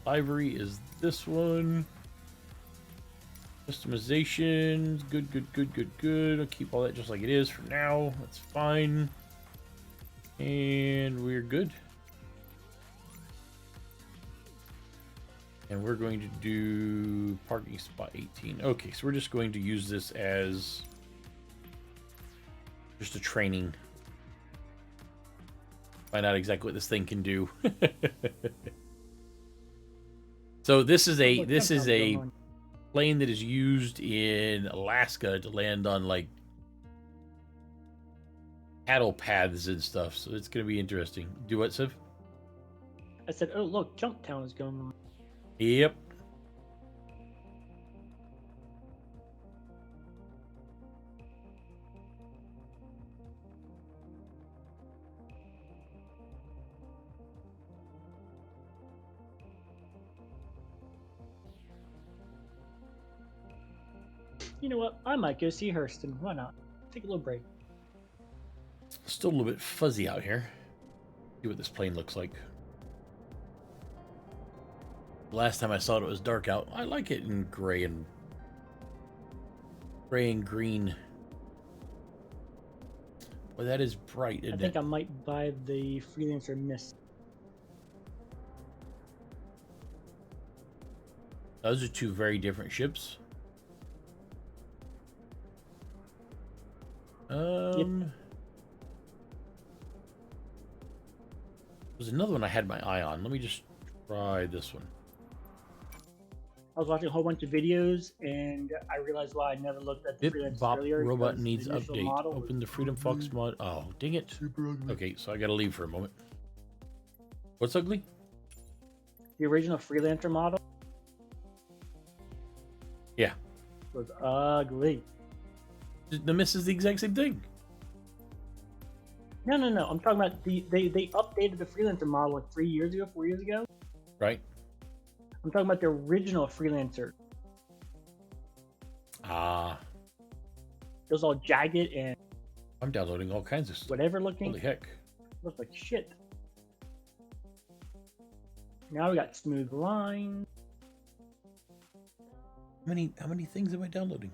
Livery is this one. Customizations, good. I'll keep all that just like it is for now. That's fine. And we're good. And we're going to do parking spot 18. Okay, so we're just going to use this as just a training. Find out exactly what this thing can do. So this is a Look, this is something's a going on. plane that is used in Alaska to land on like cattle paths and stuff. So it's going to be interesting. Do what, Siv? I said, oh, look, Junk Town is going on. Yep. You know what? I might go see Hurston. Why not? Take a little break. Still a little bit fuzzy out here. See what this plane looks like. Last time I saw it, it was dark out. I like it in gray and green. Well, that is bright, I isn't think it? I might buy the Freelancer Mist. Those are two very different ships. There's another one I had my eye on. Let me just try this one. I was watching a whole bunch of videos, and I realized why I never looked at the Bip Freelancer Bop earlier. Robot because needs the initial update. model was Open the Freedom Fox ugly. mod. Oh, dang it. Super ugly. Okay, so I gotta leave for a moment. What's ugly? The original Freelancer model. Yeah. was ugly. The Mist is the exact same thing. No. I'm talking about they updated the freelancer model like 3 years ago, 4 years ago. Right. I'm talking about the original freelancer. Ah. It was all jagged and I'm downloading all kinds of stuff. whatever looking. Holy heck. Looked like shit. Now we got smooth lines. How many things am I downloading?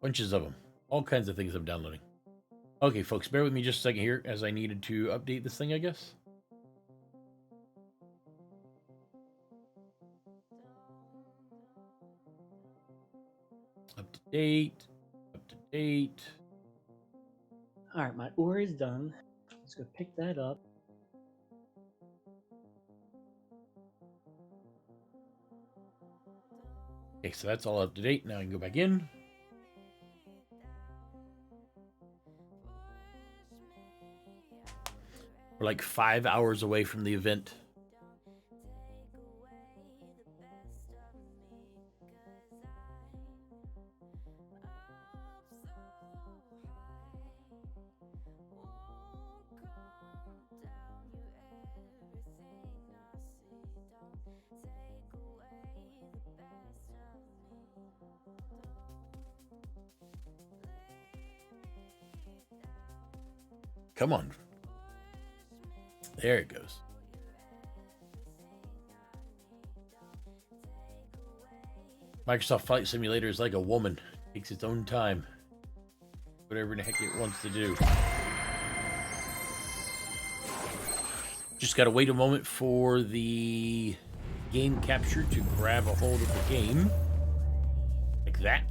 Bunches of them. All kinds of things I'm downloading. Okay, folks, bear with me just a second here as I needed to update this thing, I guess. Up to date. Up to date. Alright, my ore is done. Let's go pick that up. Okay, so that's all up to date. Now I can go back in. We're like 5 hours away from the event. Come on. There it goes. Microsoft Flight Simulator is like a woman. It takes its own time. Whatever the heck it wants to do. Just gotta wait a moment for the game capture to grab a hold of the game. Like that.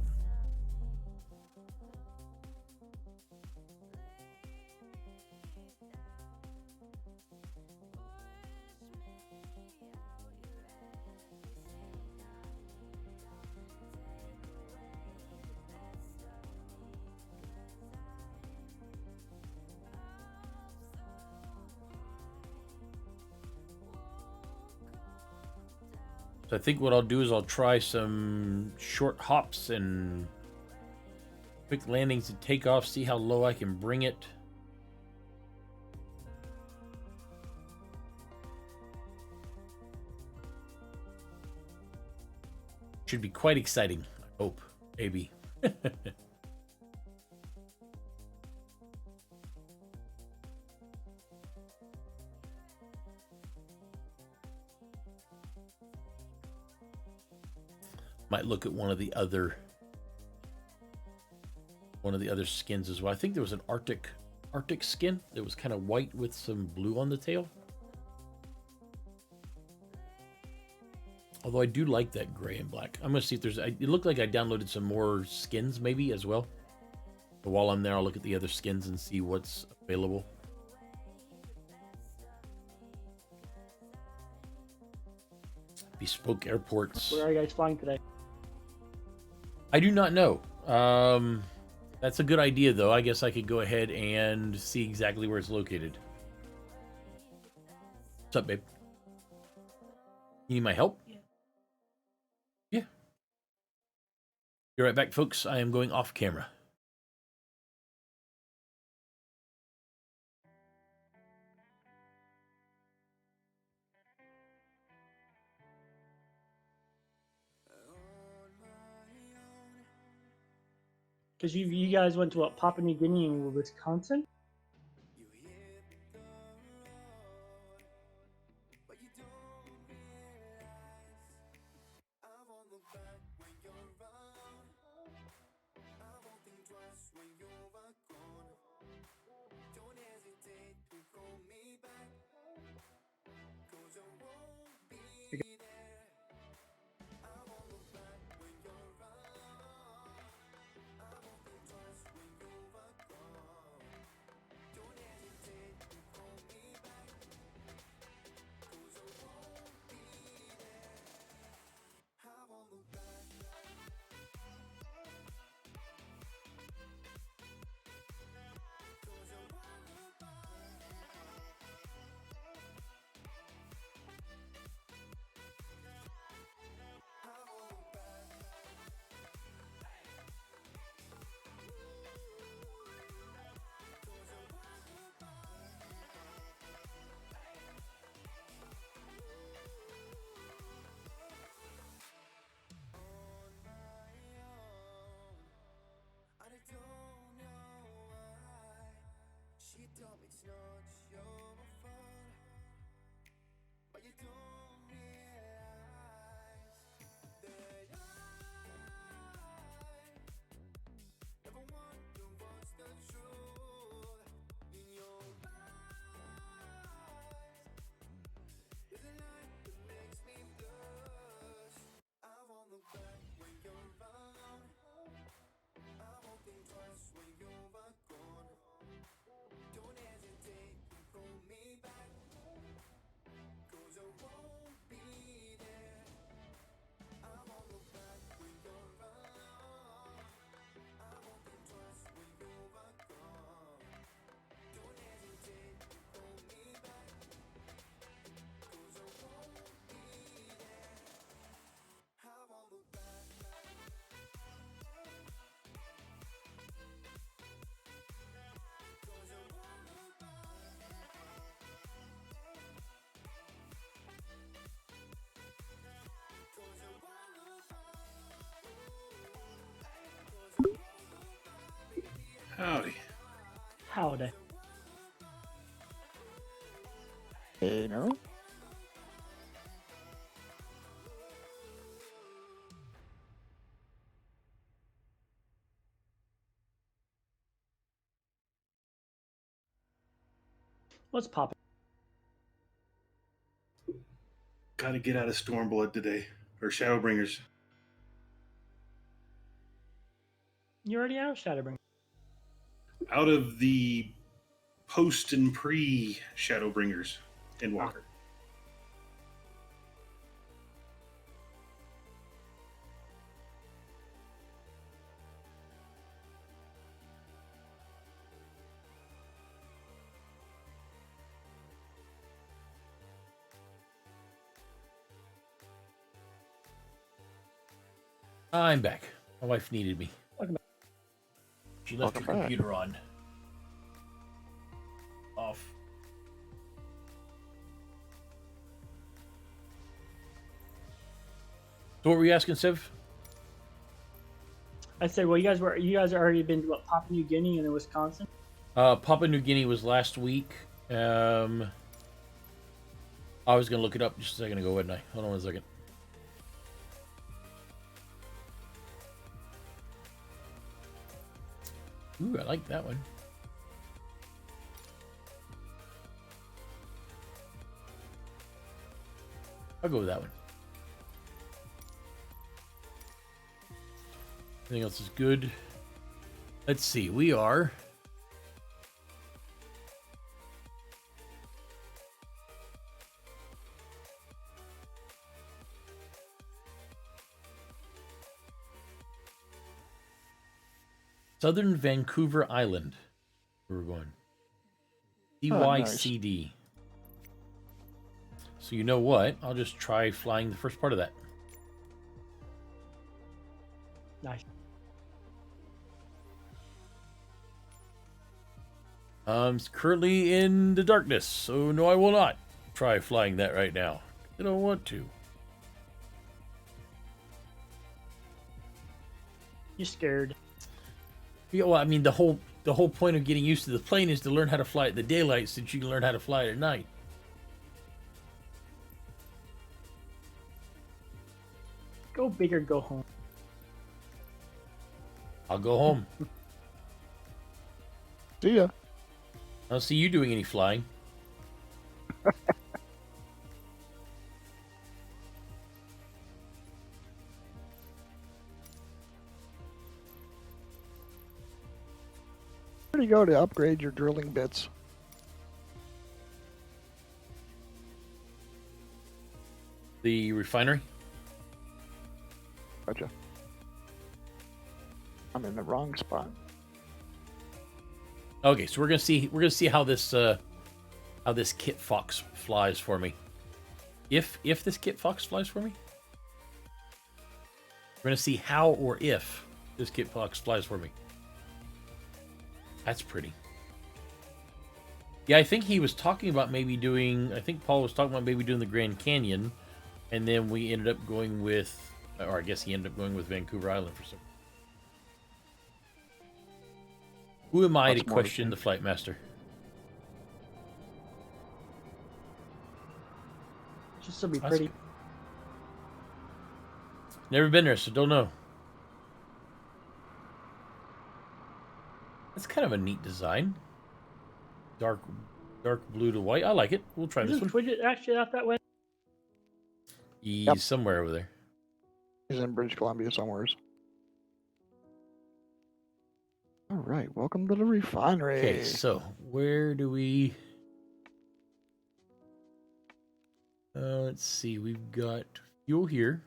So I think what I'll do is I'll try some short hops and quick landings and takeoff, see how low I can bring it. Should be quite exciting, I hope, maybe. Might look at one of the other skins as well. I think there was an Arctic skin that was kind of white with some blue on the tail. Although I do like that gray and black. I'm gonna see if there's. It looked like I downloaded some more skins maybe as well. But while I'm there, I'll look at the other skins and see what's available. Bespoke airports. Where are you guys flying today? I do not know. That's a good idea, though. I guess I could go ahead and see exactly where it's located. What's up, babe? You need my help? Yeah. Be right back, folks. I am going off camera. Because you guys went to what, Papua New Guinea and Wisconsin? Howdy. Howdy. Hey, no. What's popping? Gotta get out of Stormblood today. Or Shadowbringers. You already out, Shadowbringer. Out of the post and pre Shadowbringers in Walker. I'm back. My wife needed me. Welcome back. She left her Welcome back. computer on. Off. So what were you asking, Civ? I said, well, you guys already been to what, Papua New Guinea and then Wisconsin? Papua New Guinea was last week. I was gonna look it up just a second ago, wasn't I? Hold on 1 second. Ooh, I like that one. I'll go with that one. Everything else is good. Let's see. We are Southern Vancouver Island. Where we're going. DYCD. So you know what? I'll just try flying the first part of that. Nice. It's currently in the darkness, so no, I will not try flying that right now. I don't want to. You're scared. Yeah, well, I mean, the whole point of getting used to the plane is to learn how to fly at the daylight, so that you can learn how to fly it at night. Go big or go home. I'll go home. See ya. I don't see you doing any flying. Where do you go to upgrade your drilling bits? The refinery. Gotcha. I'm in the wrong spot. Okay, so we're gonna see how this Kit Fox flies for me. If this Kit Fox flies for me, we're gonna see how or if this Kit Fox flies for me. That's pretty. Yeah, I think he was talking about maybe doing. I think Paul was talking about maybe doing the Grand Canyon, and then we ended up going with, or I guess he ended up going with Vancouver Island for some. Who am I to question the flight master? Just to be pretty. Never been there, so don't know. That's kind of a neat design. Dark blue to white. I like it. We'll try this one. Isn't Twidget actually out that way? He's somewhere over there. He's in British Columbia somewheres. All right, welcome to the refinery. Okay, so where do we... let's see. We've got fuel here.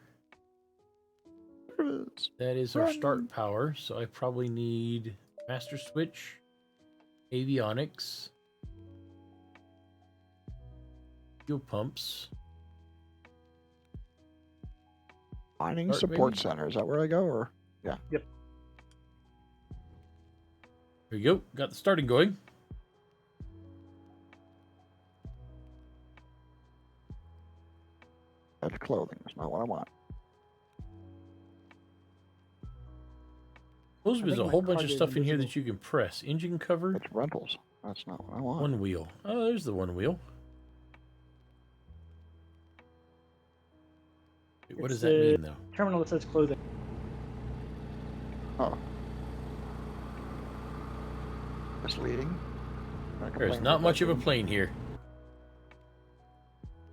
That is our start power, so I probably need master switch, avionics, fuel pumps. Mining Start, support maybe? center. Is that where I go, or yeah? Yep. There you go. Got the starting going. That's clothing. That's not what I want. Suppose there's think a my whole bunch card of is stuff in here that invisible. you can press. Engine cover, It's rentals. That's not what I want. one wheel. Oh, there's the one wheel. Wait, what does It's that the mean, though? terminal that says clothing. Oh. Misleading. Not There's complaining not about much of a being- plane here.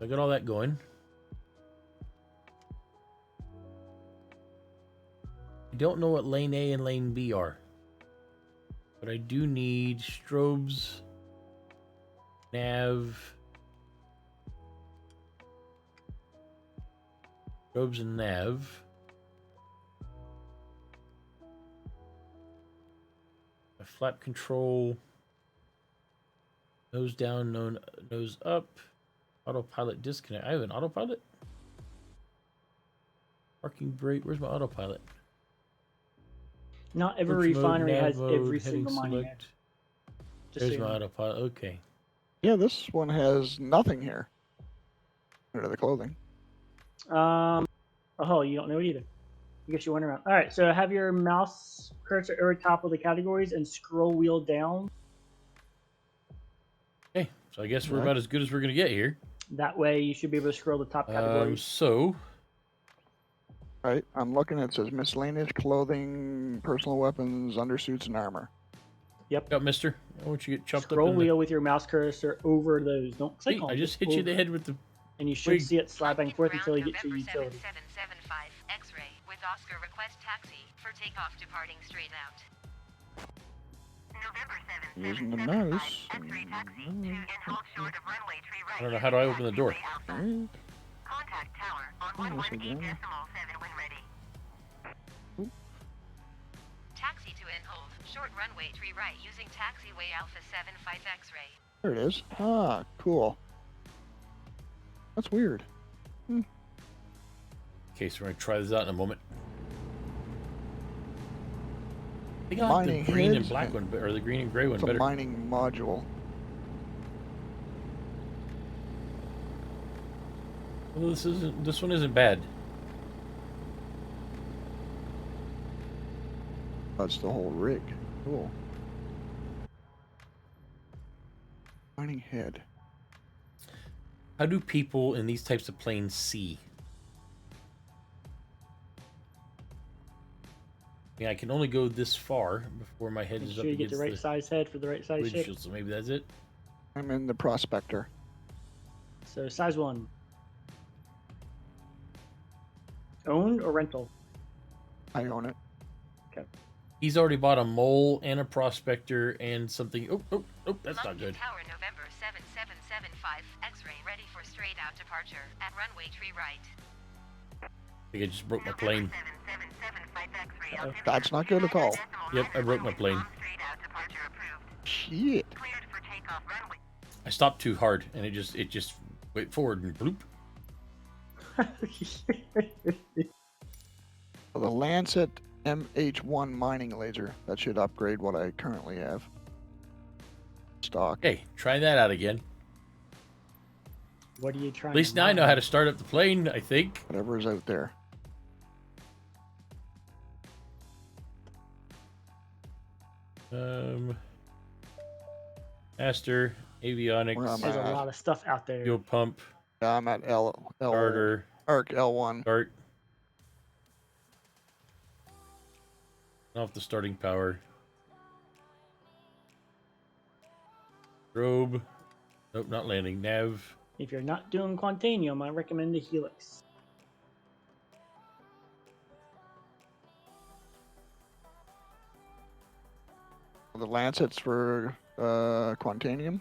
I got all that going. I don't know what lane A and lane B are. But I do need strobes, nav, strobes and nav. A flap control, nose down, nose up, autopilot disconnect. I have an autopilot? Parking brake, where's my autopilot? Not every Approach mode, refinery nav has mode, every heading single mining select. edge. Just There's so my you know. autopilot. Okay. Yeah, this one has nothing here. Under the clothing. Oh, you don't know it either. I guess you went around. All right, so have your mouse cursor over top of the categories and scroll wheel down. Okay, so I guess we're Right. about as good as we're gonna get here. That way, you should be able to scroll the top categories. So Right, I'm looking. It says miscellaneous clothing, personal weapons, undersuits, and armor. Yep. got Mister. I want you to get chopped Scroll up in wheel with your mouse cursor over those. Don't click See, on I them, just hit you in the over. head with the. And you should Wait. see it slide back and forth until you get to November utility. 7775 X-ray with Oscar request taxi for takeoff departing straight out. November Using the 7775 mouse. X-ray taxi to and hold short of runway tree right. I don't know, how do I open the door? Right. Contact tower on Oh, yes, 118.7 again. when ready. Taxi to and hold short runway tree right using taxiway Alpha 75 X-ray. There it is. Ah, cool. That's weird. Okay, so we're gonna try this out in a moment. I think I like the Mining green and heads black and- one, or the green and gray one It's a better. mining module. Well, this one isn't bad. That's the whole rig. Cool. Mining head. How do people in these types of planes see? Yeah, I can only go this far before my head Make is sure up you get the against right the size head for the right size ship. windshield. So maybe that's it. I'm in the prospector. So size 1. Owned or rental? I own it. He's already bought a mole and a prospector and something. Oh, that's not London good. Tower November 7775 X-ray ready for straight out departure at runway tree right. I think I just broke my plane. 7775 X-ray. Uh-oh. That's not good at all. Yep, I broke my plane. Straight out departure approved. Shit. Cleared for takeoff runway. I stopped too hard, and it just went forward and bloop. The Lancet MH1 mining laser. That should upgrade what I currently have. Stock. Hey, try that out again. What are you trying At least to now I know mine? how to start up the plane, I think. Whatever is out there. Master, avionics, Where am There's a I? lot of stuff out there. fuel pump, Yeah, I'm at L starter, ARC L1. start. Off the starting power. Strobe. Nope, not landing. Nav. If you're not doing Quantanium, I recommend the Helix. The Lancets for Quantanium.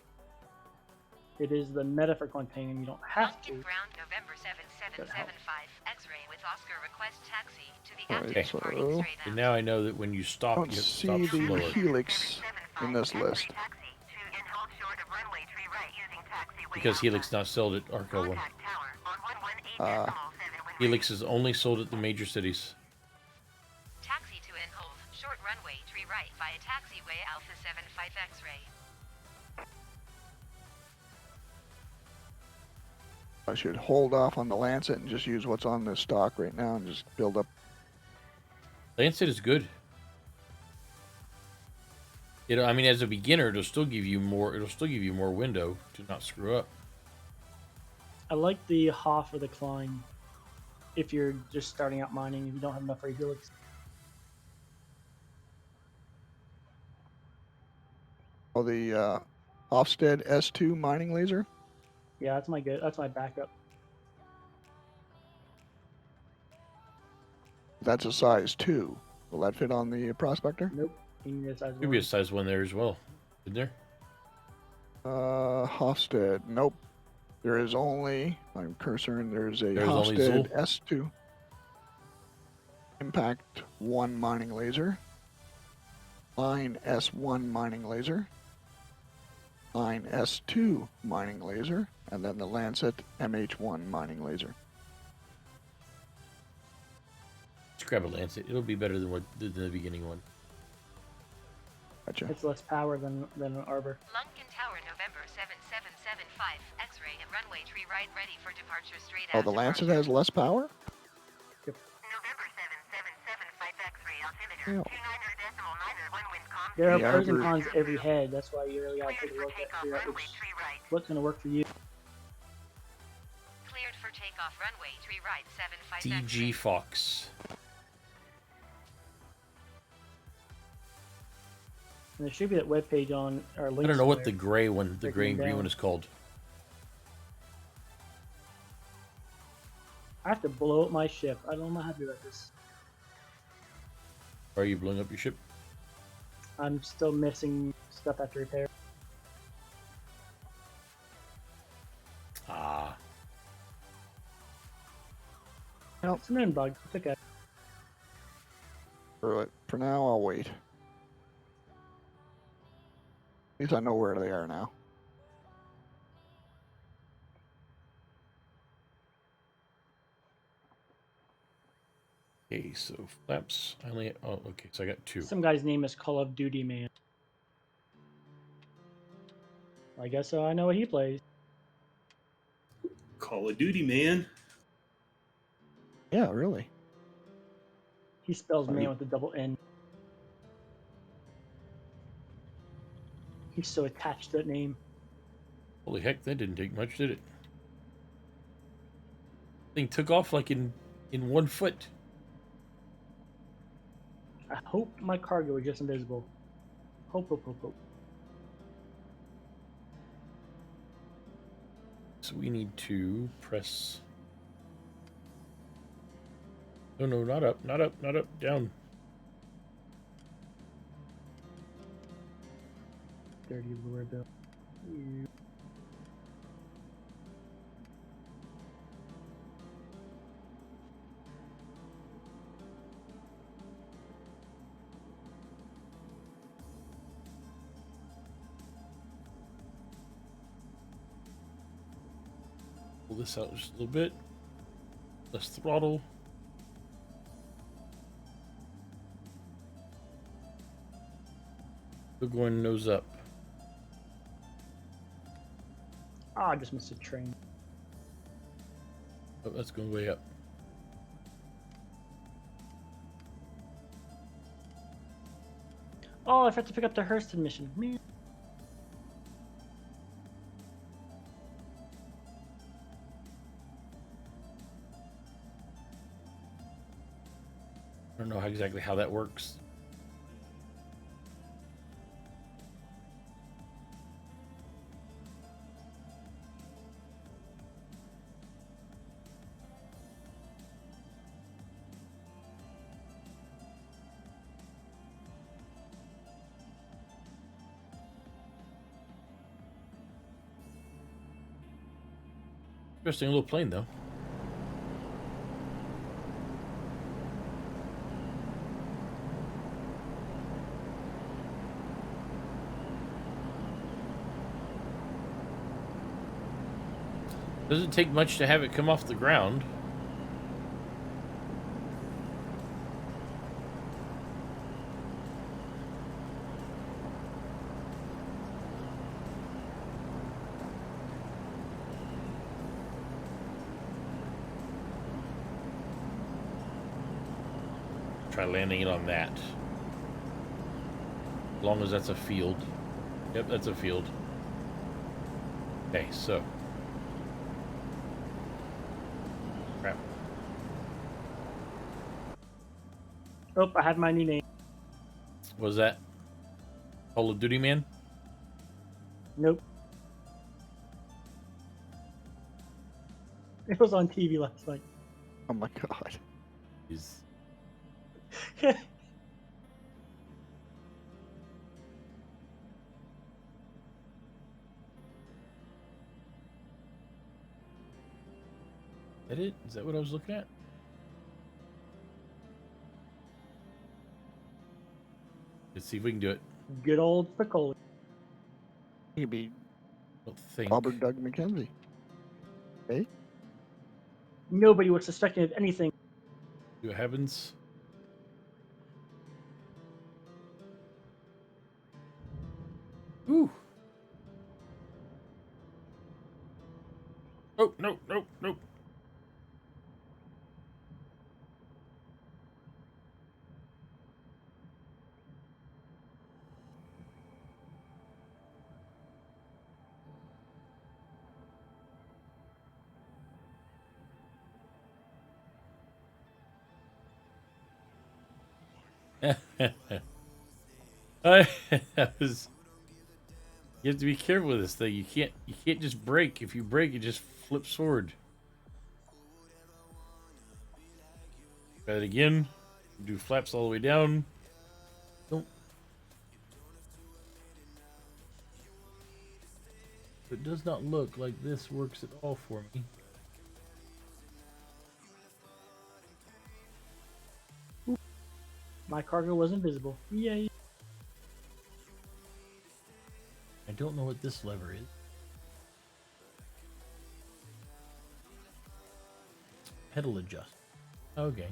It is the meta for Quantanium. You don't have to. London ground November 7775 X-ray with Oscar request taxi to the Alright, active departing so- straight And out. now I know that when you stop, I you don't have to see stop the slower. Helix in this list. Taxi to and hold short of runway tree right using taxiway. Because Alpha. Helix now sold at Arco 1. Contact tower on 118.7 when Helix is only sold at the major cities. Taxi to and hold short runway tree right via taxiway Alpha 75 X-ray. I should hold off on the Lancet and just use what's on this stock right now and just build up. Lancet is good. I mean, as a beginner, it'll still give you more. It'll still give you more window to not screw up. I like the Hoff or the Klein. If you're just starting out mining, if you don't have enough for a Helix. Oh, the Hofstad S2 mining laser. Yeah, that's my backup. That's a size 2. Will that fit on the Prospector? Nope. You need a size Could be a 1. size 1 there as well. Isn't there? Hofstad. Nope. There is only, my cursor, and there's a There's only Hofstad Zool. S2. Impact 1 mining laser. Line S1 mining laser. Line S2 mining laser. And then the Lancet MH1 mining laser. Just grab a Lancet. It'll be better than the beginning one. Gotcha. It's less power than an Arbor. Lunkin Tower, November 7775. X-ray at runway tree right, ready for departure straight Oh, out. the Lancet has less power? November 7775 X-ray altimeter. Yeah. 29er decimal niner. One wind com. There are The pros and average- cons every head. That's why you really gotta Cleared take a for look at takeoff figure out runway tree right. what's gonna work for you. Cleared for takeoff runway tree right 75. DG Fox. And there should be that webpage on our links. I don't know what where- the gray one, the breaking gray and them green down. one is called. I have to blow up my ship. I'm not happy about this. Are you blowing up your ship? I'm still missing stuff I have to repair. Ah. No, it's an end bug. It's okay. For now, I'll wait. At least I know where they are now. Okay, so flaps. I only. Oh, okay. So I got 2. Some guy's name is Call of Duty Man. I guess so. I know what he plays. Call of Duty, man. Yeah, really. He spells Are man you- with a double N. He's so attached to that name. Holy heck! That didn't take much, did it? Thing took off like in 1 foot. I hope my cargo is just invisible. Hope. So we need to press. Oh no, not up, not up, not up, down. Dirty lure bill. Pull this out just a little bit. Less throttle. We're going nose up. Ah, I just missed a train. Oh, that's going way up. Oh, I forgot to pick up the Hurston mission. Man. I don't know exactly how that works. Interesting little plane, though. Doesn't take much to have it come off the ground. Try landing it on that. As long as that's a field. Yep, that's a field. Okay, so. Crap. Oh, I have my new name. What was that? Call of Duty man? Nope. It was on TV last night. Oh my god. He's... Is that it? Is that what I was looking at? Let's see if we can do it. Good old Piccoli. Maybe I don't think. Robert Doug McKenzie. Hey? Nobody was suspecting of anything. See what happens. Ooh. Oh, no, no, no. I was... You have to be careful with this thing. You can't just brake. If you brake, it just flips forward. Try it again. Do flaps all the way down. Don't. It does not look like this works at all for me. My cargo was invisible. Yay. I don't know what this lever is. Pedal adjust. Okay.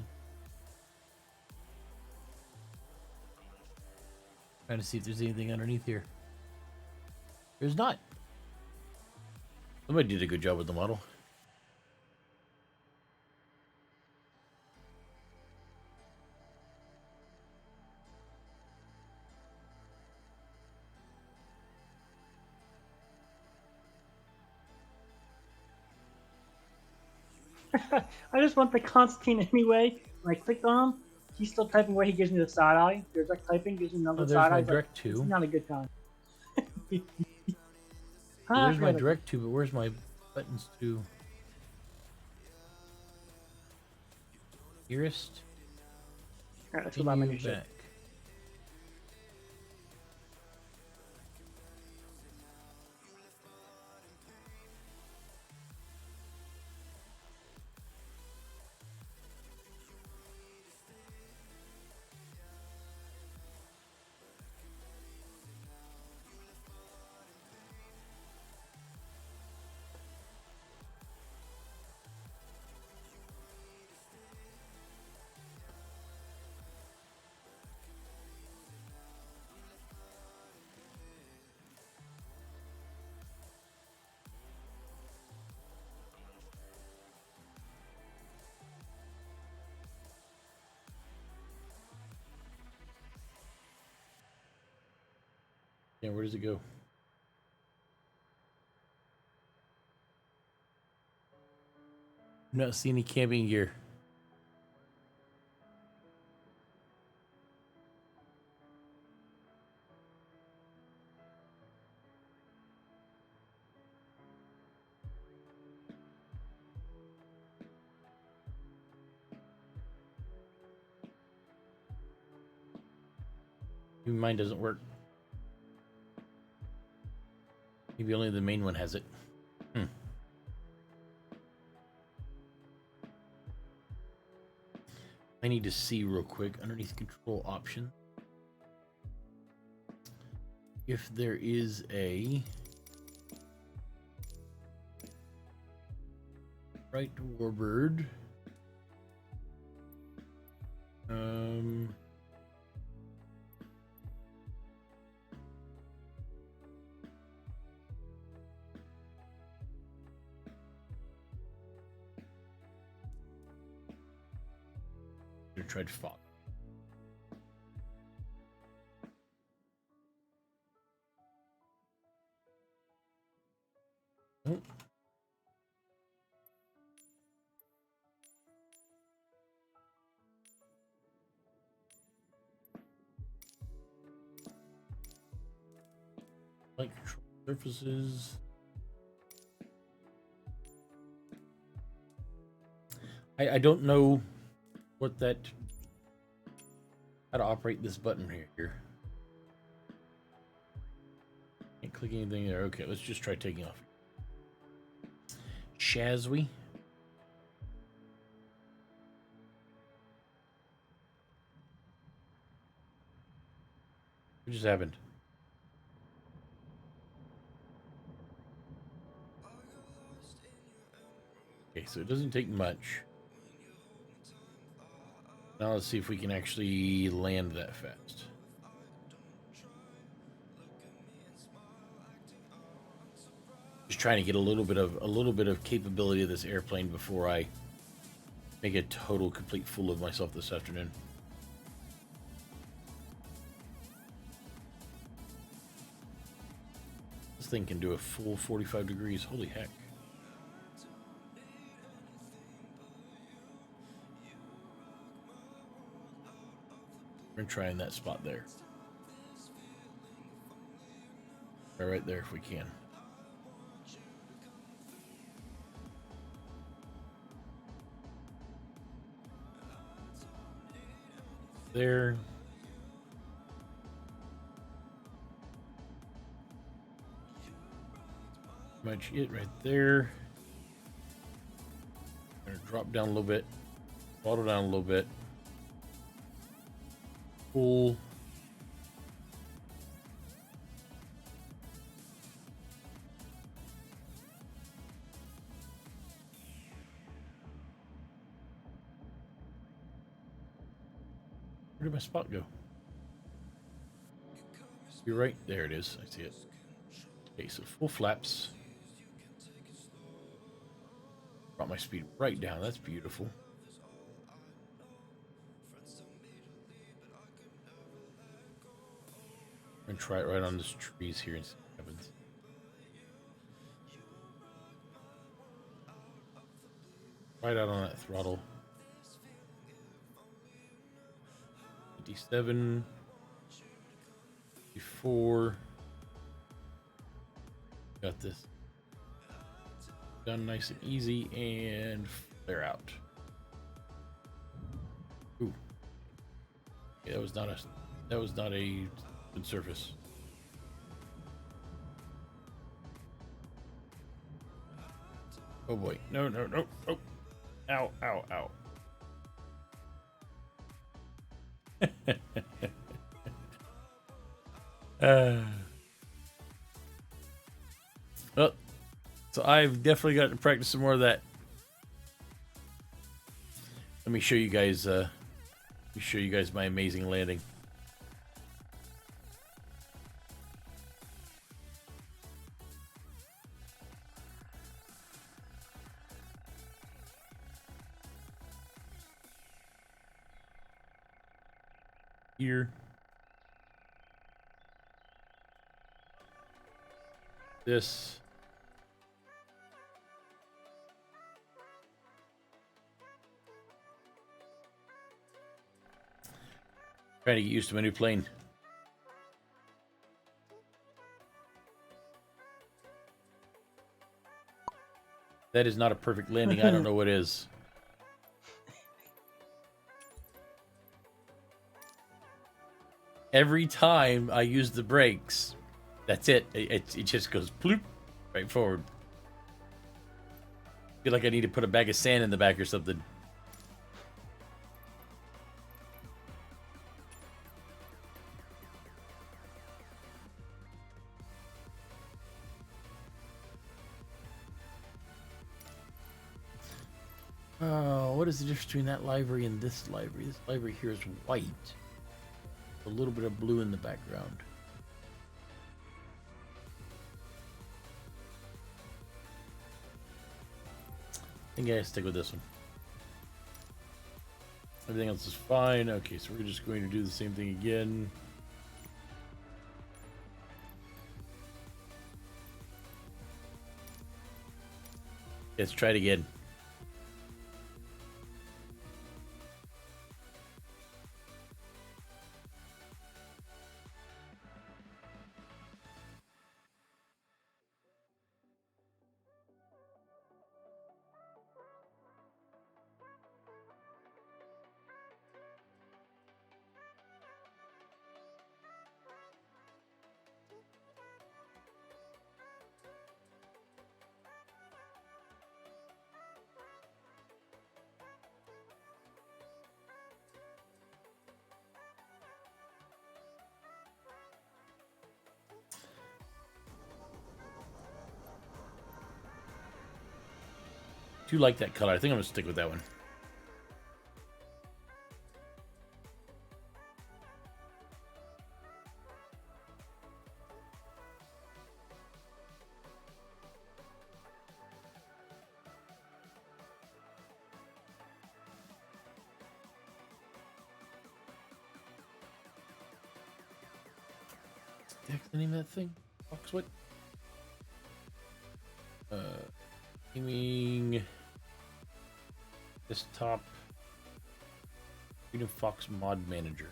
Trying to see if there's anything underneath here. There's not. Somebody did a good job with the model. I just want the Constantine anyway. When I clicked on him, he's still typing away. He gives me the side eye. Direct typing gives me another Oh, there's side my eye. direct It's two. not a good time. There's my direct two, but where's my buttons to? Nearest. Alright, let's go buy my new ship. Back. Yeah, where does it go? I'm not seeing any camping gear. Maybe mine doesn't work. Maybe only the main one has it. I need to see real quick underneath control option if there is a right warbird. I tried fog. Oh. Flight control surfaces. I don't know what that, how to operate this button here. Can't click anything there. Okay, let's just try taking off. Shall we? What just happened? Okay, so it doesn't take much. Now let's see if we can actually land that fast. Just trying to get a little bit of capability of this airplane before I make a total complete fool of myself this afternoon. This thing can do a full 45 degrees. Holy heck. We're trying that spot there. Right there if we can. There. Much it right there. Gonna drop down a little bit. Throttle down a little bit. Pull. Where did my spot go? You're right. There it is. I see it. Okay, so full flaps. Brought my speed right down. That's beautiful. I'm gonna try it right on this trees here and see what happens. Right out on that throttle. 57. 54. Got this done nice and easy, and flare out. Ooh. Yeah, that was not a good surface. Oh boy. No, no, no. Oh. Ow, ow, ow. Well, so I've definitely got to practice some more of that. Let me show you guys. My amazing landing. Here. This. Trying to get used to my new plane. That is not a perfect landing. I don't know what is. Every time I use the brakes, that's it. It just goes bloop right forward. I feel like I need to put a bag of sand in the back or something. What is the difference between that livery and this livery? This livery here is white. A little bit of blue in the background. I think I gotta stick with this one. Everything else is fine. Okay, so we're just going to do the same thing again. Let's try it again. Do like that color. I think I'm gonna stick with that one. What's the name of that thing? Foxwood? Gaming desktop Freedom Fox Mod Manager.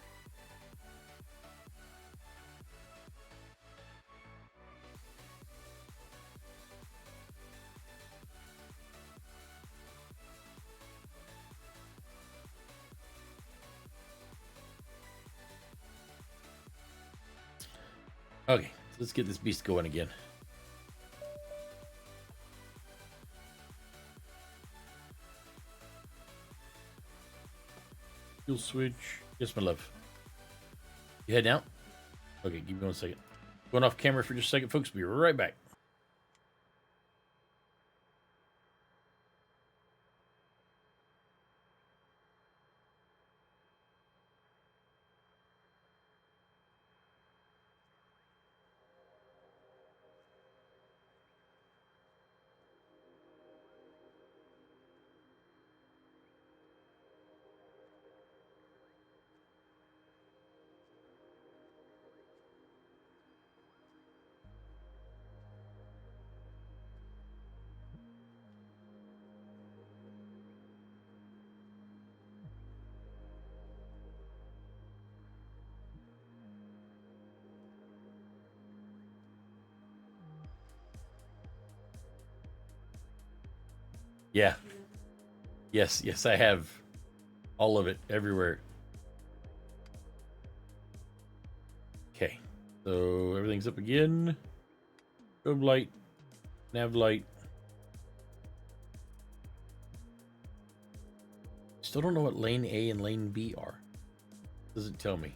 Okay, so let's get this beast going again. Fuel switch. Yes, my love. You heading out? Okay, give me 1 second. Going off camera for just a second, folks. Be right back. Yeah. Yes, I have all of it everywhere. Okay, so everything's up again. Strobe light, nav light. Still don't know what lane A and lane B are. Doesn't tell me.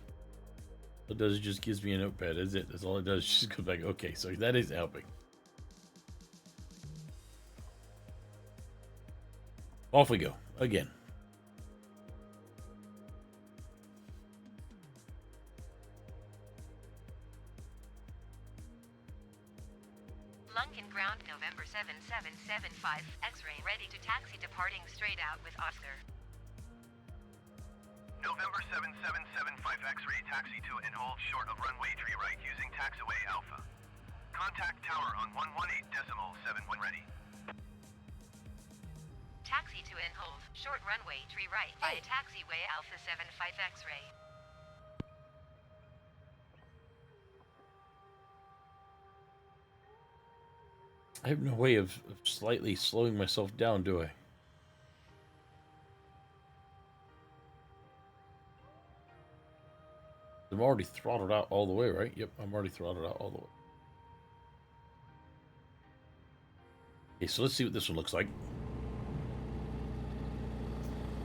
What it does, it just gives me a notepad. That's it. That's all it does. It just goes back. Okay, so that is helping. Off we go again. Lunken ground November 7775 X-ray ready to taxi departing straight out with Oscar. November 7775 X-ray taxi to and hold short of runway tree right using taxiway Alpha. Contact tower on 118.7 when ready. Taxi to and hold short runway tree right via taxiway Alpha 75 X-ray. I have no way of slightly slowing myself down, do I? I'm already throttled out all the way, right? Yep, I'm already throttled out all the way. Okay, so let's see what this one looks like.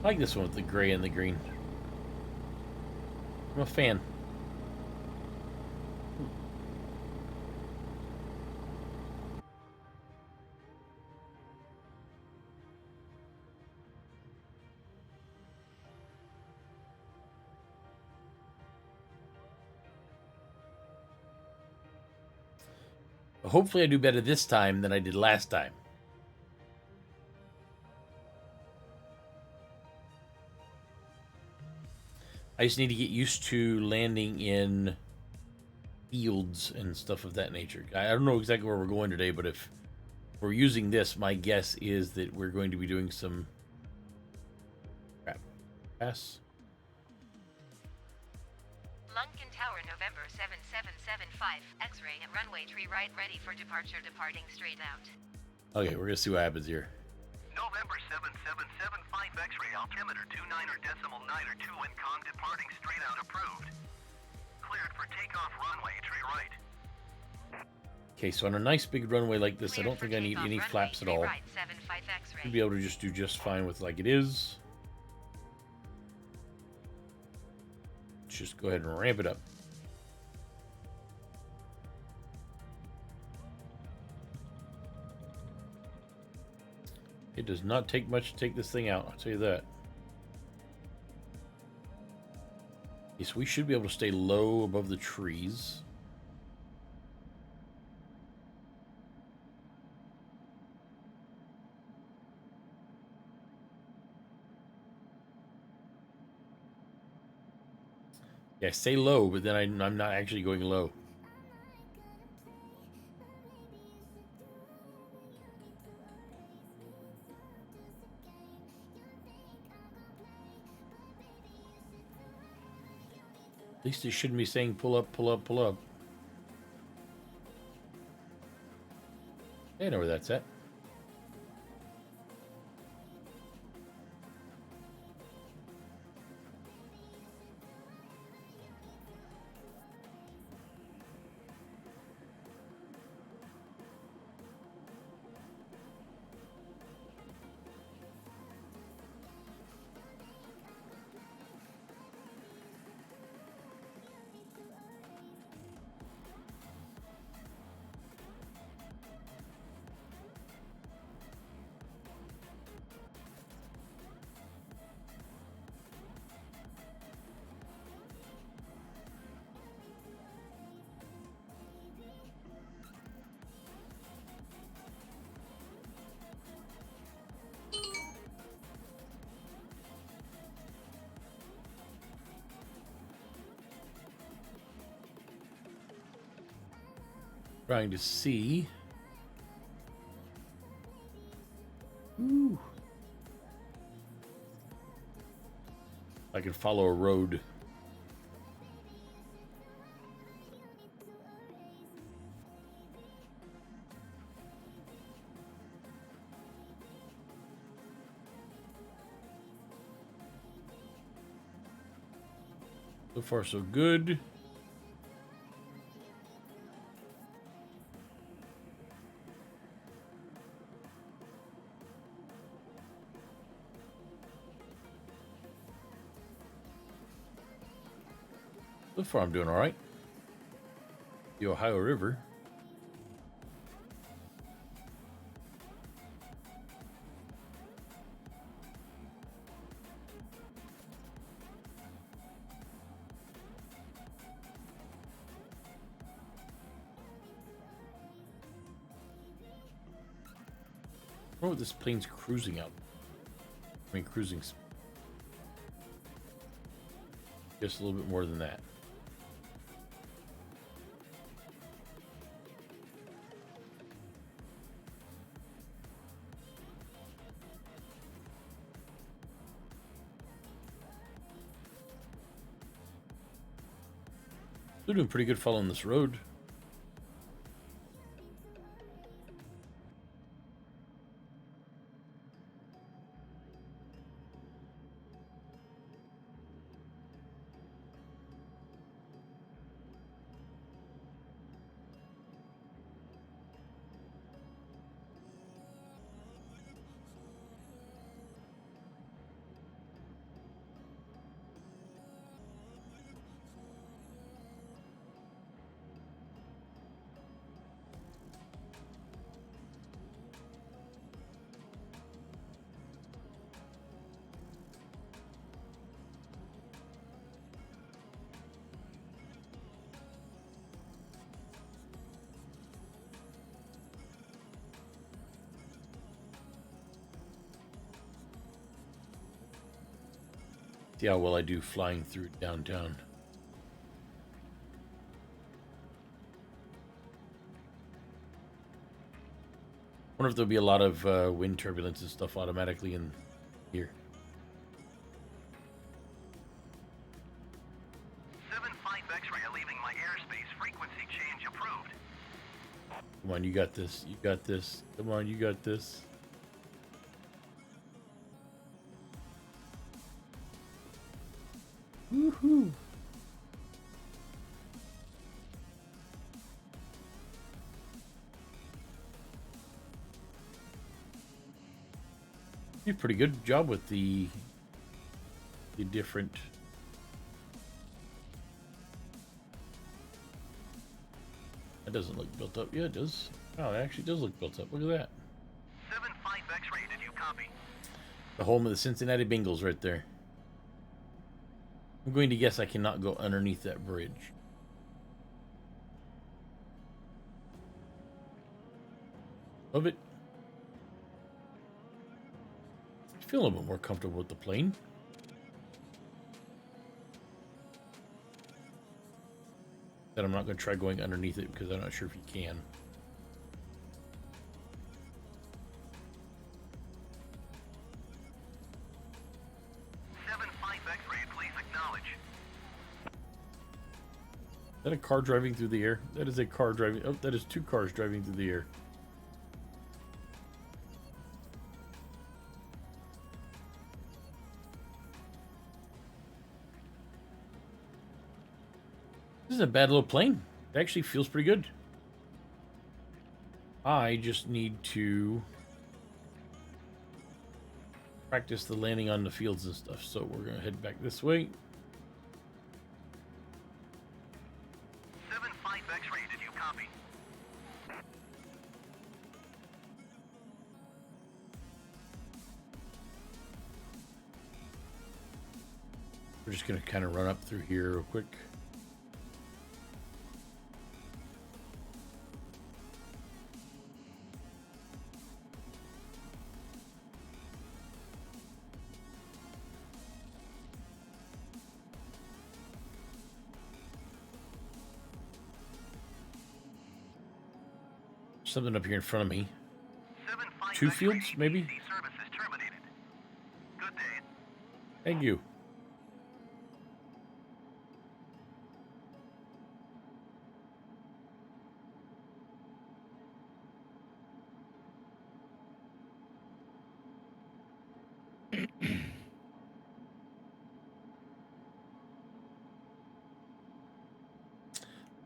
I like this one with the gray and the green. I'm a fan. Hopefully I do better this time than I did last time. I just need to get used to landing in fields and stuff of that nature. I don't know exactly where we're going today, but if we're using this, my guess is that we're going to be doing some crap. Pass. Lunkin Tower, November 7775, X-ray at runway tree right, ready for departure, departing straight out. Okay, we're gonna see what happens here. November 7775 X-ray, altimeter 29.9 or 2 wind com, departing straight out, approved. Cleared for takeoff, runway tree right. Okay, so on a nice big runway like this, I Cleared don't for think I need takeoff, any runway flaps at tree all. Right, 75 X-ray. Should be able to just do just fine with like it is. Let's just go ahead and ramp it up. It does not take much to take this thing out, I'll tell you that. Okay, so we should be able to stay low above the trees. Yeah, stay low, but then I'm not actually going low. At least it shouldn't be saying pull up, pull up, pull up. I know where that's at. Trying to see. Ooh. I can follow a road. So far, so good. So far, I'm doing all right. The Ohio River. I wonder what this plane's cruising out. I mean, cruising. Just a little bit more than that. They're doing pretty good following this road. See how well I do flying through downtown. Wonder if there'll be a lot of wind turbulence and stuff automatically in here. 7-5 X-ray leaving my airspace. Frequency change approved. Come on, you got this. You got this. Come on, you got this. Woohoo! You did a pretty good job with the different. That doesn't look built up. Yeah, it does. Oh, it actually does look built up. Look at that. 7-5 X-ray, did you copy? The home of the Cincinnati Bengals right there. I'm going to guess I cannot go underneath that bridge. Love it. I feel a little bit more comfortable with the plane. That I'm not going to try going underneath it because I'm not sure if you can. Is that a car driving through the air? That is a car driving. Oh, that is 2 cars driving through the air. This isn't a bad little plane. It actually feels pretty good. I just need to practice the landing on the fields and stuff. So we're going to head back this way. 7-5 X-ray, did you copy? We're just going to kind of run up through here real quick. Something up here in front of me. 7-5 2 X-ray, fields, maybe? ATC service is terminated. Good day. Thank you.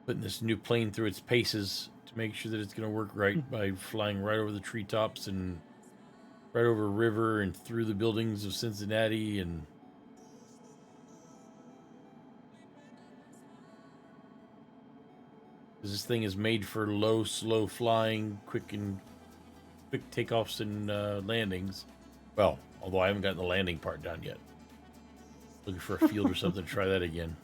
Putting this new plane through its paces to make sure that it's going to work right by flying right over the treetops and right over a river and through the buildings of Cincinnati. And this thing is made for low, slow flying, quick takeoffs and landings. Well, although I haven't gotten the landing part done yet. Looking for a field or something to try that again.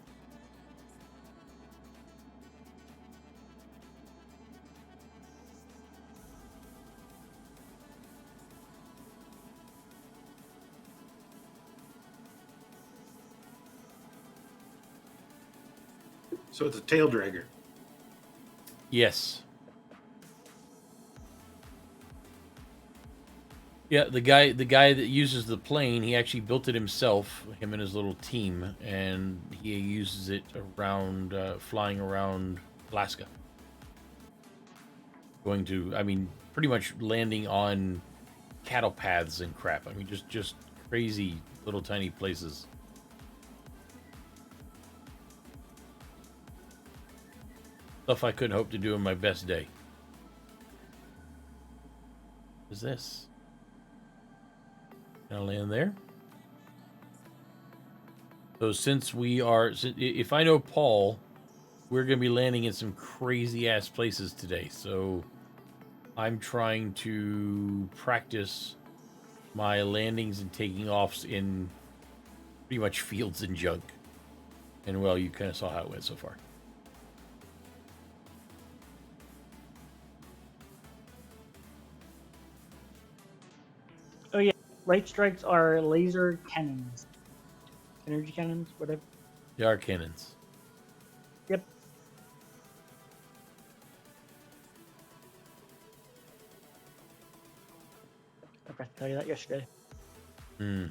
So it's a tail dragger. Yes. Yeah, the guy that uses the plane, he actually built it himself, him and his little team, and he uses it around, flying around Alaska. Going to, I mean, pretty much landing on cattle paths and crap. I mean, just crazy little tiny places. Stuff I couldn't hope to do in my best day. What is this? Can I land there? So since if I know Paul, we're going to be landing in some crazy ass places today. So I'm trying to practice my landings and taking offs in pretty much fields and junk. And well, you kind of saw how it went so far. Oh yeah, light strikes are laser cannons, energy cannons, whatever. They are cannons. Yep. forgot to tell you that yesterday. Hmm.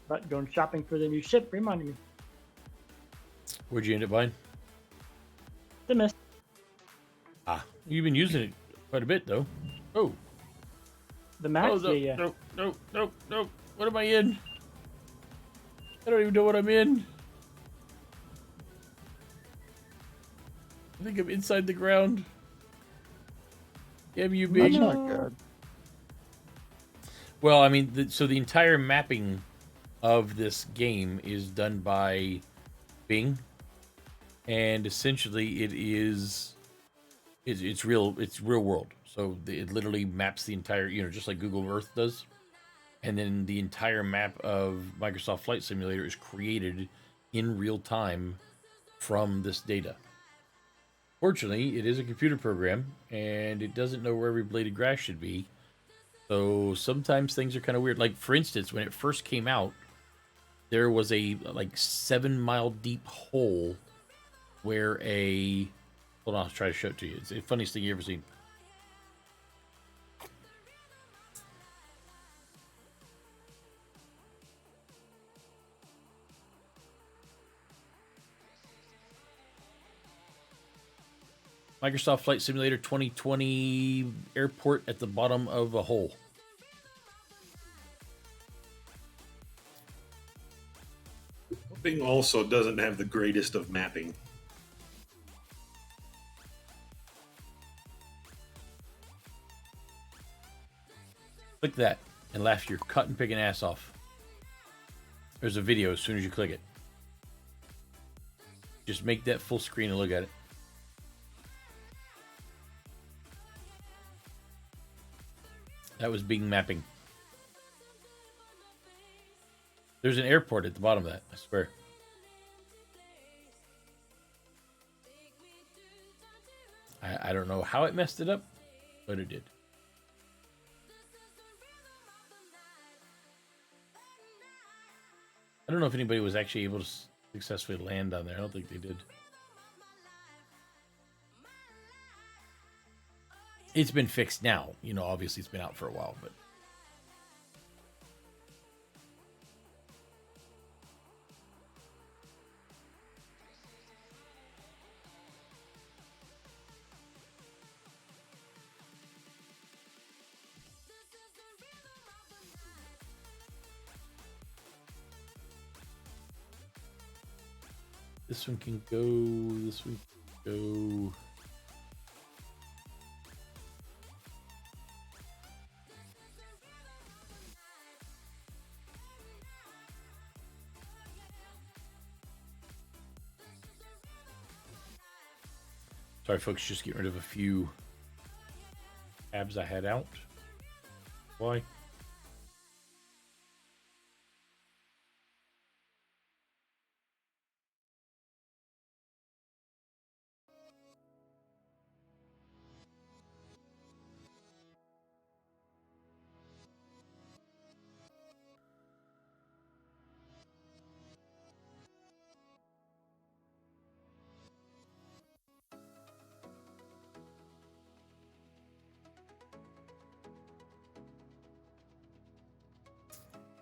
But going shopping for the new ship reminded me. Where'd you end up buying? The mist. Ah, you've been using it quite a bit, though. Oh. The max? Oh, no, yeah. no. What am I in? I don't even know what I'm in. I think I'm inside the ground. Damn you, That's Bing. not good. Well, I mean, so the entire mapping of this game is done by Bing, and essentially it's real world. So it literally maps the entire, just like Google Earth does, and then the entire map of Microsoft Flight Simulator is created in real time from this data. Fortunately, it is a computer program, and it doesn't know where every blade of grass should be. So sometimes things are kind of weird. Like, for instance, when it first came out, there was a, 7-mile deep hole where a... Hold on, I'll try to show it to you. It's the funniest thing you ever seen. Microsoft Flight Simulator 2020 airport at the bottom of a hole. Bing also doesn't have the greatest of mapping. Click that and laugh your cut and picking ass off. There's a video as soon as you click it. Just make that full screen and look at it. That was Bing mapping. There's an airport at the bottom of that, I swear. I don't know how it messed it up, but it did. I don't know if anybody was actually able to successfully land on there. I don't think they did. It's been fixed now. Obviously it's been out for a while, but... This one can go, this one can go. Sorry, folks, just getting rid of a few tabs I had out. Why?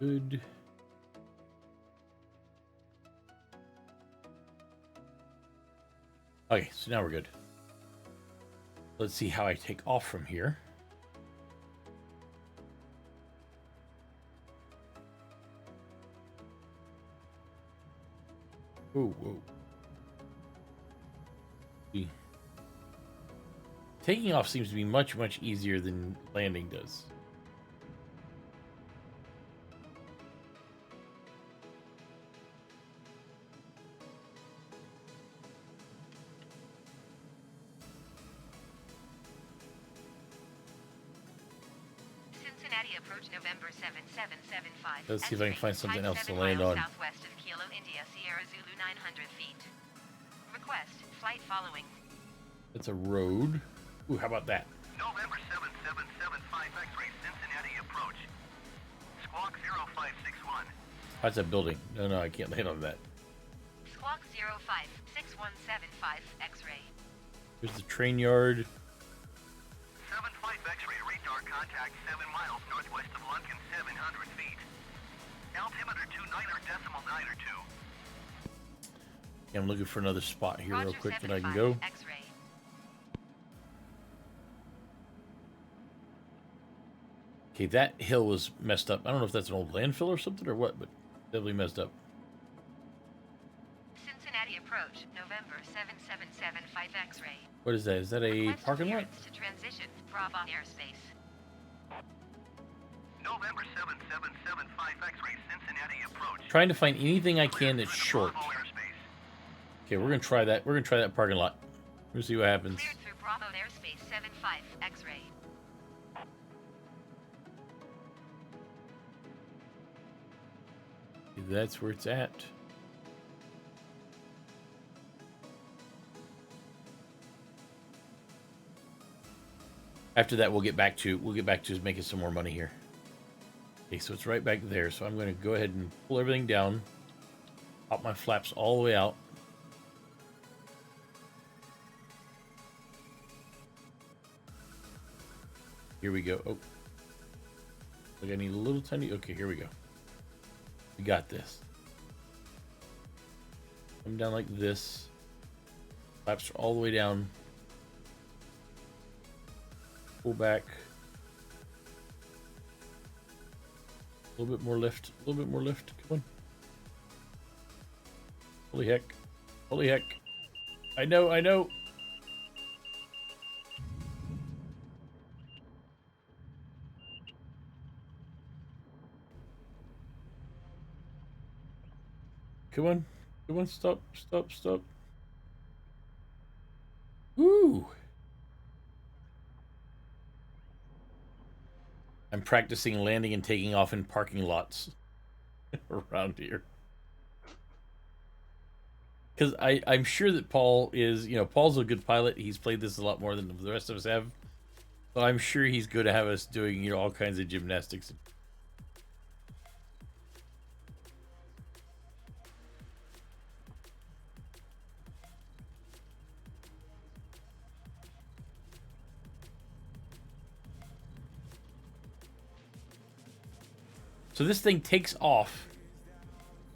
Good. Okay, so now we're good. Let's see how I take off from here. Whoa. See. Taking off seems to be much, much easier than landing does. Cincinnati approach November 7775. Let's see if I can find something else to land on. Southwest of Kilo, India, Sierra Zulu 900 feet. Request flight following. That's a road. Ooh, how about that? November 7775 X-ray Cincinnati approach. Squawk 0561. That's a building. No, I can't land on that. Squawk 056175 X-ray. There's the train yard. 75 X-ray radar contact 7 miles northwest of Lunkin, 700 feet. Altimeter 29.92. Yeah, I'm looking for another spot here Roger, real quick that I can 75 go. X-ray. Okay, that hill was messed up. I don't know if that's an old landfill or something or what, but definitely messed up. Cincinnati approach, November 7775 X-ray. What is that? Is that a Request parking lot? clearance to transition, Bravo airspace. November 7775 X-ray Cincinnati approach. Trying to find anything I can that's short. Bravo airspace. Okay, we're gonna try that. We're gonna try that parking lot. We'll see what happens. Cleared through Bravo airspace 75 X-ray. That's where it's at. After that, we'll get back to making some more money here. Okay, so it's right back there. So I'm going to go ahead and pull everything down, pop my flaps all the way out. Here we go. Oh, look, I need a little tiny. Okay, here we go. We got this. Come down like this. Flaps are all the way down. Pull back. A little bit more lift. A little bit more lift. Come on. Holy heck. Holy heck. I know, I know. Come on. Come on, stop, stop, stop. Woo! I'm practicing landing and taking off in parking lots around here. Because I'm sure that Paul is, Paul's a good pilot. He's played this a lot more than the rest of us have. So I'm sure he's going to have us doing, all kinds of gymnastics. So this thing takes off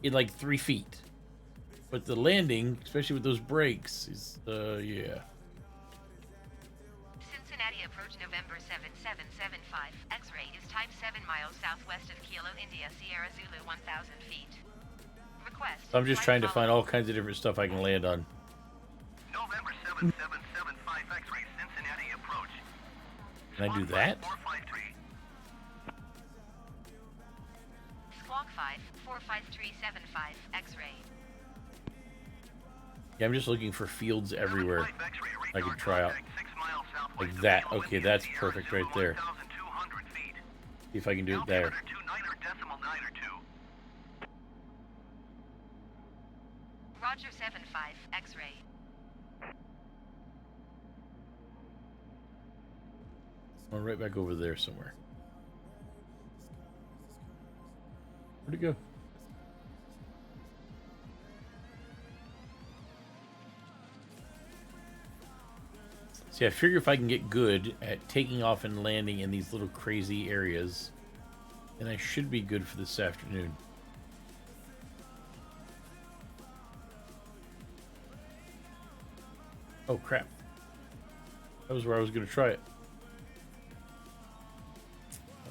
in like 3 feet. But the landing, especially with those brakes, is, yeah. Cincinnati approach November 7775 X-ray is type 7 miles southwest of Kilo, India, Sierra Zulu 1000 feet. Request. So I'm just trying to find all kinds of different stuff I can land on. November 7775 X-ray Cincinnati approach. Can I do that? 453. Squawk 5 45375 X-ray. Yeah, I'm just looking for fields everywhere I can try out. Like that. Okay, that's perfect right there. See if I can do it there. Roger 75 X-ray. I'm right back over there somewhere. Where'd it go? See, I figure if I can get good at taking off and landing in these little crazy areas, then I should be good for this afternoon. Oh, crap. That was where I was going to try it.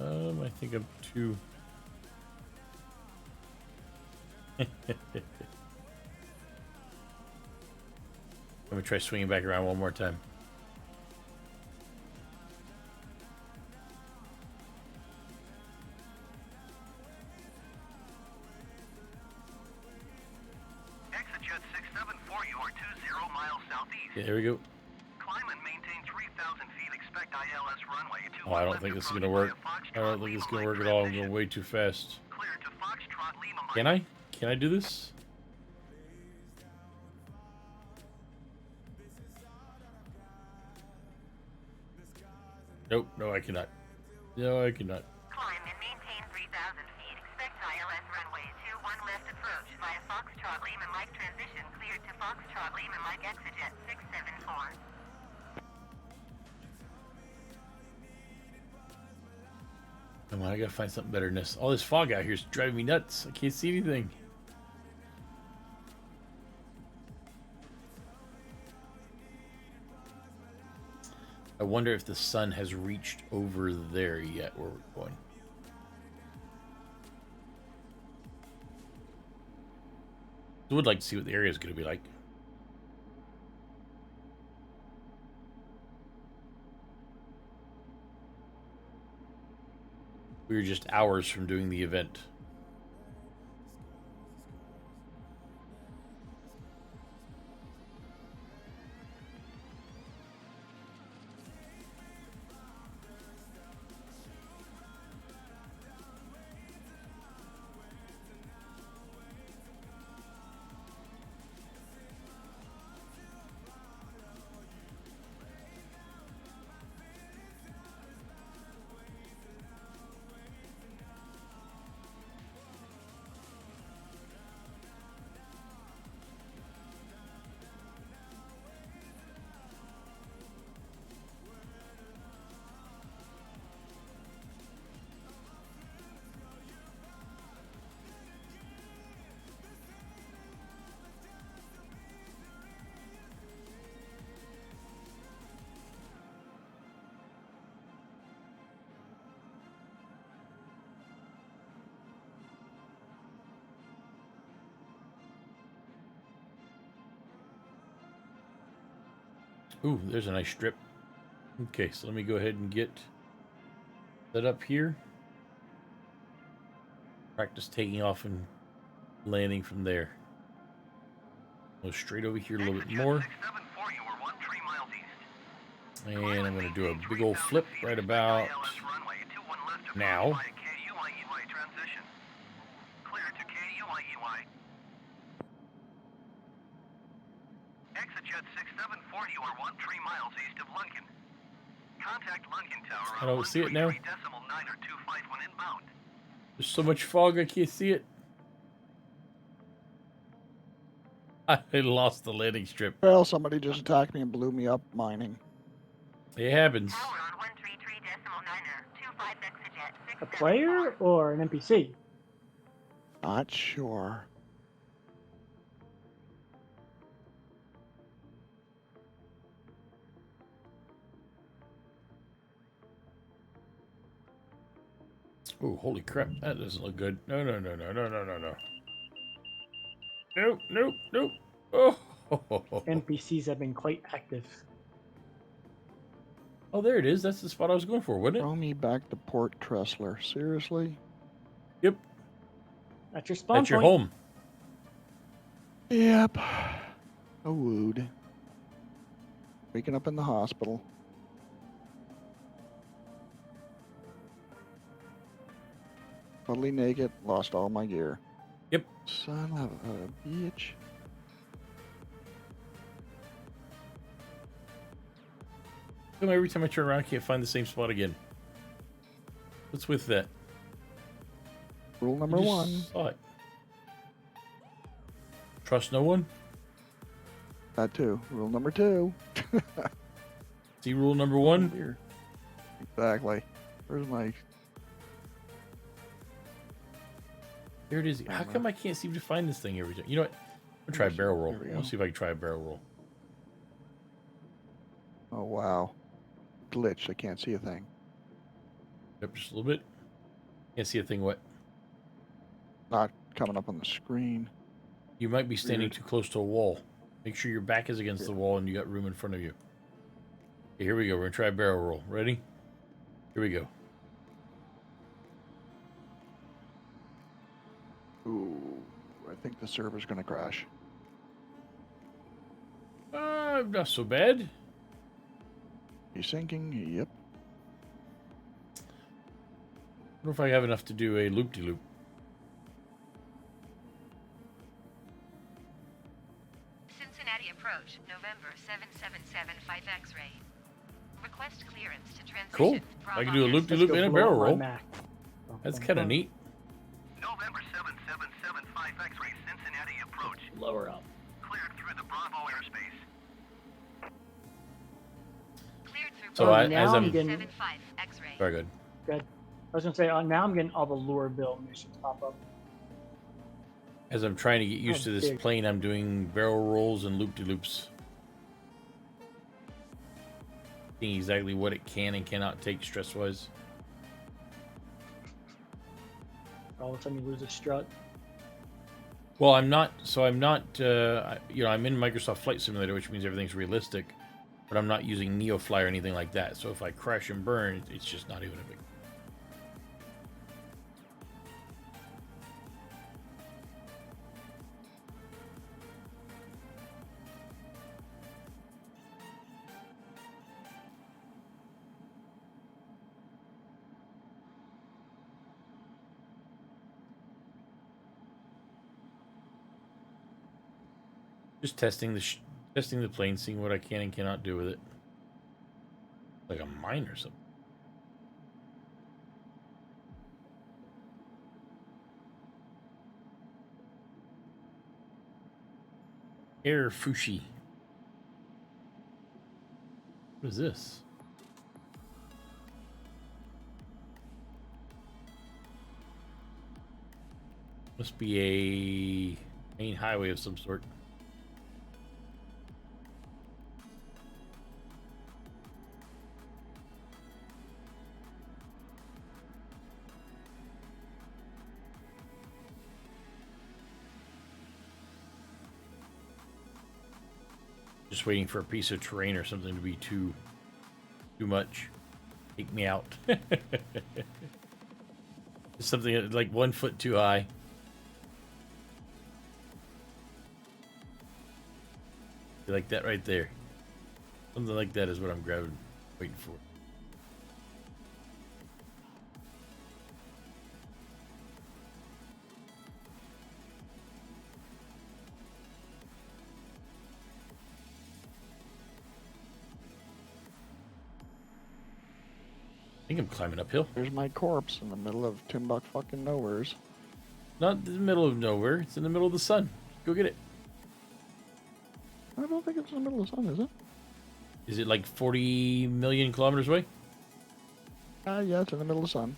I think I'm too... Let me try swinging back around one more time. Exit 674, you are 20 miles southeast. Yeah, there we go. Climb and maintain 3,000 feet. Expect ILS runway. Oh, I don't think this is going to work. I don't think it's going to work at all. I'm going way too fast. Clear to Foxtrot Lima. Can I? Can I do this? Nope, no, I cannot. No, I cannot. Climb and maintain 3,000 feet. Expect ILS runway 21 left approach via Foxtrot Lima Mike transition cleared to Foxtrot Lima Mike exit 674. Come on, I gotta find something better than this. All this fog out here is driving me nuts. I can't see anything. I wonder if the sun has reached over there yet where we're going. I would like to see what the area is going to be like. We were just hours from doing the event. Ooh, there's a nice strip. Okay, so let me go ahead and get set up here. Practice taking off and landing from there. Go straight over here a little bit more. And I'm going to do a big old flip right about now. ExitJet 6740, you are 13 miles east of Lunkin. Contact Lunkin Tower. I don't see it now. 133.9 or 251 inbound. There's so much fog I can't see it. I lost the landing strip. Well, somebody just attacked me and blew me up mining. It happens. Tower on 133.9er, 25 ExitJet. A player or an NPC? Not sure. Oh, holy crap. That doesn't look good. No, no, no, no, no, no, no, no. Nope, nope, nope. Oh, NPCs have been quite active. oh, there it is. That's the spot I was going for, wasn't it? Throw me back to Port Tressler. Seriously? Yep. That's your spawn That's your point. home. Yep. A wood. Waking up in the hospital. Totally naked. Lost all my gear. Yep. Son of a bitch. Come every time I turn around, I can't find the same spot again. What's with that? Rule I number just one. saw it. Trust no one. That too. Rule number two. See rule number one? Here. Exactly. Where's my... There it is. How come I can't seem to find this thing every time? You know what? I'm gonna try a barrel roll. There we go. Let's see if I can try a barrel roll. Oh, wow. Glitched. I can't see a thing. Yep, just a little bit. Can't see a thing what? Not coming up on the screen. You might be standing Weird. too close to a wall. Make sure your back is against the wall and you got room in front of you. Okay, here we go. We're gonna try a barrel roll. Ready? Here we go. Ooh, I think the server's gonna crash. Not so bad. You sinking? Yep. I wonder if I have enough to do a loop-de-loop. Cincinnati approach, November 7775 X-ray. Request clearance to transition. Cool. I can do a loop-de-loop and a barrel roll. That's kind of neat. November 7775 X-ray Cincinnati approach. Lower up. Cleared through the Bravo airspace. Cleared through So Oh, I, now as I'm I'm getting- 75 X-ray. very good. Good. was gonna say, now I'm getting all the Lureville missions pop up. As I'm trying to get used Oh, to this big. plane, I'm doing barrel rolls and loop-de-loops. Seeing exactly what it can and cannot take stress-wise. All of a sudden you lose a strut. Well, I'm not, you know, I'm in Microsoft Flight Simulator, which means everything's realistic, but I'm not using Neofly or anything like that. So if I crash and burn, it's just not even a big. Just testing the plane, seeing what I can and cannot do with it. Like a mine or something. Air Fushi. What is this? Must be a main highway of some sort. Just waiting for a piece of terrain or something to be too much. Take me out. Something like 1 foot too high. Like that right there. Something like that is what I'm grabbing, waiting for. I think I'm climbing uphill. There's my corpse in the middle of Timbuk fucking nowheres. Not in the middle of nowhere. It's in the middle of the sun. Go get it. I don't think it's in the middle of the sun, is it? Is it like 40 million kilometers away? Yeah, it's in the middle of the sun.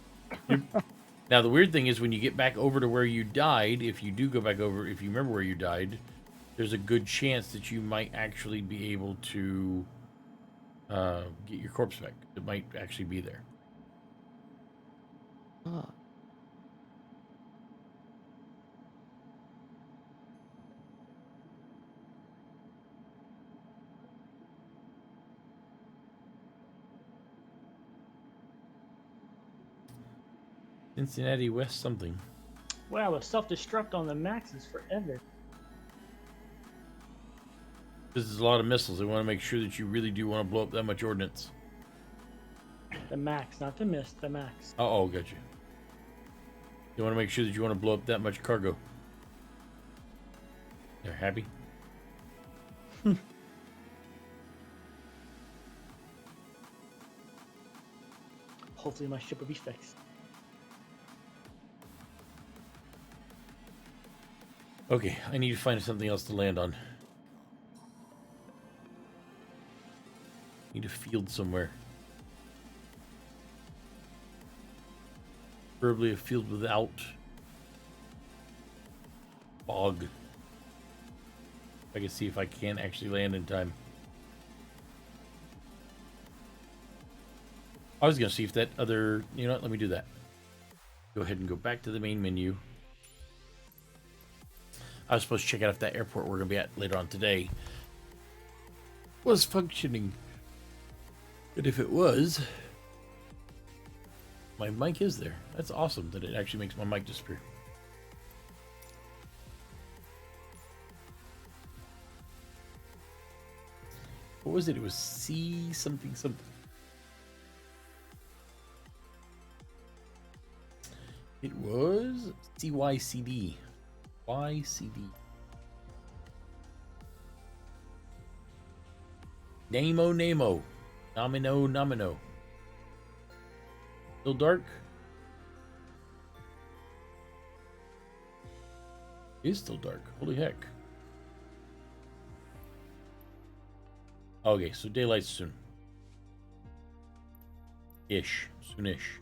Now, the weird thing is when you get back over to where you died, if you do go back over, if you remember where you died, there's a good chance that you might actually be able to get your corpse back. It might actually be there. Ah. Cincinnati West something. Wow, the self-destruct on the Max is forever. This is a lot of missiles. They want to make sure that you really do want to blow up that much ordnance. The Max, not the Mist, the Max. Oh, got you. You want to make sure that you want to blow up that much cargo. They're happy. Hopefully my ship will be fixed. Okay, I need to find something else to land on. Need a field somewhere. Preferably a field without fog. I can see if I can actually land in time. I was gonna see if that other, you know what, let me do that. Go ahead and go back to the main menu. I was supposed to check out if that airport we're gonna be at later on today was functioning. But if it was, my mic is there. That's awesome that it actually makes my mic disappear. What was it? It was C something something. It was CYCD. YCD. Namo Namo. Nomino Nomino. Still dark? It is still dark. Holy heck. Okay, so daylight's soon. Ish. Soonish.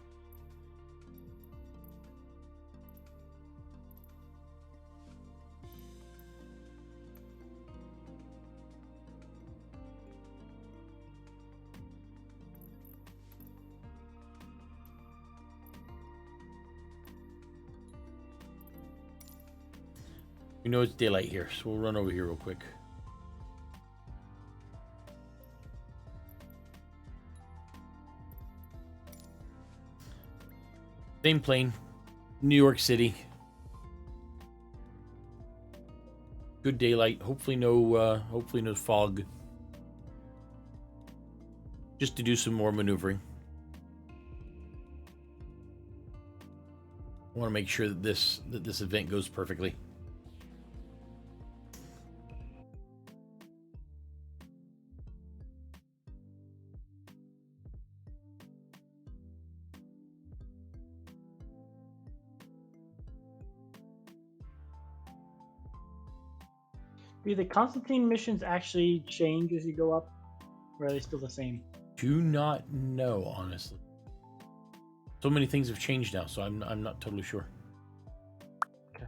We know it's daylight here, so we'll run over here real quick. Same plane, New York City. Good daylight. Hopefully no fog. Just to do some more maneuvering. I want to make sure that this event goes perfectly. Do the Constantine missions actually change as you go up, or are they still the same? Do not know, honestly. So many things have changed now, so I'm not totally sure. Okay.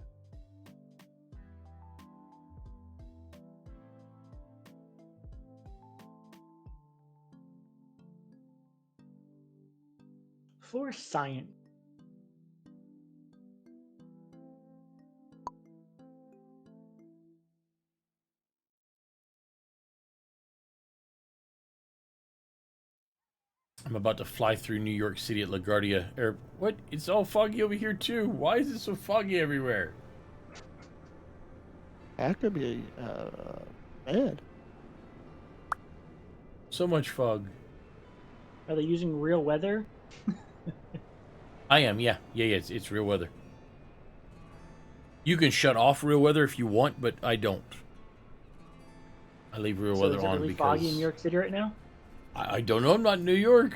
For science. I'm about to fly through New York City at LaGuardia Air. What? It's all foggy over here too. Why is it so foggy everywhere? That could be bad. So much fog. Are they using real weather? I am, yeah. It's real weather. You can shut off real weather if you want, but I don't. I leave real So weather is it on really because foggy in New York City right now? I don't know. I'm not in New York.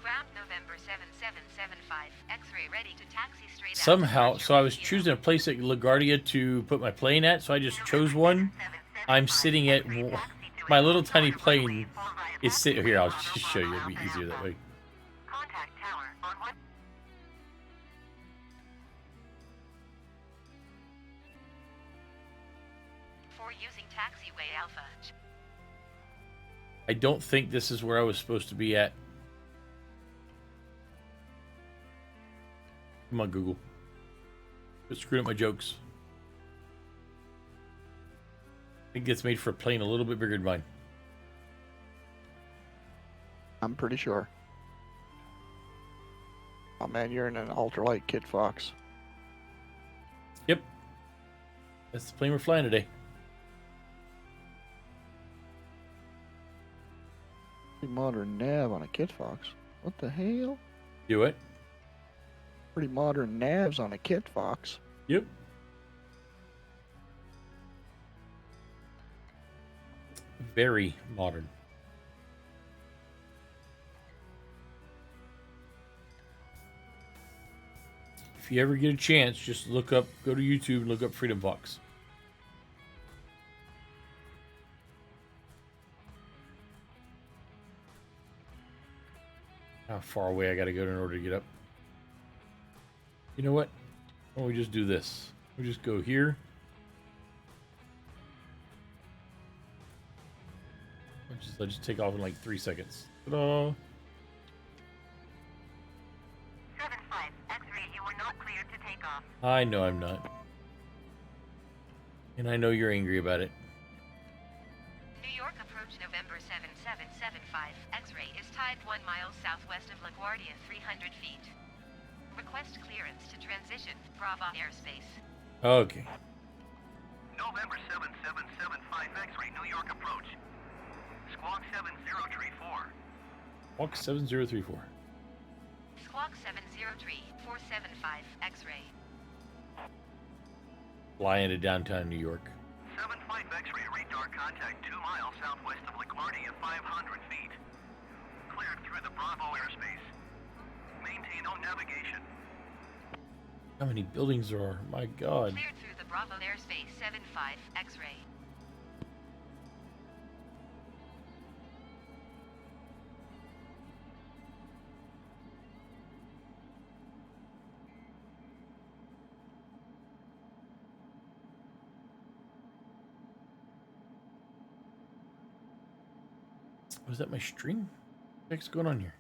Ground November 7775. X-ray ready to taxi straight out. Somehow, so I was choosing a place at LaGuardia to put my plane at, so I just chose one. I'm sitting at my little tiny plane is sitting here. I'll just show you. It'll be easier that way. Contact tower on one. For using taxiway Alpha. I don't think this is where I was supposed to be at. Come on, Google. Quit screwing up my jokes. I think it's made for a plane a little bit bigger than mine. I'm pretty sure. Oh man, you're in an ultralight Kit Fox. Yep. That's the plane we're flying today. Pretty modern nav on a Kit Fox. What the hell? Do it. Pretty modern navs on a Kit Fox. Yep. Very modern. If you ever get a chance, just go to YouTube and look up Freedom Fox. How far away I gotta go in order to get up. You know what? Why don't we just do this? We just go here. I'll just take off in like 3 seconds. Ta-da! 7-5. X-ray, you are not cleared to take off. I know I'm not. And I know you're angry about it. New York approach November 7775. X-ray is tied 1 mile southwest of LaGuardia, 300 feet. Request clearance to transition. Bravo airspace. Okay. November 7775 X-ray, New York approach. Squawk 7034. Walk 7034. Squawk 703 475 X-ray. Fly into downtown New York. 75 X-ray, radar contact 2 miles southwest of LaGuardia, 500 feet. Cleared through the Bravo airspace. Maintain on navigation. How many buildings there are? My God. Cleared through the Bravo airspace 75 X-ray. Was that my stream? What's going on here?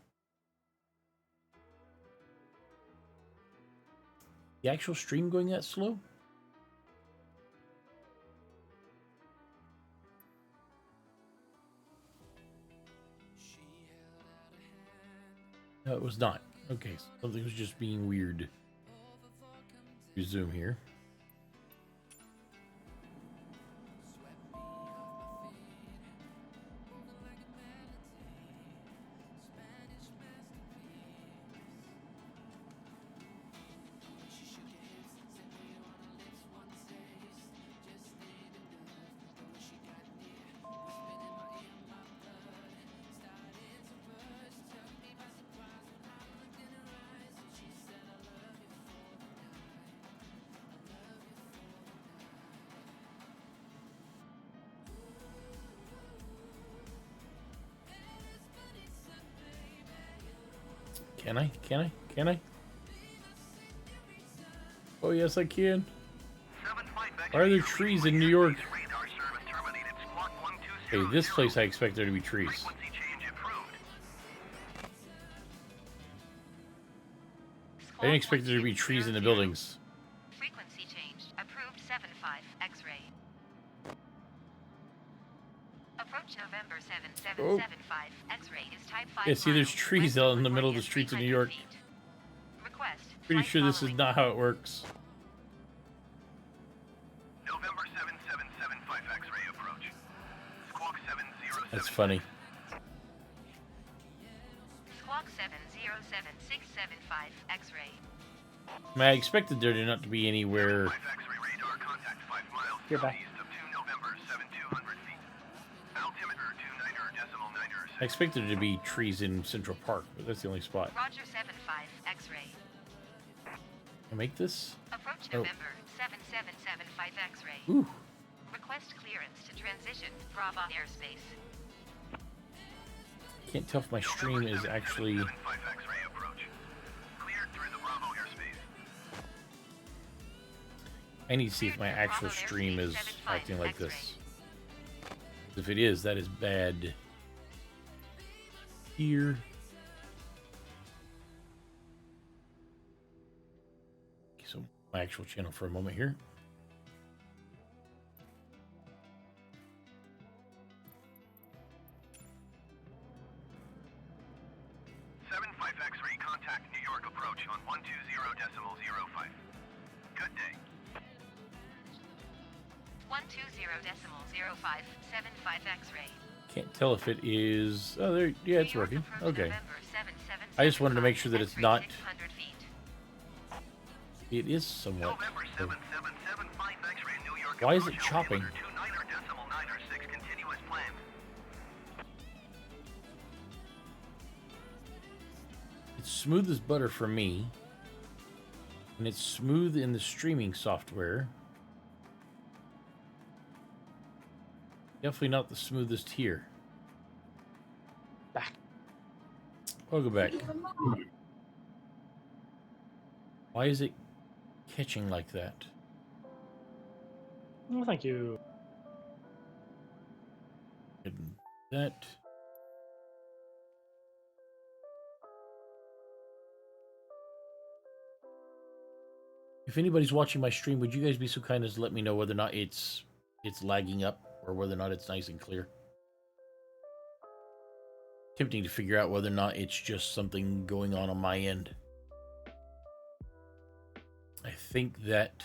The actual stream going that slow? No, it was not. Okay, so something was just being weird. Resume here. Can I? Can I? Can I? Oh, yes, I can. Why are there trees in New York? Hey, this place I expect there to be trees. I didn't expect there to be trees in the buildings. Frequency changed. Approved 75 X-ray. Approach November 7775 X-ray is type 5. Yeah, see, there's trees out in the middle of the streets of New York. Request. Pretty sure this is not how it works. November 7775 X-ray approach. Squawk 707. That's funny. Squawk 707-675 X-ray. I mean, I expected there to not to be anywhere. X-ray radar contact 5 miles You're back. southeast of 2 November 7200 feet. Altimeter 29.9er. I expected there to be trees in Central Park, but that's the only spot. Roger 75 X-ray. I make this? Approach Oh. November 7775 X-ray. Ooh. Request clearance to transition Bravo airspace. Can't tell if my stream is actually. 75 X-ray approach. Cleared through the Bravo airspace. I need to see if my actual stream is acting like this. If it is, that is bad. Here. Okay, so my actual channel for a moment here. 75 X-ray contact New York approach on 120.05. Good day. 120.0575 X-ray. Can't tell if it is. Oh, there. Yeah, it's working. Okay. I just wanted to make sure that it's not. It is somewhat. November 7775 X-ray New York. Why is it chopping? 29.906 continuous planned. It's smooth as butter for me, and it's smooth in the streaming software. Definitely not the smoothest here. Back. I'll go back. Why is it catching like that? Oh, thank you. And that. If anybody's watching my stream, would you guys be so kind as to let me know whether or not it's lagging up or whether or not it's nice and clear? Tempting to figure out whether or not it's just something going on my end. I think that...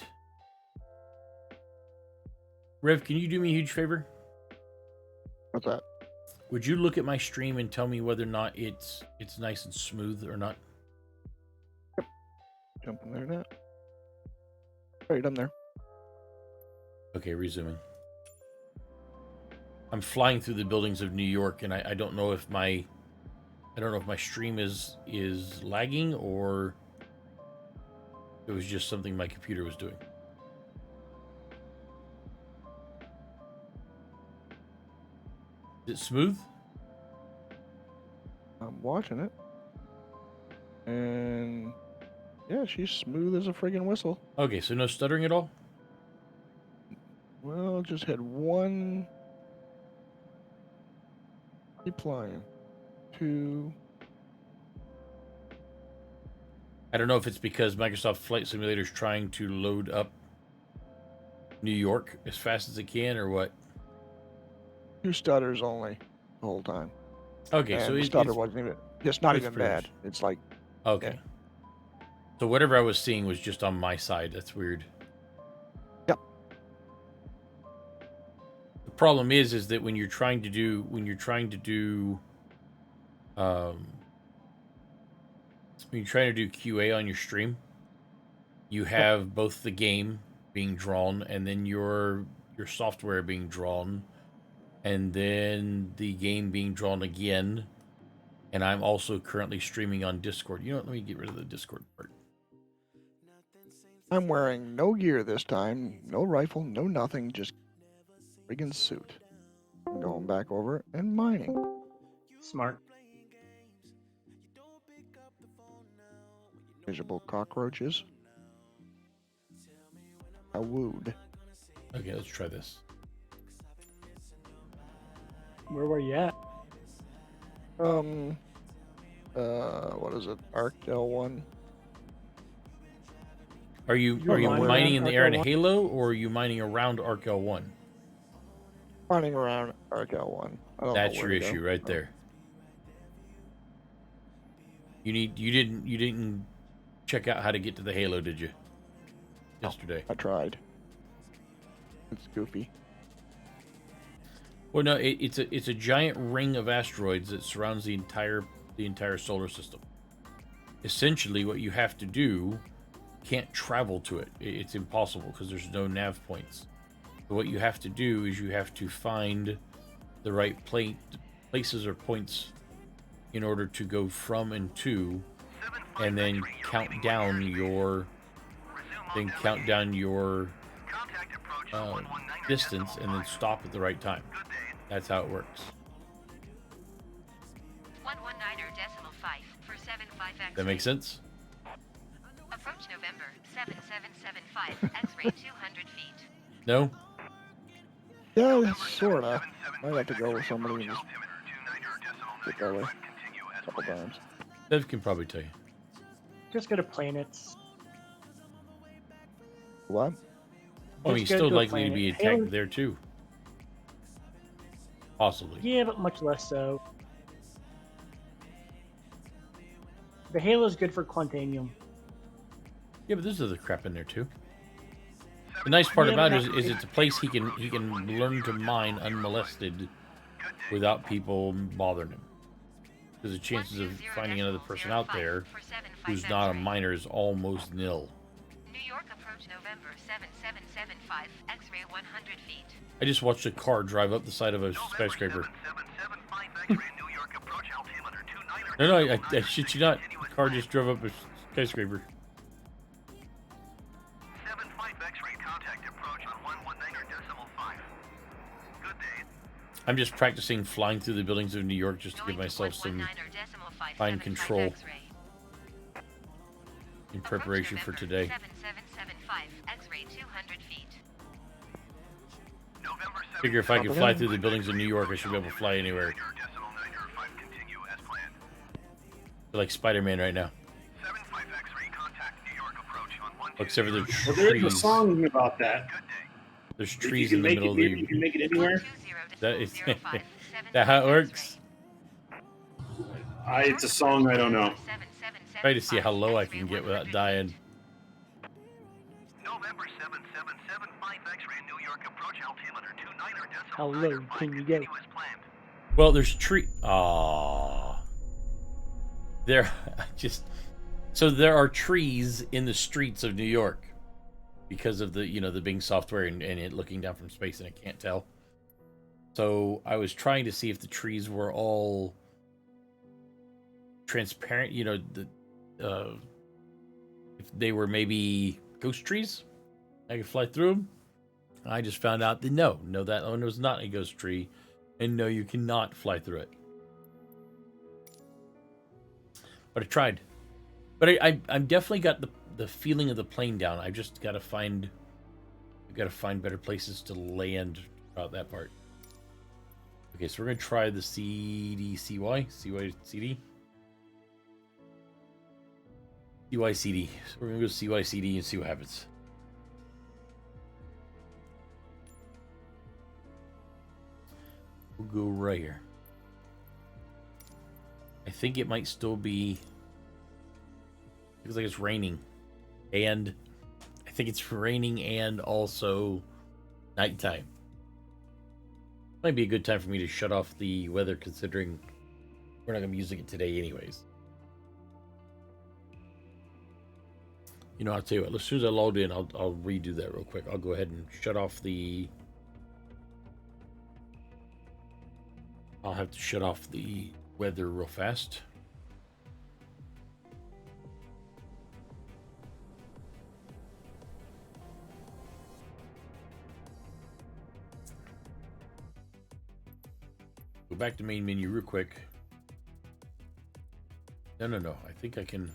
Rev, can you do me a huge favor? What's that? Would you look at my stream and tell me whether or not it's nice and smooth or not? Jump in there now. Right, I'm there. Okay, resuming. I'm flying through the buildings of New York, and I don't know if my stream is lagging or It was just something my computer was doing. Is it smooth? I'm watching it. And yeah, she's smooth as a friggin' whistle. Okay, so no stuttering at all? Well, just had one replying. Two. I don't know if it's because Microsoft Flight Simulator is trying to load up New York as fast as it can, or what. Two stutters only the whole time. Okay, and so the stutter wasn't even. It's not it's even pretty bad. much- It's like. Okay. Yeah. So whatever I was seeing was just on my side. That's weird. Yep. The problem is that when you're trying to do when you're trying to do QA on your stream, you have both the game being drawn and then your software being drawn and then the game being drawn again. And I'm also currently streaming on Discord. You know what? Let me get rid of the Discord part. I'm wearing no gear this time. No rifle, no nothing. Just friggin' suit. I'm going back over and mining. Smart. Miserable cockroaches. I wooed. Okay, let's try this. Where were you at? What is it? Arc L1. Are you You're mining mining in the air in a Arc L1? Halo, or are you mining around Arc L1? Mining around Arc L1. I don't That's know your where to issue go. right there. You didn't check out how to get to the Halo, did you? Yesterday. I tried. It's goofy. Well, no, it's a giant ring of asteroids that surrounds the entire solar system. Essentially, what you have to do, can't travel to it. It's impossible because there's no nav points. So what you have to do is you have to find the right places or points in order to go from and to, and then count down your distance, and then stop at the right time. That's how it works. 119.5 for 75 X. That makes sense? Approach November 7775 X-ray 200 feet. No? Yeah, sorta. Might have to go with somebody and just get that way a couple times. Dev can probably tell you. Just go to planets. What? Oh, Just he's go still to a likely to planet. be attacked Halo- there too. Possibly. Yeah, but much less so. The Halo is good for Quantanium. Yeah, but there's other crap in there too. The nice part Yeah, about but it is it's a place he can learn to mine unmolested without people bothering him. Because the chances of finding another person out there who's not a miner is almost nil. New York approach November 7775 X-ray 100 feet. I just watched a car drive up the side of a skyscraper. No, I shit you not. The car just drove up a skyscraper. 75 X-ray contact approach on 119.5. Good day. I'm just practicing flying through the buildings of New York just to give myself some fine control in preparation for today. 7775 X-ray 200 feet. November Figure if I could fly through the buildings of New York, I should be able to fly anywhere. continue as planned. Like Spider-Man right now. 75 X-ray contact New York approach on 120. Except for the Well, there's a trees. song about that. There's If you trees can in the make middle it, of maybe the... you can make it anywhere. That is that how it works? It's a song I don't know. Try to see how low I can get without dying. November 7775 X-ray New York approach altimeter 29 How low can you get? as planned. Well, there's tree. Ah, there just so there are trees in the streets of New York because of the the Bing software and it looking down from space and it can't tell. So I was trying to see if the trees were all transparent. if they were maybe ghost trees, I could fly through them. I just found out that no, that one was not a ghost tree, and no, you cannot fly through it. But I tried. But I've definitely got the feeling of the plane down. I've just got to find better places to land throughout that part. Okay, so we're gonna try the CDCY, CYCD. CYCD. So we're gonna go CYCD and see what happens. We'll go right here. I think it might still be. Looks like it's raining, and I think it's raining and also nighttime. Might be a good time for me to shut off the weather, considering we're not gonna be using it today, anyways. You know, I'll tell you what. As soon as I logged in, I'll redo that real quick. I'll go ahead and shut off the. I'll have to shut off the weather real fast. Go back to main menu real quick. No. I think I can.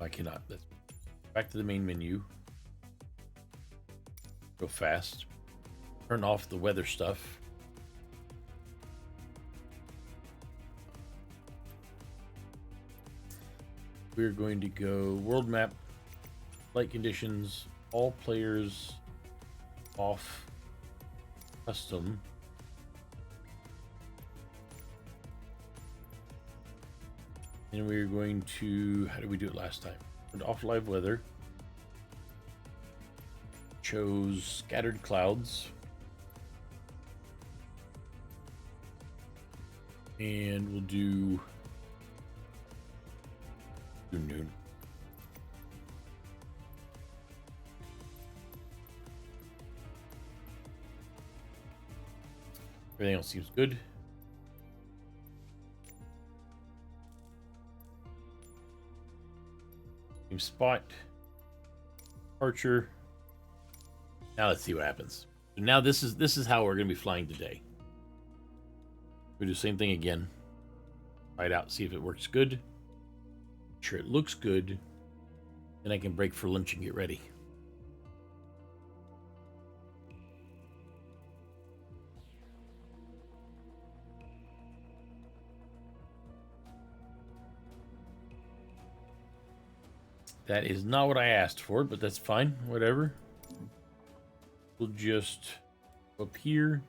I cannot. That's back to the main menu. Go fast. Turn off the weather stuff. We're going to go world map, flight conditions, all players off, custom. And we're going to, how did we do it last time? Went off live weather. Chose scattered clouds. And we'll do noon. Everything else seems good. Team spot. Archer. Now let's see what happens. So now this is how we're gonna be flying today. We do the same thing again. Try it out, see if it works good. Make sure it looks good. Then I can break for lunch and get ready. That is not what I asked for, but that's fine. Whatever. We'll just up here.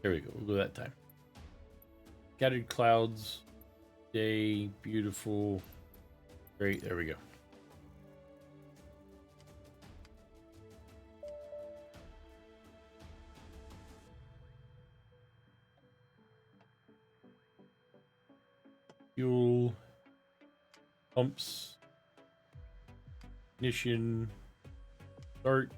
There we go. We'll go that time. Scattered clouds. Day. Beautiful. Great. There we go. Fuel, pumps, ignition, start.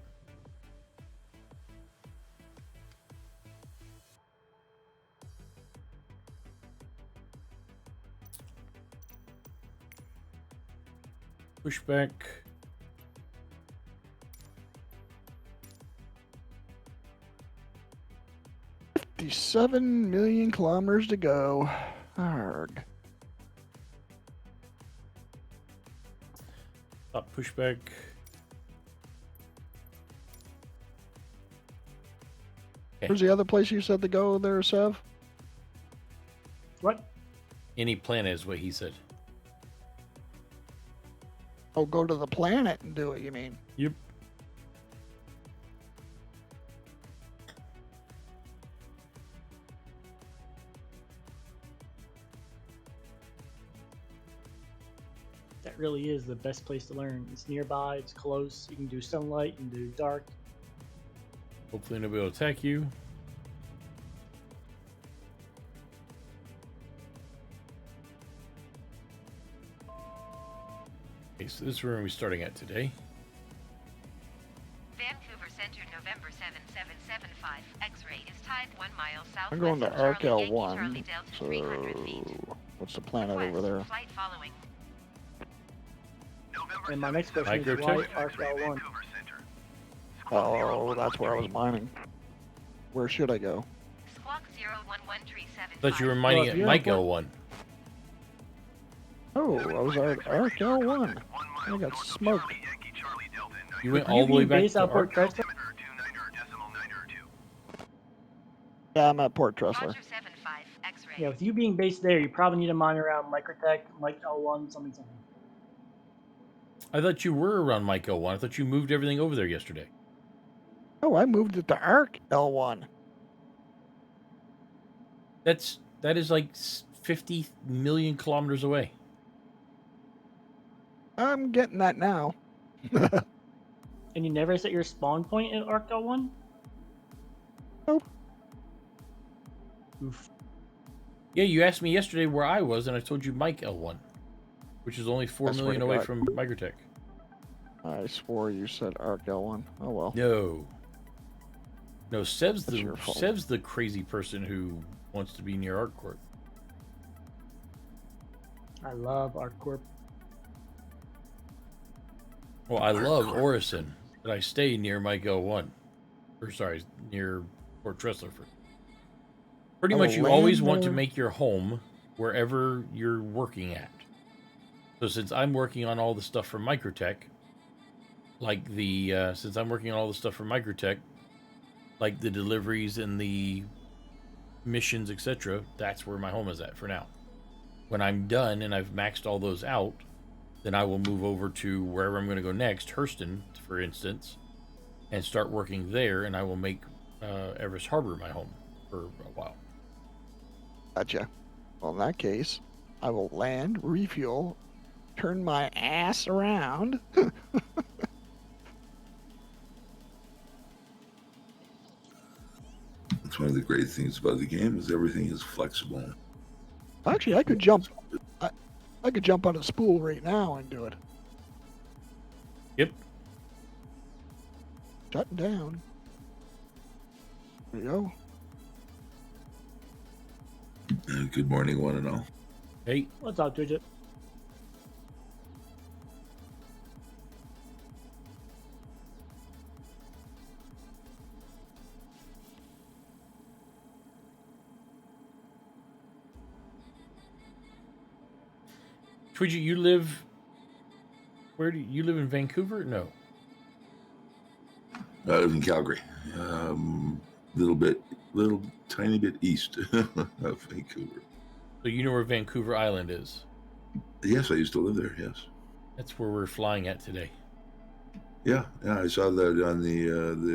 Pushback. $57 million kilometers to go. Arg. Stop pushback. Okay. Where's the other place you said to go there, Sev? What? Any planet is what he said. Oh, go to the planet and do it, you mean? Yep. That really is the best place to learn. It's nearby, it's close, you can do sunlight, you can do dark. Hopefully nobody will attack you. Okay, so this is where we're starting at today. I'm going to southwest of Arc Charlie Yankee L1. Charlie Delta So, 300 feet. what's the planet over Request there? flight following. November And my next question is Microtech? why Arc L1? Vancouver Center. Oh, that's where I was mining. Where should I go? Squawk 01137. I thought you were mining if at you're Mike on L1. Oh, I was at Arc L1. I got smoked. You went You all the way being back based to out Port Arc? Tressler? Yeah, I'm at Port Tressler. Roger 75. X-ray. Yeah, with you being based there, you probably need to mine around Microtech, Mike L1, something. I thought you were around Mike L1. I thought you moved everything over there yesterday. Oh, I moved it to Arc L1. That is like 50 million kilometers away. I'm getting that now. And you never set your spawn point at Arc L1? Nope. Oof. Yeah, you asked me yesterday where I was, and I told you Mike L1, which is only 4 I swear million to away God. from Microtech. I swore you said Arc L1. Oh well. No, Seb's That's your fault. the crazy person who wants to be near ArcCorp. I love ArcCorp. Well, I love Orison, but I stay near Mike L1. Or sorry, near Port Tressler. Pretty I much, will you land always want to there. make your home wherever you're working at. So since I'm working on all the stuff for Microtech, like the deliveries and the missions, etc., that's where my home is at for now. When I'm done and I've maxed all those out, then I will move over to wherever I'm going to go next, Hurston, for instance, and start working there, and I will make Everest Harbor my home for a while. Gotcha. Well, in that case, I will land, refuel, turn my ass around. That's one of the great things about the game is everything is flexible. Actually, I could jump. I could jump on a spool right now and do it. Yep. Shutting down. There you go. Good morning, one and all. Hey, What's up, Bridget? Twidget, you live... Where do you live in Vancouver? No. I live in Calgary. Little tiny bit east of Vancouver. So you know where Vancouver Island is? Yes, I used to live there. Yes. That's where we're flying at today. Yeah. I saw that on the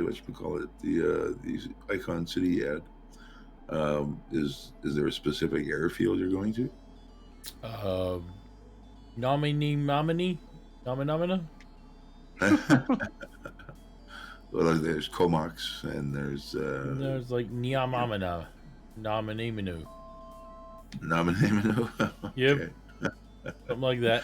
whatchamacallit, the Icon City ad. Is there a specific airfield you're going to? Nomina? Well, there's Comox and there's There's like Niamamina. Nominaminu. Nominamino. Yep. Something like that.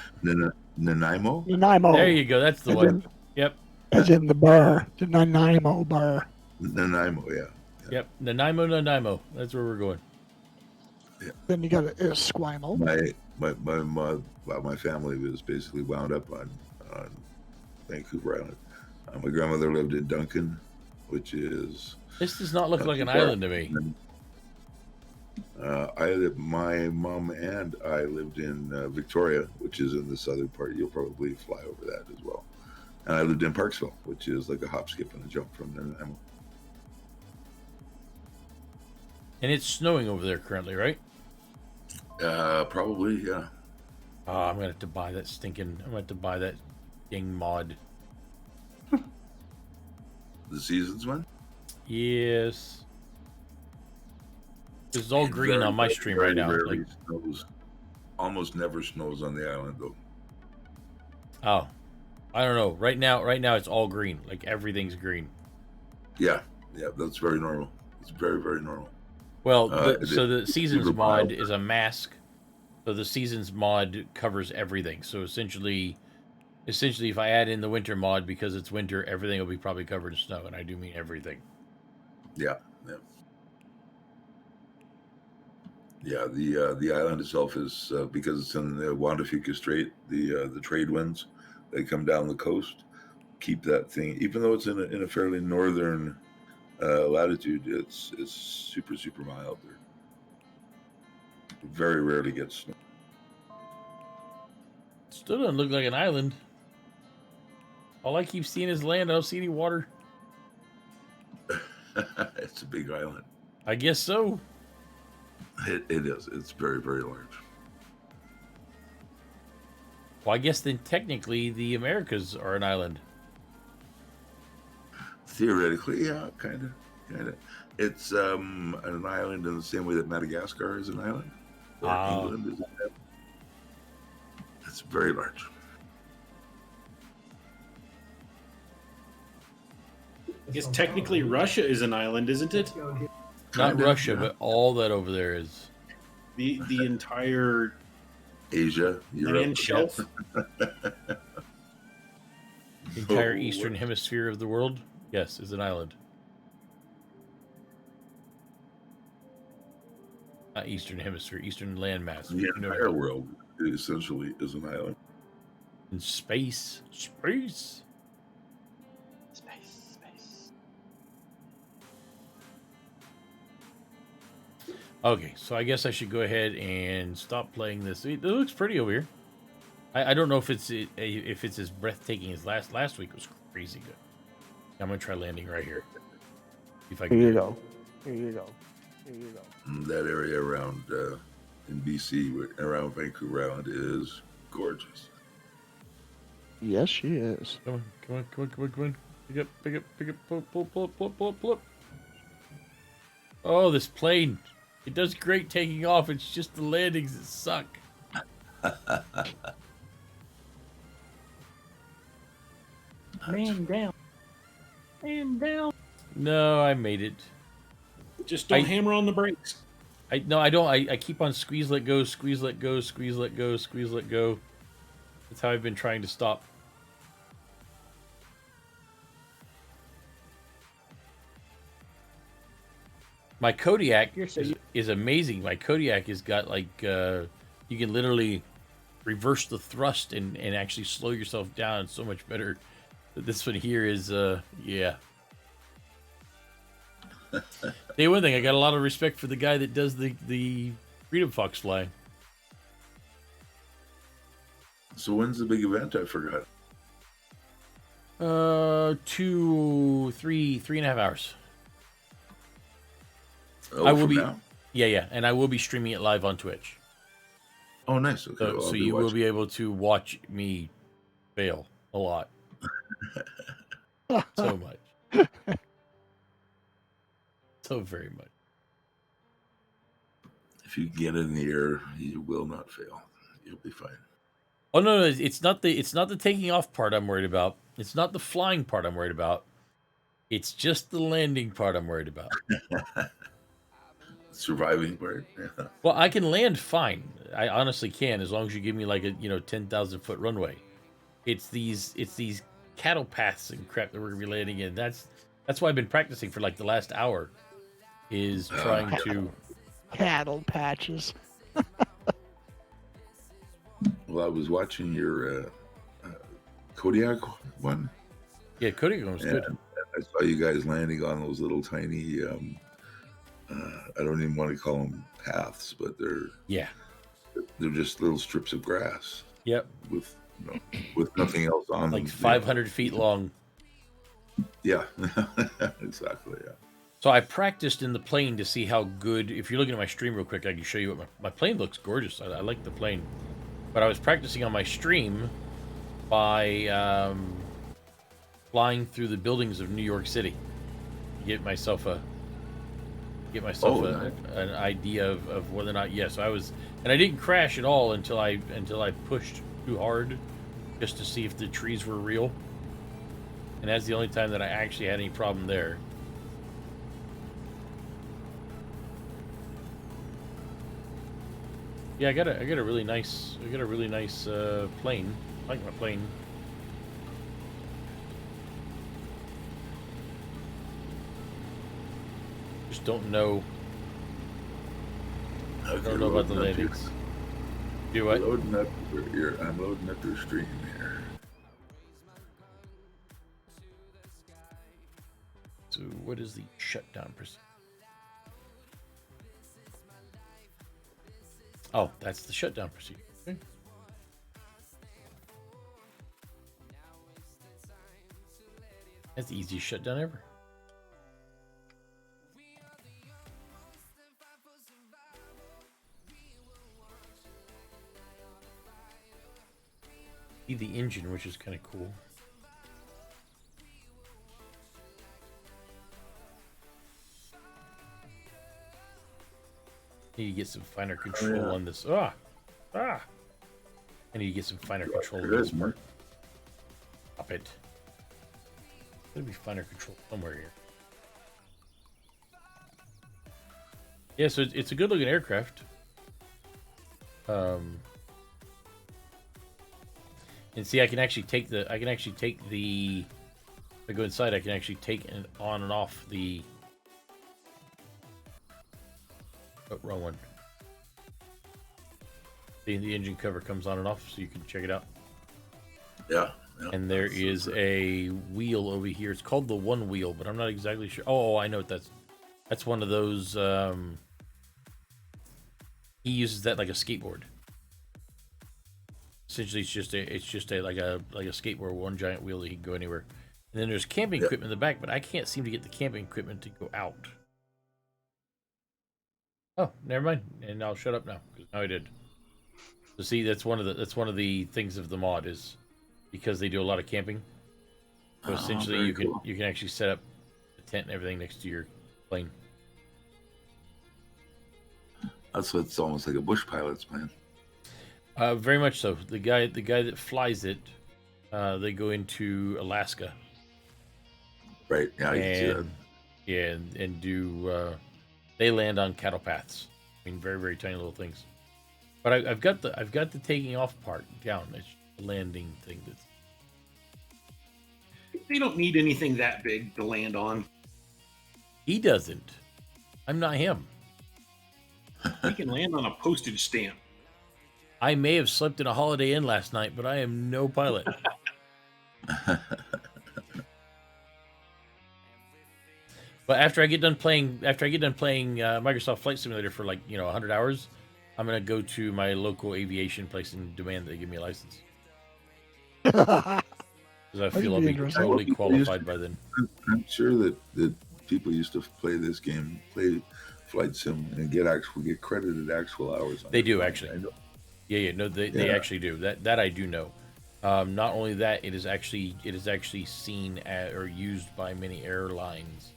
Nanaimo. Nanaimo. There you go. That's the As one. in- Yep. As in the bar. The Nanaimo bar. Nanaimo. Yeah. Yep. Nanaimo. That's where we're going. Then you got Esquimalt. My family was basically wound up on Vancouver Island. My grandmother lived in Duncan, which is. This does not look not like too an far. island to me. My mom and I lived in Victoria, which is in the southern part. You'll probably fly over that as well. And I lived in Parksville, which is like a hop, skip, and a jump from Nanaimo. And it's snowing over there currently, right? Probably, yeah. Oh, I'm gonna have to buy that ding mod. The seasons one? Yes. This is all green on my stream right now. Rarely Like, snows. Almost never snows on the island, though. oh, I don't know. Right now it's all green. Like everything's green. Yeah, that's very normal. It's very, very normal. Well, it so is the seasons super mod mild. is a mask. So the seasons mod covers everything. So essentially, if I add in the winter mod because it's winter, everything will be probably covered in snow, and I do mean everything. Yeah. Yeah, the island itself is because it's in the Juan de Fuca Strait. The trade winds that come down the coast keep that thing, even though it's in a fairly northern latitude. It's super mild there. Very rarely gets snow. Still doesn't look like an island. All I keep seeing is land. I don't see any water. It's a big island. I guess so. It is. It's very large. Well, I guess then technically the Americas are an island. Theoretically, yeah, kind of. It's an island in the same way that Madagascar is an island, or England is an island. It's very large. I guess technically Russia is an island, isn't it? Not Russia, yeah. but all that over there is. The entire Asia, Europe, land shelf. The entire eastern hemisphere of the world, yes, is an island. Not eastern hemisphere, eastern landmass. The entire world essentially is an island. In space. Okay, so I guess I should go ahead and stop playing this. It looks pretty over here. I don't know if it's as breathtaking as last week. Was crazy good. I'm gonna try landing right here. See if I can. Here you go. Here you go. Here you go. That area around in BC, around Vancouver Island, is gorgeous. Yes, she is. Come on. Pick up. Pull up. Oh, this plane. It does great taking off. It's just the landings that suck. Man down. No, I made it. Just don't hammer on the brakes. I don't. I keep on squeeze, let go, squeeze, let go, squeeze, let go, squeeze, let go. That's how I've been trying to stop. My Kodiak is amazing. My Kodiak has got like you can literally reverse the thrust and actually slow yourself down so much better. This one here is yeah. Hey, one thing, I got a lot of respect for the guy that does the Freedom Fox flying. So when's the big event? I forgot. 3.5 hours. Oh, I will from be now? yeah, and I will be streaming it live on Twitch. Oh, nice. Okay, So, well, so I'll you will watching. be able to watch me fail a lot. So much. So very much. If you get in the air, you will not fail. You'll be fine. Oh no, it's not the taking off part I'm worried about. It's not the flying part I'm worried about. It's just the landing part I'm worried about. Surviving part. Yeah. Well, I can land fine. I honestly can, as long as you give me like a 10,000-foot runway. It's these cattle paths and crap that we're gonna be landing in. That's why I've been practicing for like the last hour. Is trying to cattle patches. Well, I was watching your Kodiak one. Yeah, Kodiak was good. I saw you guys landing on those little tiny. I don't even want to call them paths, but they're just little strips of grass. Yep. With nothing else on them. Like 500 feet long. Yeah, exactly. Yeah. So I practiced in the plane to see how good. If you're looking at my stream real quick, I can show you what my plane looks gorgeous. I like the plane, but I was practicing on my stream by flying through the buildings of New York City. Get myself an idea of whether or not I was, and I didn't crash at all until I pushed too hard, just to see if the trees were real, and that's the only time that I actually had any problem there. Yeah, I got a really nice plane. I like my plane. Just don't know. I don't know about the landings. Do what? Loading up I'm loading up your stream here. So what is the shutdown procedure? Oh, that's the shutdown procedure. Okay. That's the easiest shutdown ever. See the engine, which is kind of cool. Need to get some finer control on this. I need to get some finer control on this part. Stop it. There's gotta be finer control somewhere here. Yeah, so it's a good looking aircraft. And see, I can actually take the. If I go inside, I can actually take it on and off the. Oh, wrong one. The engine cover comes on and off, so you can check it out. Yeah. And there is a wheel over here. It's called the one wheel, but I'm not exactly sure. Oh, I know what that's one of those. He uses that like a skateboard. Essentially, it's just a like a skateboard, one giant wheel that he can go anywhere. And then there's camping equipment in the back, but I can't seem to get the camping equipment to go out. Oh, never mind. And I'll shut up now because now I did. So see, that's one of the things of the mod is because they do a lot of camping. So essentially, you can actually set up a tent and everything next to your plane. That's what it's almost like a bush pilot's plan. Very much so. The guy that flies it, they go into Alaska. Right. Yeah, I can see that. Yeah, and do they land on cattle paths? I mean, very very tiny little things. But I've got the taking off part down. It's the landing thing. They don't need anything that big to land on. He doesn't. I'm not him. He can land on a postage stamp. I may have slept in a Holiday Inn last night, but I am no pilot. But after I get done playing Microsoft Flight Simulator for 100 hours, I'm gonna go to my local aviation place and demand that they give me a license. Because I feel I'll be totally qualified by then. I'm sure that people used to play this game, play Flight Sim, and get credited actual hours. They do actually. Yeah. No, they actually do. That I do know. Not only that, it is actually seen or used by many airlines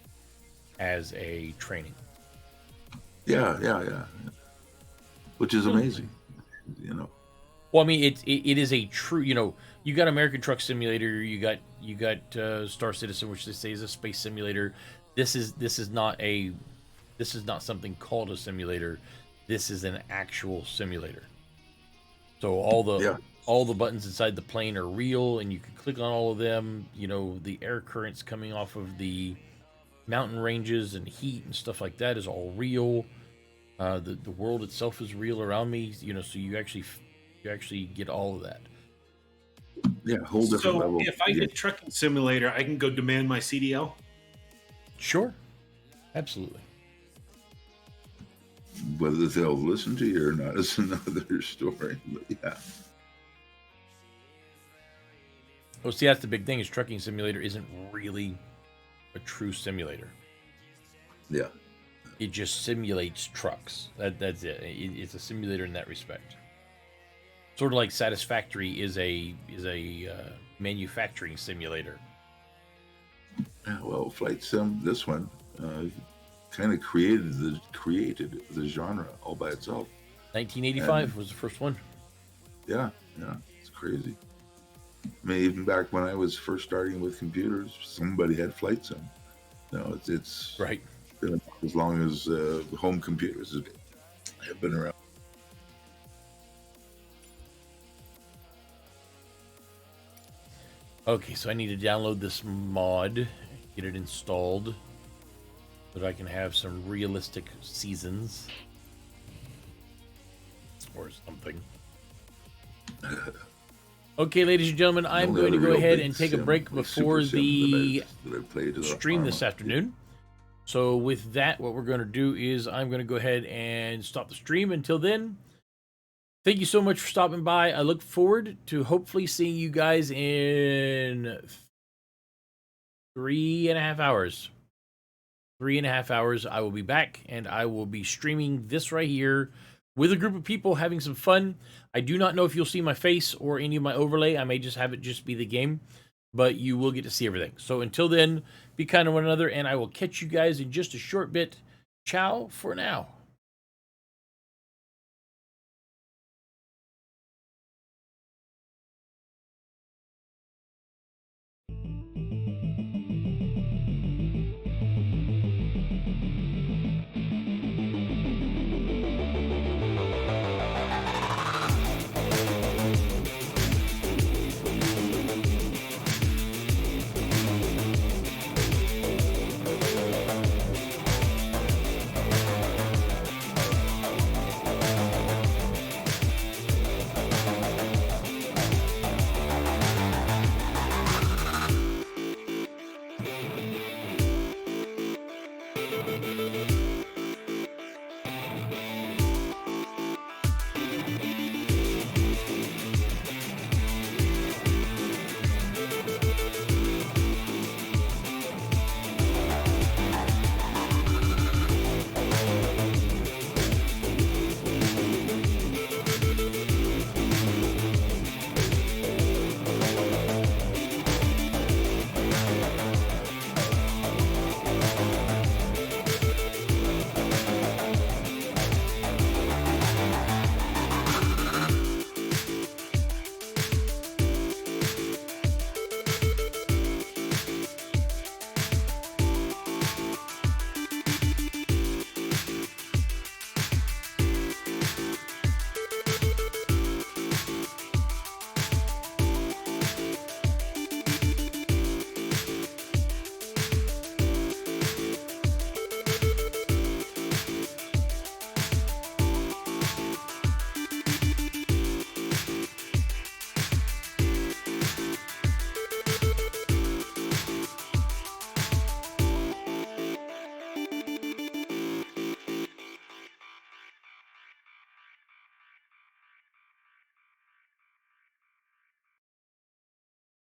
as a training. Yeah. Which is amazing, Well, I mean, it is a true. You got American Truck Simulator. You got Star Citizen, which they say is a space simulator. This is not something called a simulator. This is an actual simulator. So all the buttons inside the plane are real, and you can click on all of them. The air currents coming off of the mountain ranges and heat and stuff like that is all real. The world itself is real around me. So you actually get all of that. Yeah, whole different level. So if I get Trucking Simulator, I can go demand my CDL? Sure. Absolutely. Whether they'll listen to you or not is another story. But yeah. Well, see, that's the big thing is Trucking Simulator isn't really a true simulator. Yeah. It just simulates trucks. That's it. It's a simulator in that respect. Sort of like Satisfactory is a manufacturing simulator. Yeah, well, Flight Sim, this one, kind of created the genre all by itself. 1985 was the first one. Yeah, it's crazy. I mean, even back when I was first starting with computers, somebody had Flight Sim. It's right. Been as long as home computers have been around. Okay, so I need to download this mod, get it installed, so that I can have some realistic seasons. or something. Okay, ladies and gentlemen, I'm going to go ahead and take a break before the stream this afternoon. So with that, what we're going to do is I'm going to go ahead and stop the stream. Until then, thank you so much for stopping by. I look forward to hopefully seeing you guys in 3.5 hours. 3.5 hours, I will be back, and I will be streaming this right here with a group of people having some fun. I do not know if you'll see my face or any of my overlay. I may just have it just be the game, but you will get to see everything. So until then, be kind to one another, and I will catch you guys in just a short bit. Ciao for now.